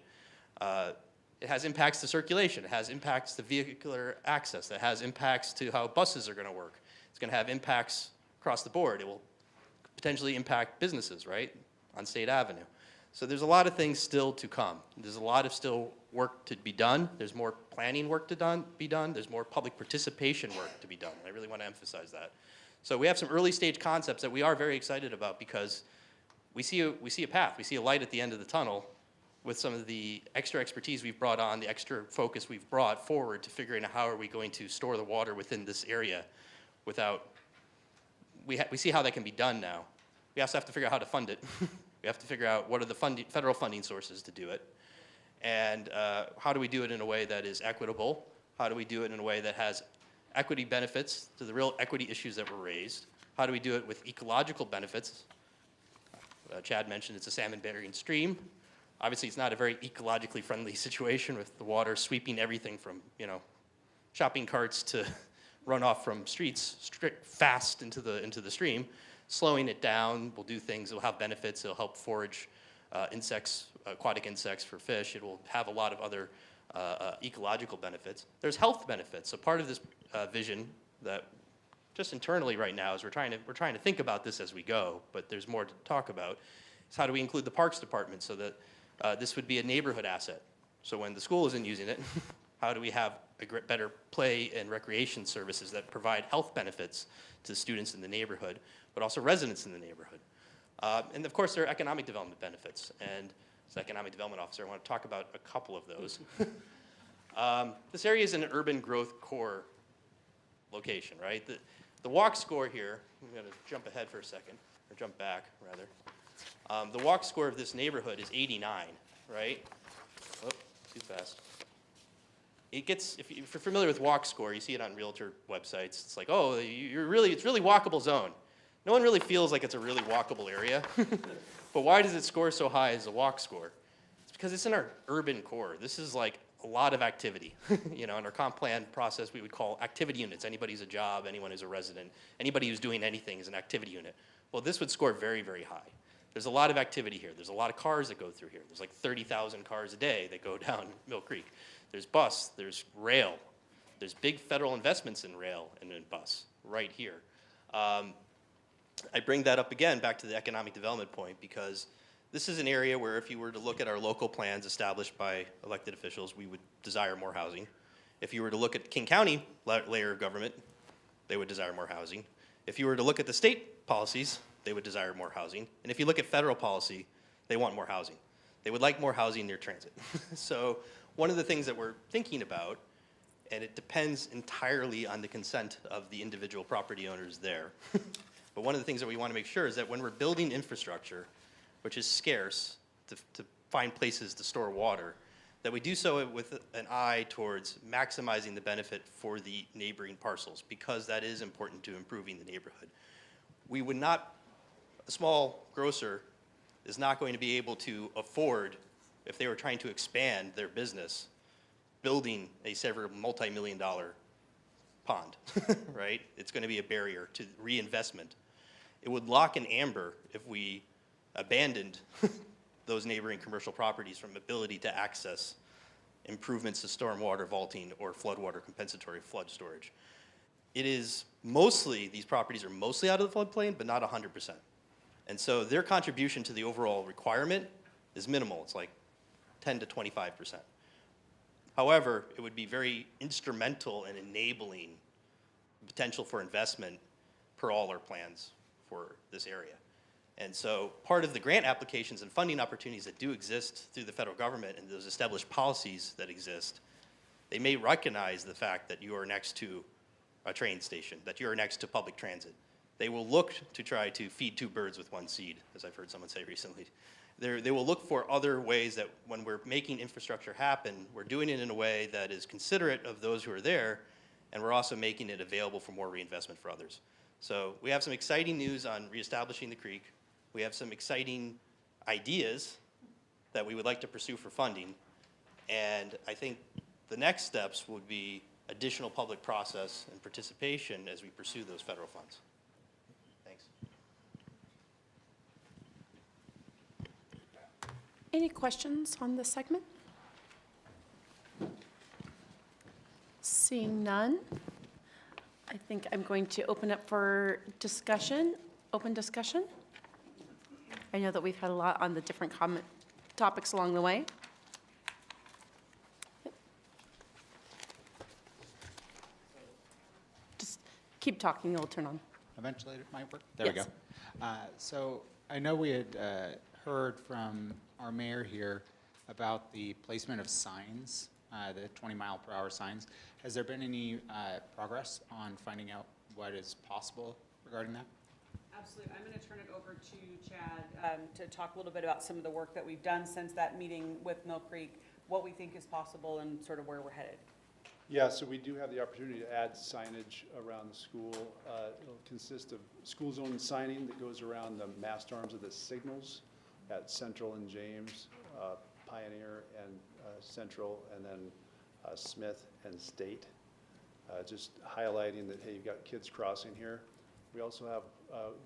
Speaker 15: It has impacts to circulation, it has impacts to vehicular access, it has impacts to how buses are going to work. It's going to have impacts across the board. It will potentially impact businesses, right, on State Avenue. So there's a lot of things still to come. There's a lot of still work to be done. There's more planning work to be done. There's more public participation work to be done. I really want to emphasize that. So we have some early stage concepts that we are very excited about, because we see a path. We see a light at the end of the tunnel with some of the extra expertise we've brought on, the extra focus we've brought forward to figuring out how are we going to store the water within this area without, we see how that can be done now. We also have to figure out how to fund it. We have to figure out what are the federal funding sources to do it, and how do we do it in a way that is equitable? How do we do it in a way that has equity benefits to the real equity issues that were raised? How do we do it with ecological benefits? Chad mentioned it's a salmon-bearing stream. Obviously, it's not a very ecologically friendly situation with the water sweeping everything from, shopping carts to runoff from streets fast into the stream. Slowing it down will do things, it'll have benefits, it'll help forage insects, aquatic insects for fish. It will have a lot of other ecological benefits. There's health benefits. So part of this vision that just internally right now is we're trying to think about this as we go, but there's more to talk about, is how do we include the Parks Department so that this would be a neighborhood asset. So when the school isn't using it, how do we have better play and recreation services that provide health benefits to students in the neighborhood, but also residents in the neighborhood? And of course, there are economic development benefits. And as economic development officer, I want to talk about a couple of those. This area is an urban growth core location, right? The walk score here, I'm going to jump ahead for a second, or jump back, rather. The walk score of this neighborhood is 89, right? Oh, too fast. It gets, if you're familiar with walk score, you see it on realtor websites. It's like, oh, it's really walkable zone. No one really feels like it's a really walkable area. But why does it score so high as a walk score? It's because it's in our urban core. This is like a lot of activity. In our comp plan process, we would call activity units. Anybody who's a job, anyone who's a resident, anybody who's doing anything is an activity unit. Well, this would score very, very high. There's a lot of activity here. There's a lot of cars that go through here. There's like 30,000 cars a day that go down Mill Creek. There's bus, there's rail. There's big federal investments in rail and in bus right here. I bring that up again back to the economic development point, because this is an area where if you were to look at our local plans established by elected officials, we would desire more housing. If you were to look at King County layer of government, they would desire more housing. If you were to look at the state policies, they would desire more housing. And if you look at federal policy, they want more housing. They would like more housing near transit. So one of the things that we're thinking about, and it depends entirely on the consent of the individual property owners there, but one of the things that we want to make sure is that when we're building infrastructure, which is scarce to find places to store water, that we do so with an eye towards maximizing the benefit for the neighboring parcels, because that is important to improving the neighborhood. We would not, a small grocer is not going to be able to afford, if they were trying to expand their business, building a several multi-million-dollar pond, right? It's going to be a barrier to reinvestment. It would lock in amber if we abandoned those neighboring commercial properties from ability to access improvements to stormwater vaulting or floodwater compensatory flood storage. It is mostly, these properties are mostly out of the floodplain, but not 100%. And so their contribution to the overall requirement is minimal. It's like 10 to 25%. However, it would be very instrumental in enabling the potential for investment per all our plans for this area. And so part of the grant applications and funding opportunities that do exist through the federal government and those established policies that exist, they may recognize the fact that you are next to a train station, that you are next to public transit. They will look to try to feed two birds with one seed, as I've heard someone say recently. They will look for other ways that when we're making infrastructure happen, we're doing it in a way that is considerate of those who are there, and we're also making it available for more reinvestment for others. So we have some exciting news on reestablishing the creek. We have some exciting ideas that we would like to pursue for funding. And I think the next steps would be additional public process and participation as we pursue those federal funds. Thanks.
Speaker 1: Any questions on this segment? Seeing none, I think I'm going to open up for discussion, open discussion. I know that we've had a lot on the different topics along the way. Just keep talking, it'll turn on.
Speaker 16: Eventually it might work. There we go. So I know we had heard from our mayor here about the placement of signs, the 20-mile-per-hour signs. Has there been any progress on finding out what is possible regarding that?
Speaker 6: Absolutely. I'm going to turn it over to Chad to talk a little bit about some of the work that we've done since that meeting with Mill Creek, what we think is possible and sort of where we're headed.
Speaker 2: Yeah, so we do have the opportunity to add signage around the school. It'll consist of school zone signing that goes around the mast arms of the signals at Central and James, Pioneer and Central, and then Smith and State. Just highlighting that, hey, you've got kids crossing here. We also have,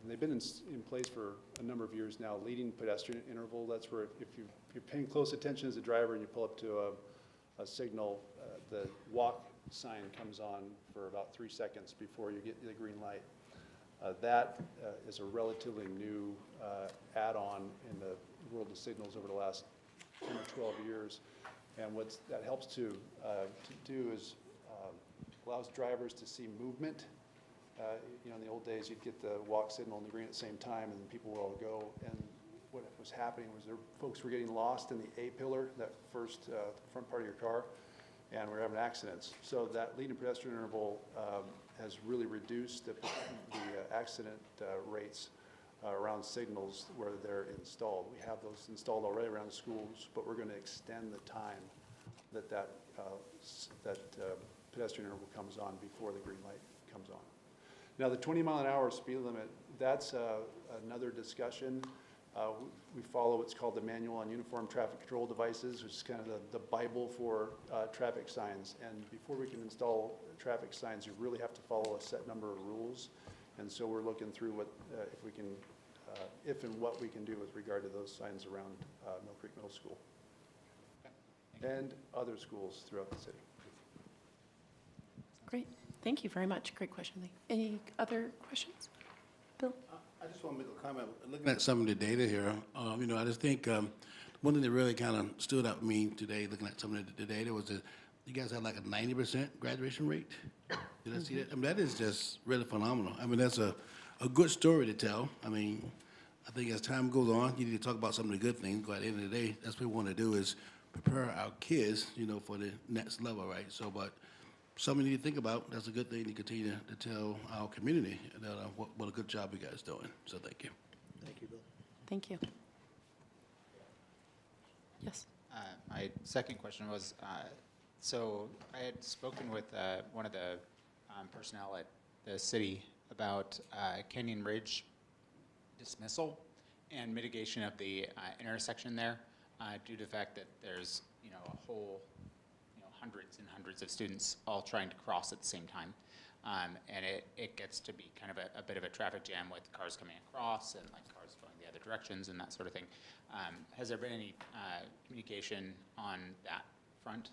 Speaker 2: they've been in place for a number of years now, leading pedestrian interval. That's where if you're paying close attention as a driver and you pull up to a signal, the walk sign comes on for about 3 seconds before you get the green light. That is a relatively new add-on in the world of signals over the last 10 or 12 years. And what that helps to do is allows drivers to see movement. You know, in the old days, you'd get the walk signal and the green at the same time, and people would all go. And what was happening was folks were getting lost in the A pillar, that first front part of your car, and we're having accidents. So that leading pedestrian interval has really reduced the accident rates around signals where they're installed. We have those installed already around the schools, but we're going to extend the time that pedestrian interval comes on before the green light comes on. Now, the 20-mile-an-hour speed limit, that's another discussion. We follow what's called the Manual on Uniform Traffic Control Devices, which is kind of the Bible for traffic signs. And before we can install traffic signs, you really have to follow a set number of rules. And so we're looking through what, if we can, if and what we can do with regard to those signs around Mill Creek Middle School and other schools throughout the city.
Speaker 1: Great. Thank you very much. Great question, Lee. Any other questions? Bill?
Speaker 9: I just want to make a comment. Looking at some of the data here, you know, I just think one thing that really kind of stood out to me today, looking at some of the data, was that you guys had like a 90% graduation rate. Did I see that? I mean, that is just really phenomenal. I mean, that's a good story to tell. I mean, I think as time goes on, you need to talk about some of the good things. But at the end of the day, that's what we want to do is prepare our kids, you know, for the next level, right? So, but something you need to think about. That's a good thing to continue to tell our community that what a good job you guys doing. So thank you.
Speaker 16: Thank you, Bill.
Speaker 1: Thank you. Yes.
Speaker 16: My second question was, so I had spoken with one of the personnel at the city about Canyon Ridge dismissal and mitigation of the intersection there due to the fact that there's, you know, a whole hundreds and hundreds of students all trying to cross at the same time. And it gets to be kind of a bit of a traffic jam with cars coming across and like cars going the other directions and that sort of thing. Has there been any communication on that front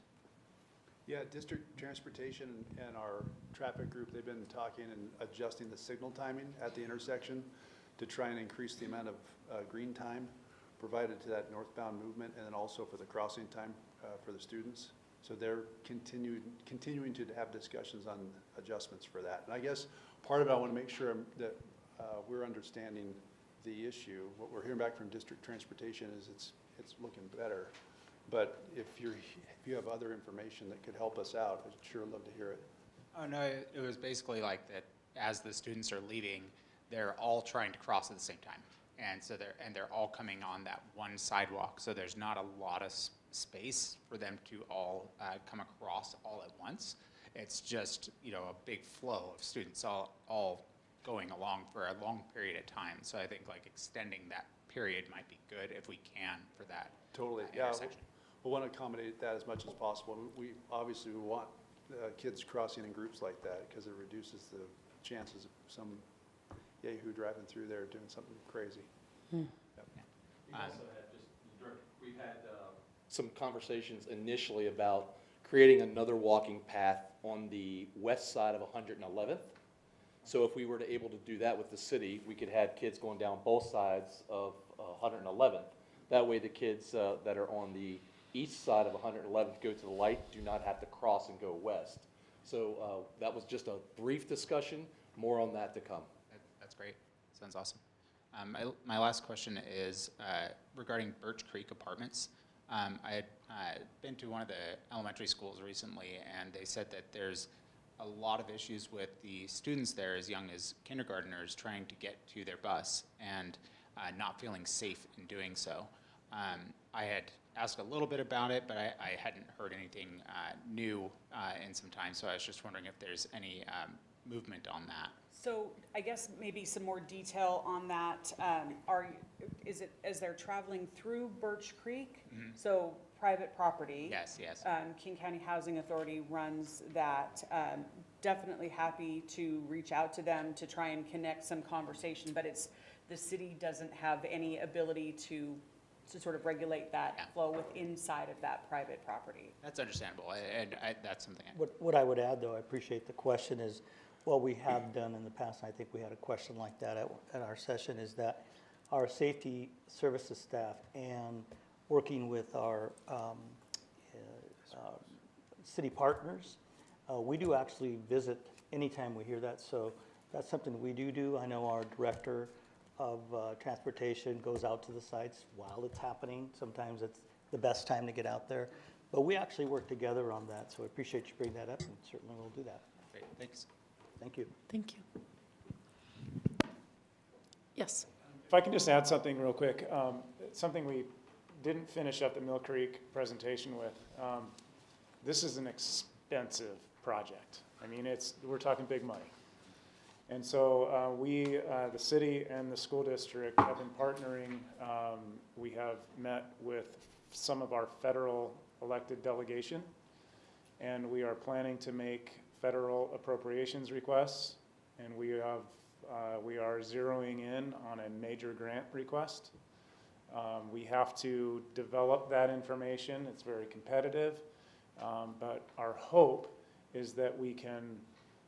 Speaker 2: Yeah, district transportation and our traffic group, they've been talking and adjusting the signal timing at the intersection to try and increase the amount of green time provided to that northbound movement, and then also for the crossing time for the students. So they're continuing to have discussions on adjustments for that. And I guess part of it, I want to make sure that we're understanding the issue. What we're hearing back from district transportation is it's looking better. But if you have other information that could help us out, I'd sure love to hear it.
Speaker 16: Oh, no, it was basically like that as the students are leaving, they're all trying to cross at the same time. And so they're all coming on that one sidewalk. So there's not a lot of space for them to all come across all at once. It's just, you know, a big flow of students all going along for a long period of time. So I think like extending that period might be good if we can for that.
Speaker 2: Totally, yeah. We'll want to accommodate that as much as possible. We obviously want kids crossing in groups like that because it reduces the chances of some yahoo driving through there doing something crazy.
Speaker 18: We've also had we've had some conversations initially about creating another walking path on the west side of 111th. So if we were to able to do that with the city, we could have kids going down both sides of 111th. That way the kids that are on the east side of 111th go to the light, do not have to cross and go west. So that was just a brief discussion, more on that to come.
Speaker 16: That's great. Sounds awesome. My last question is regarding Birch Creek Apartments. I had been to one of the elementary schools recently, and they said that there's a lot of issues with the students there as young as kindergartners trying to get to their bus and not feeling safe in doing so. I had asked a little bit about it, but I hadn't heard anything new in some time, so I was just wondering if there's any movement on that.
Speaker 6: So I guess maybe some more detail on that. Is it as they're traveling through Birch Creek?
Speaker 16: Mm-hmm.
Speaker 6: So private property.
Speaker 16: Yes, yes.
Speaker 6: King County Housing Authority runs that. Definitely happy to reach out to them to try and connect some conversation, but the city doesn't have any ability to sort of regulate that flow inside of that private property.
Speaker 16: That's understandable, and that's something.
Speaker 25: What I would add, though, I appreciate the question, is what we have done in the past, and I think we had a question like that at our session, is that our safety services staff and working with our city partners, we do actually visit anytime we hear that. So that's something we do. I know our director of transportation goes out to the sites while it's happening. Sometimes it's the best time to get out there. But we actually work together on that, so I appreciate you bringing that up, and certainly we'll do that.
Speaker 16: Great, thanks.
Speaker 25: Thank you.
Speaker 1: Thank you. Yes.
Speaker 13: If I can just add something real quick, something we didn't finish up the Mill Creek presentation with. This is an expensive project. I mean, we're talking big money. And so the city and the school district have been partnering. We have met with some of our federal elected delegation, and we are planning to make federal appropriations requests, and we are zeroing in on a major grant request. We have to develop that information. It's very competitive, but our hope is that we can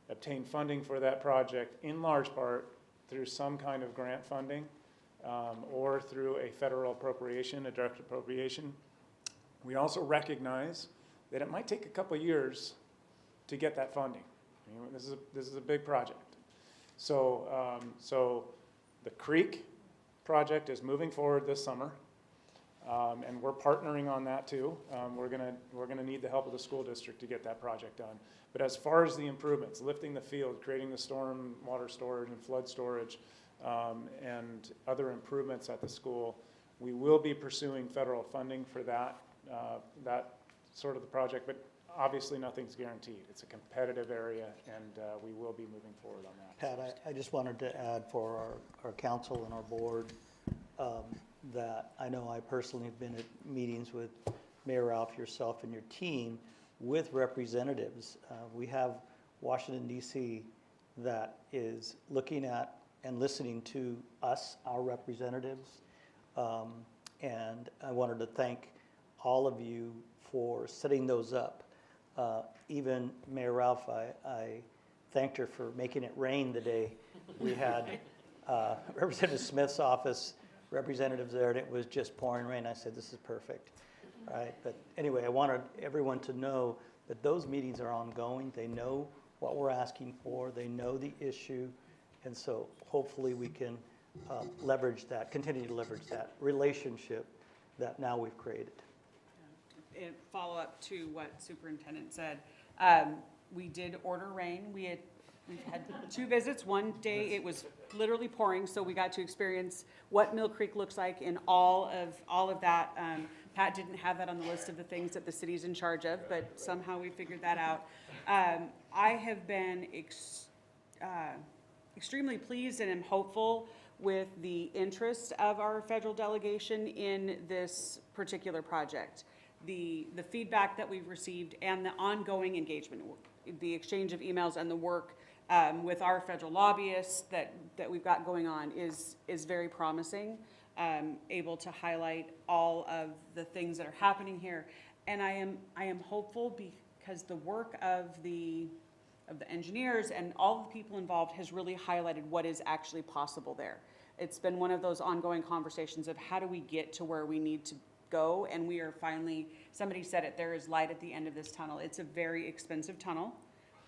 Speaker 13: obtain funding for that project in large part through some kind of grant funding or through a federal appropriation, a direct appropriation. We also recognize that it might take a couple of years to get that funding. I mean, this is a big project. So the Creek project is moving forward this summer, and we're partnering on that too. We're gonna need the help of the school district to get that project done. But as far as the improvements, lifting the field, creating the storm water storage and flood storage, and other improvements at the school, we will be pursuing federal funding for that sort of the project. But obviously, nothing's guaranteed. It's a competitive area, and we will be moving forward on that.
Speaker 25: Pat, I just wanted to add for our council and our board that I know I personally have been at meetings with Mayor Ralph, yourself, and your team with representatives. We have Washington, D.C. that is looking at and listening to us, our representatives. And I wanted to thank all of you for setting those up. Even Mayor Ralph, I thanked her for making it rain the day we had Representative Smith's office representatives there, and it was just pouring rain. I said, this is perfect, right? But anyway, I wanted everyone to know that those meetings are ongoing. They know what we're asking for. They know the issue. And so hopefully we can leverage that, continue to leverage that relationship that now we've created.
Speaker 6: In follow-up to what Superintendent said, we did order rain. We've had 2 visits. One day it was literally pouring, so we got to experience what Mill Creek looks like in all of that. Pat didn't have that on the list of the things that the city's in charge of, but somehow we figured that out. I have been extremely pleased and am hopeful with the interest of our federal delegation in this particular project. The feedback that we've received and the ongoing engagement, the exchange of emails and the work with our federal lobbyists that we've got going on is very promising, able to highlight all of the things that are happening here. And I am hopeful because the work of the engineers and all the people involved has really highlighted what is actually possible there. It's been one of those ongoing conversations of how do we get to where we need to go, and we are finally, somebody said it, there is light at the end of this tunnel. It's a very expensive tunnel.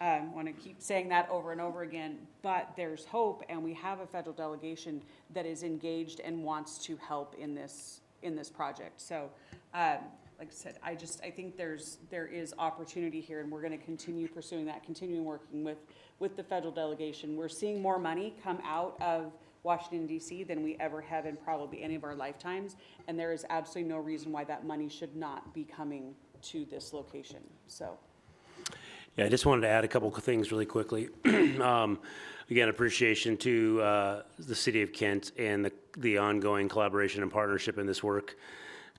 Speaker 6: I want to keep saying that over and over again, but there's hope, and we have a federal delegation that is engaged and wants to help in this project. So, like I said, I think there is opportunity here, and we're going to continue pursuing that, continue working with the federal delegation. We're seeing more money come out of Washington, D.C. than we ever have in probably any of our lifetimes, and there is absolutely no reason why that money should not be coming to this location. So.
Speaker 5: Yeah, I just wanted to add a couple of things really quickly. Again, appreciation to the City of Kent and the ongoing collaboration and partnership in this work,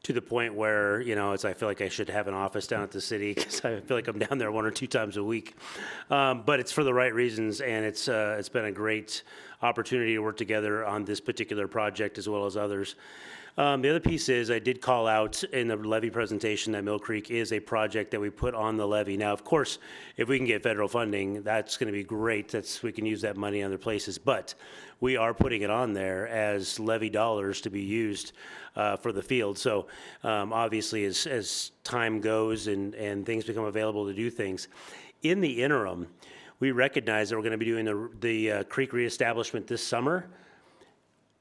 Speaker 5: to the point where, I feel like I should have an office down at the city because I feel like I'm down there 1 or 2 times a week. But it's for the right reasons, and it's been a great opportunity to work together on this particular project as well as others. The other piece is I did call out in the levy presentation that Mill Creek is a project that we put on the levy. Now, of course, if we can get federal funding, that's going to be great. We can use that money in other places. But we are putting it on there as levy dollars to be used for the field. So obviously, as time goes and things become available to do things, in the interim, we recognize that we're going to be doing the creek reestablishment this summer.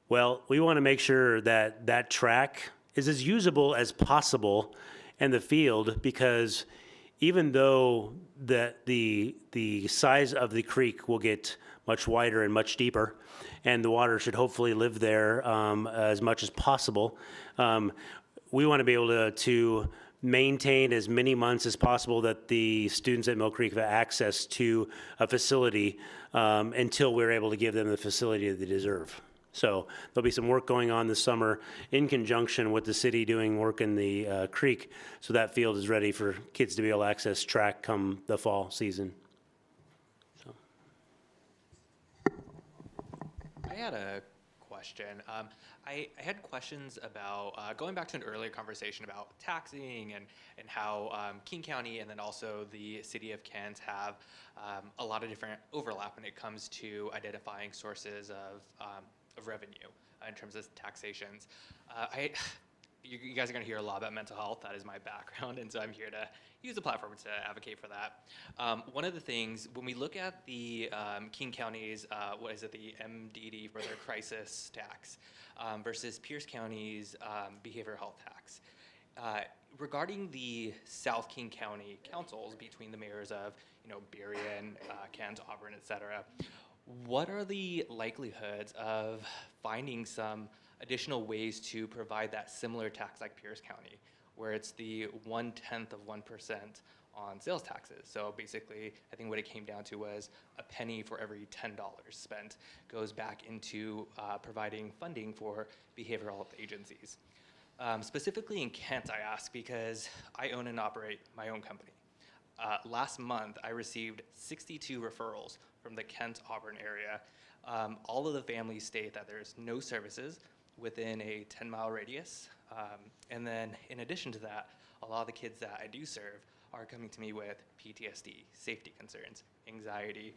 Speaker 5: Well, we want to make sure that that track is as usable as possible in the field, because even though the size of the creek will get much wider and much deeper, and the water should hopefully live there as much as possible, we want to be able to maintain as many months as possible that the students at Mill Creek have access to a facility until we're able to give them the facility that they deserve. So there'll be some work going on this summer in conjunction with the city doing work in the creek, so that field is ready for kids to be able to access track come the fall season. So.
Speaker 22: I had a question. I had questions about, going back to an earlier conversation about taxing and how King County and then also the City of Kent have a lot of different overlap when it comes to identifying sources of revenue in terms of taxations. You guys are going to hear a lot about mental health. That is my background, and so I'm here to use the platform to advocate for that. One of the things, when we look at the King County's, the MDD for their crisis tax versus Pierce County's behavioral health tax, regarding the South King County councils between the mayors of, Berrien, Kent, Auburn, et cetera, what are the likelihoods of finding some additional ways to provide that similar tax like Pierce County, where it's the 1/10 of 1% on sales taxes? So basically, I think what it came down to was a penny for every $10 spent goes back into providing funding for behavioral health agencies. Specifically in Kent, I ask because I own and operate my own company. Last month, I received 62 referrals from the Kent-Auburn area. All of the families state that there's no services within a 10-mile radius. And then in addition to that, a lot of the kids that I do serve are coming to me with PTSD, safety concerns, anxiety,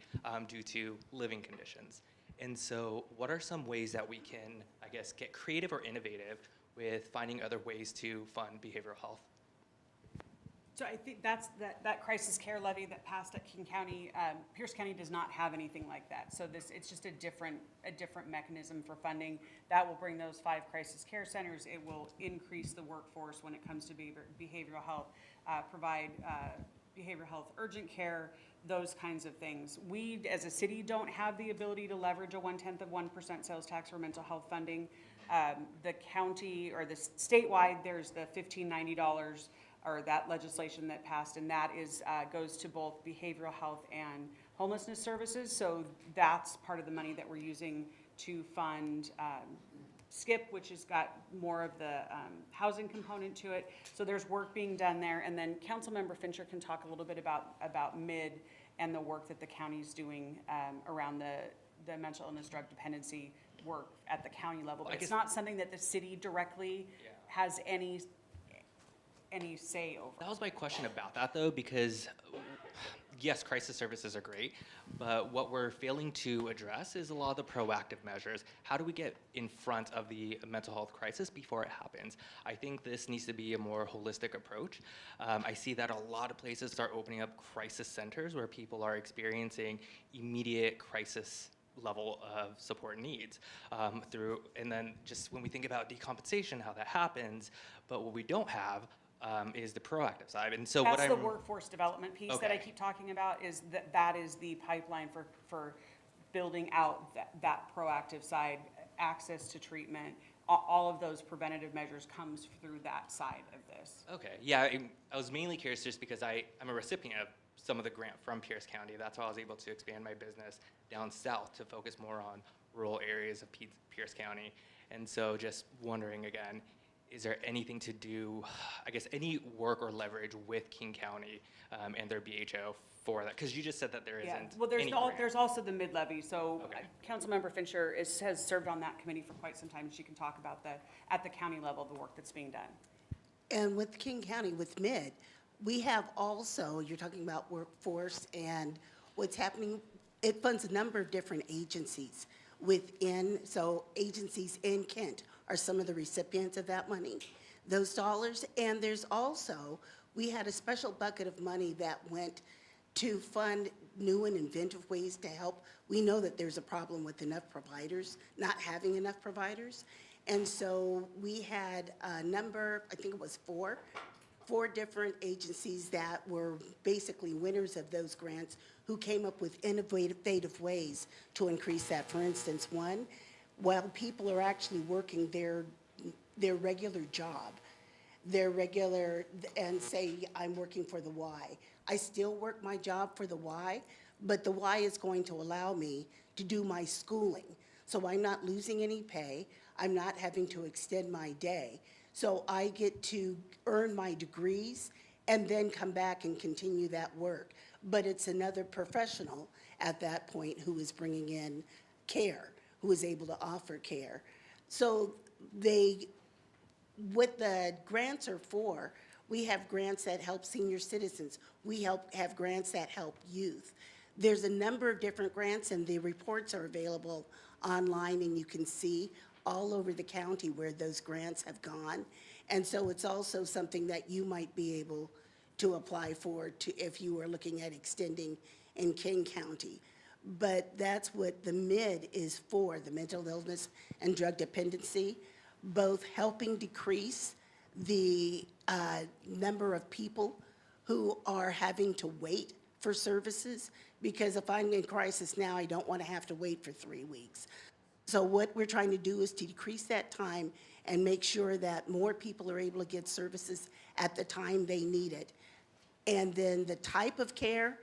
Speaker 22: due to living conditions. And so what are some ways that we can, I guess, get creative or innovative with finding other ways to fund behavioral health?
Speaker 6: So I think that's that crisis care levy that passed at King County. Pierce County does not have anything like that. So it's just a different mechanism for funding that will bring those 5 crisis care centers. It will increase the workforce when it comes to behavioral health, provide behavioral health urgent care, those kinds of things. We, as a city, don't have the ability to leverage a 0.1% sales tax for mental health funding. The county or the statewide, there's the $1590 or that legislation that passed, and that is goes to both behavioral health and homelessness services. So that's part of the money that we're using to fund SKIP, which has got more of the housing component to it. So there's work being done there. And then Councilmember Fincher can talk a little bit about MID and the work that the county's doing around the mental illness drug dependency work at the county level. But it's not something that the city directly has any say over.
Speaker 22: That was my question about that, though, because yes, crisis services are great, but what we're failing to address is a lot of the proactive measures. How do we get in front of the mental health crisis before it happens? I think this needs to be a more holistic approach. I see that a lot of places start opening up crisis centers where people are experiencing immediate crisis level of support needs and then just when we think about decompensation, how that happens, but what we don't have is the proactive side. And so
Speaker 6: that's the workforce development piece that I keep talking about, is that is the pipeline for building out that proactive side, access to treatment, all of those preventative measures comes through that side of this.
Speaker 22: Okay, yeah, I was mainly curious just because I'm a recipient of some of the grant from Pierce County. That's how I was able to expand my business down south to focus more on rural areas of Pierce County. And so just wondering again, is there anything to do, I guess, any work or leverage with King County and their BHO for that? Because you just said that there isn't.
Speaker 6: Well, there's also the mid-levy. So Councilmember Fincher has served on that committee for quite some time. She can talk about at the county level, the work that's being done.
Speaker 10: And with King County, with MID, we have also, you're talking about workforce and what's happening, it funds a number of different agencies within, so agencies in Kent are some of the recipients of that money, those dollars. And there's also, we had a special bucket of money that went to fund new and inventive ways to help. We know that there's a problem with enough providers, not having enough providers. And so we had a number, I think it was four different agencies that were basically winners of those grants who came up with innovative ways to increase that. For instance, one, while people are actually working their regular job, and say, I'm working for the Y. I still work my job for the Y, but the Y is going to allow me to do my schooling. So I'm not losing any pay. I'm not having to extend my day. So I get to earn my degrees and then come back and continue that work. But it's another professional at that point who is bringing in care, who is able to offer care. So what the grants are for, we have grants that help senior citizens. We have grants that help youth. There's a number of different grants, and the reports are available online, and you can see all over the county where those grants have gone. And so it's also something that you might be able to apply for if you were looking at extending in King County. But that's what the MID is for, the mental illness and drug dependency, both helping decrease the number of people who are having to wait for services, because if I'm in crisis now, I don't want to have to wait for 3 weeks. So what we're trying to do is to decrease that time and make sure that more people are able to get services at the time they need it. And then the type of care,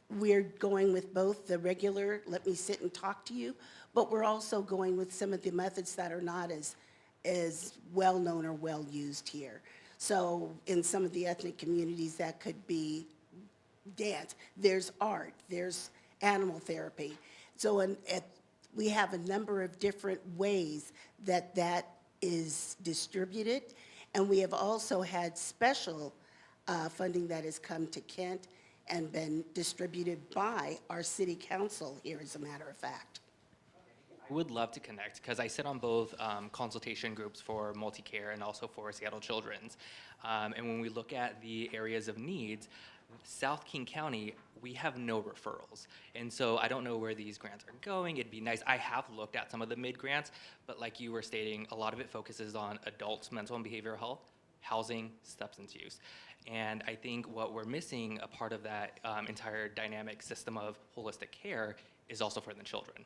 Speaker 10: we're going with both the regular, let me sit and talk to you, but we're also going with some of the methods that are not as well-known or well-used here. So in some of the ethnic communities, that could be dance, there's art, there's animal therapy. So we have a number of different ways that is distributed, and we have also had special funding that has come to Kent and been distributed by our city council here, as a matter of fact.
Speaker 22: I would love to connect because I sit on both consultation groups for multi-care and also for Seattle Children's. And when we look at the areas of needs, South King County, we have no referrals. And so I don't know where these grants are going. It'd be nice. I have looked at some of the mid grants, but like you were stating, a lot of it focuses on adults' mental and behavioral health, housing, substance use. And I think what we're missing, a part of that entire dynamic system of holistic care, is also for the children.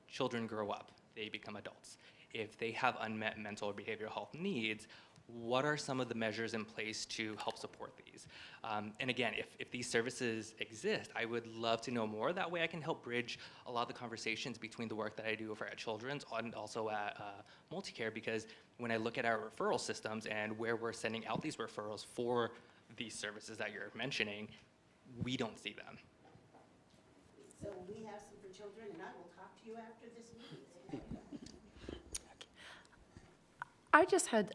Speaker 22: Children grow up, they become adults. If they have unmet mental or behavioral health needs, what are some of the measures in place to help support these? And again, if these services exist, I would love to know more. That way I can help bridge a lot of the conversations between the work that I do over at Children's and also at Multicare, because when I look at our referral systems and where we're sending out these referrals for these services that you're mentioning, we don't see them.
Speaker 10: So we have some for children, and I will talk to you after this meeting.
Speaker 1: I just had,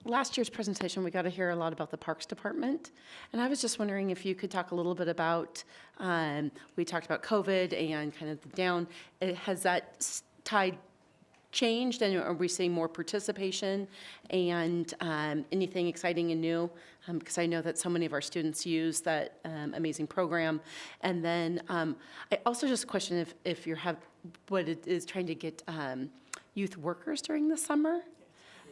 Speaker 1: last year's presentation, we got to hear a lot about the Parks Department. And I was just wondering if you could talk a little bit about, we talked about COVID and kind of the down. Has that tide changed, and are we seeing more participation and anything exciting and new? Because I know that so many of our students use that amazing program. And then I also just question if you have, what it is trying to get youth workers during the summer.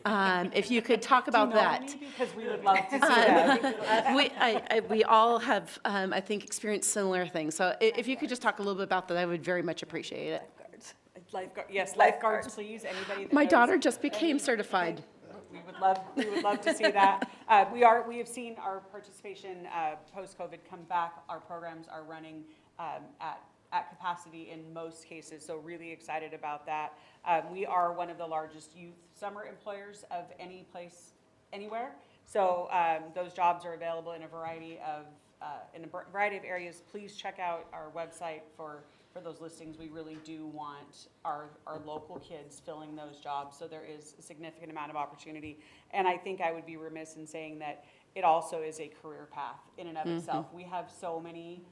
Speaker 1: If you could talk about that.
Speaker 6: Because we would love to see that.
Speaker 1: We all have, I think, experienced similar things. So if you could just talk a little bit about that, I would very much appreciate it.
Speaker 6: Yes, lifeguards, please, anybody that
Speaker 1: My
Speaker 6: knows
Speaker 1: daughter just became certified.
Speaker 6: We would love to see that. We have seen our participation post-COVID come back. Our programs are running at capacity in most cases, so really excited about that. We are one of the largest youth summer employers of any place, anywhere. So those jobs are available in a variety of areas. Please check out our website for those listings. We really do want our local kids filling those jobs, so there is a significant amount of opportunity. And I think I would be remiss in saying that it also is a career path in and of itself. We have so many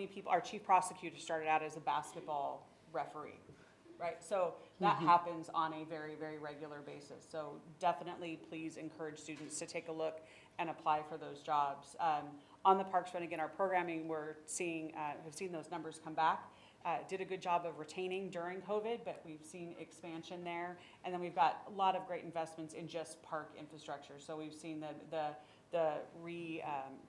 Speaker 6: people. Our chief prosecutor started out as a basketball referee, right? So that happens on a very, very regular basis. So definitely please encourage students to take a look and apply for those jobs. On the Parks Fund, again, our programming, we're seeing, have seen those numbers come back. Did a good job of retaining during COVID, but we've seen expansion there. And then we've got a lot of great investments in just park infrastructure. So we've seen the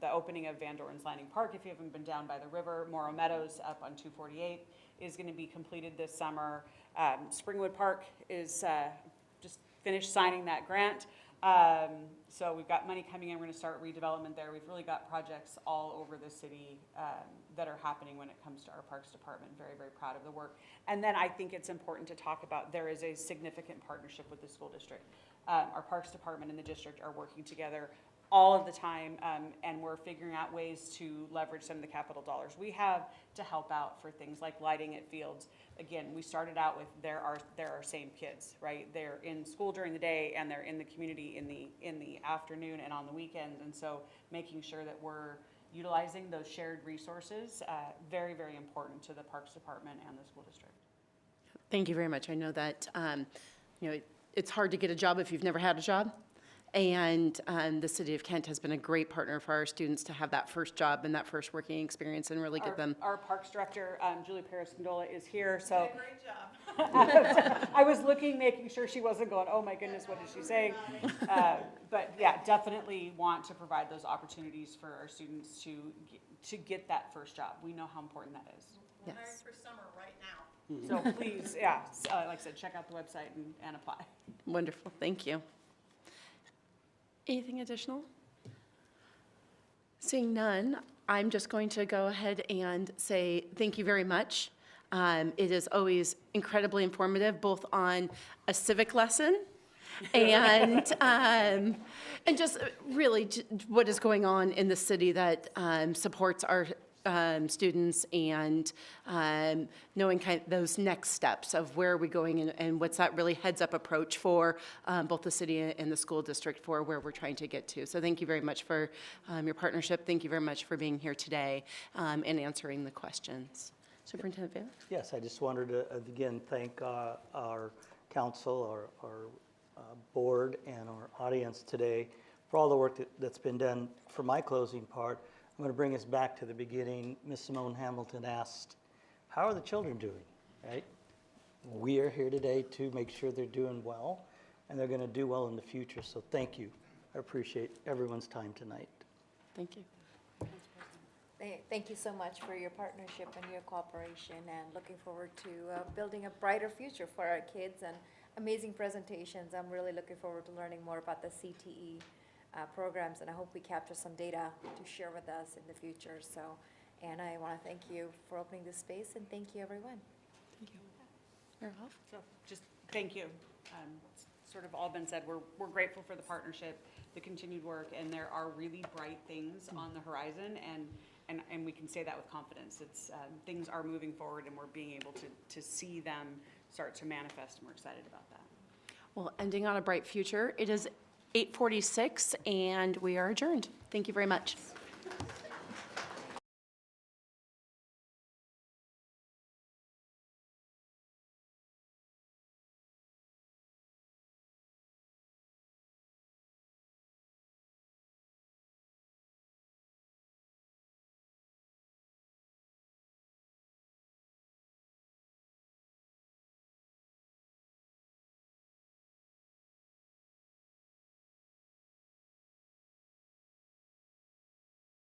Speaker 6: opening of Van Doren's Landing Park. If you haven't been down by the river, Morrow Meadows up on 248 is going to be completed this summer. Springwood Park is just finished signing that grant. So we've got money coming in. We're going to start redevelopment there. We've really got projects all over the city that are happening when it comes to our Parks Department. Very, very proud of the work. And then I think it's important to talk about there is a significant partnership with the school district. Our Parks Department and the district are working together all of the time, and we're figuring out ways to leverage some of the capital dollars we have to help out for things like lighting at fields. Again, we started out with there are same kids, right? They're in school during the day and they're in the community in the afternoon and on the weekends, and so making sure that we're utilizing those shared resources, very, very important to the Parks Department and the school district.
Speaker 1: Thank you very much. I know that it's hard to get a job if you've never had a job. And the City of Kent has been a great partner for our students to have that first job and that first working experience and really get them.
Speaker 6: Our Parks Director, Julie Paris-Gondola, is here, so.
Speaker 3: Great job.
Speaker 6: I was looking, making sure she wasn't going, oh my goodness, what is she saying? But yeah, definitely want to provide those opportunities for our students to get that first job. We know how important that is.
Speaker 3: We're hiring for summer right now.
Speaker 6: So please, yeah, like I said, check out the website and apply.
Speaker 1: Wonderful, thank you. Anything additional? Seeing none, I'm just going to go ahead and say thank you very much. It is always incredibly informative, both on a civic lesson and just really what is going on in the city that supports our students and knowing kind of those next steps of where are we going and what's that really heads-up approach for both the city and the school district for where we're trying to get to. So thank you very much for your partnership. Thank you very much for being here today and answering the questions. Superintendent Baylor?
Speaker 25: Yes, I just wanted to again thank our council, our board, and our audience today for all the work that's been done. For my closing part, I'm going to bring us back to the beginning. Ms. Simone Hamilton asked, how are the children doing, right? We are here today to make sure they're doing well, and they're going to do well in the future. So thank you. I appreciate everyone's time tonight.
Speaker 1: Thank you.
Speaker 7: Thank you so much for your partnership and your cooperation, and looking forward to building a brighter future for our kids, and amazing presentations. I'm really looking forward to learning more about the CTE programs, and I hope we capture some data to share with us in the future. So, and I want to thank you for opening this space, and thank you, everyone.
Speaker 1: Thank you. Mayor Ralph?
Speaker 6: So just thank you. Sort of all been said. We're grateful for the partnership, the continued work, and there are really bright things on the horizon, and we can say that with confidence. It's things are moving forward, and we're being able to see them start to manifest, and we're excited about that.
Speaker 1: Well, ending on a bright future, it is 8:46, and we are adjourned. Thank you very much.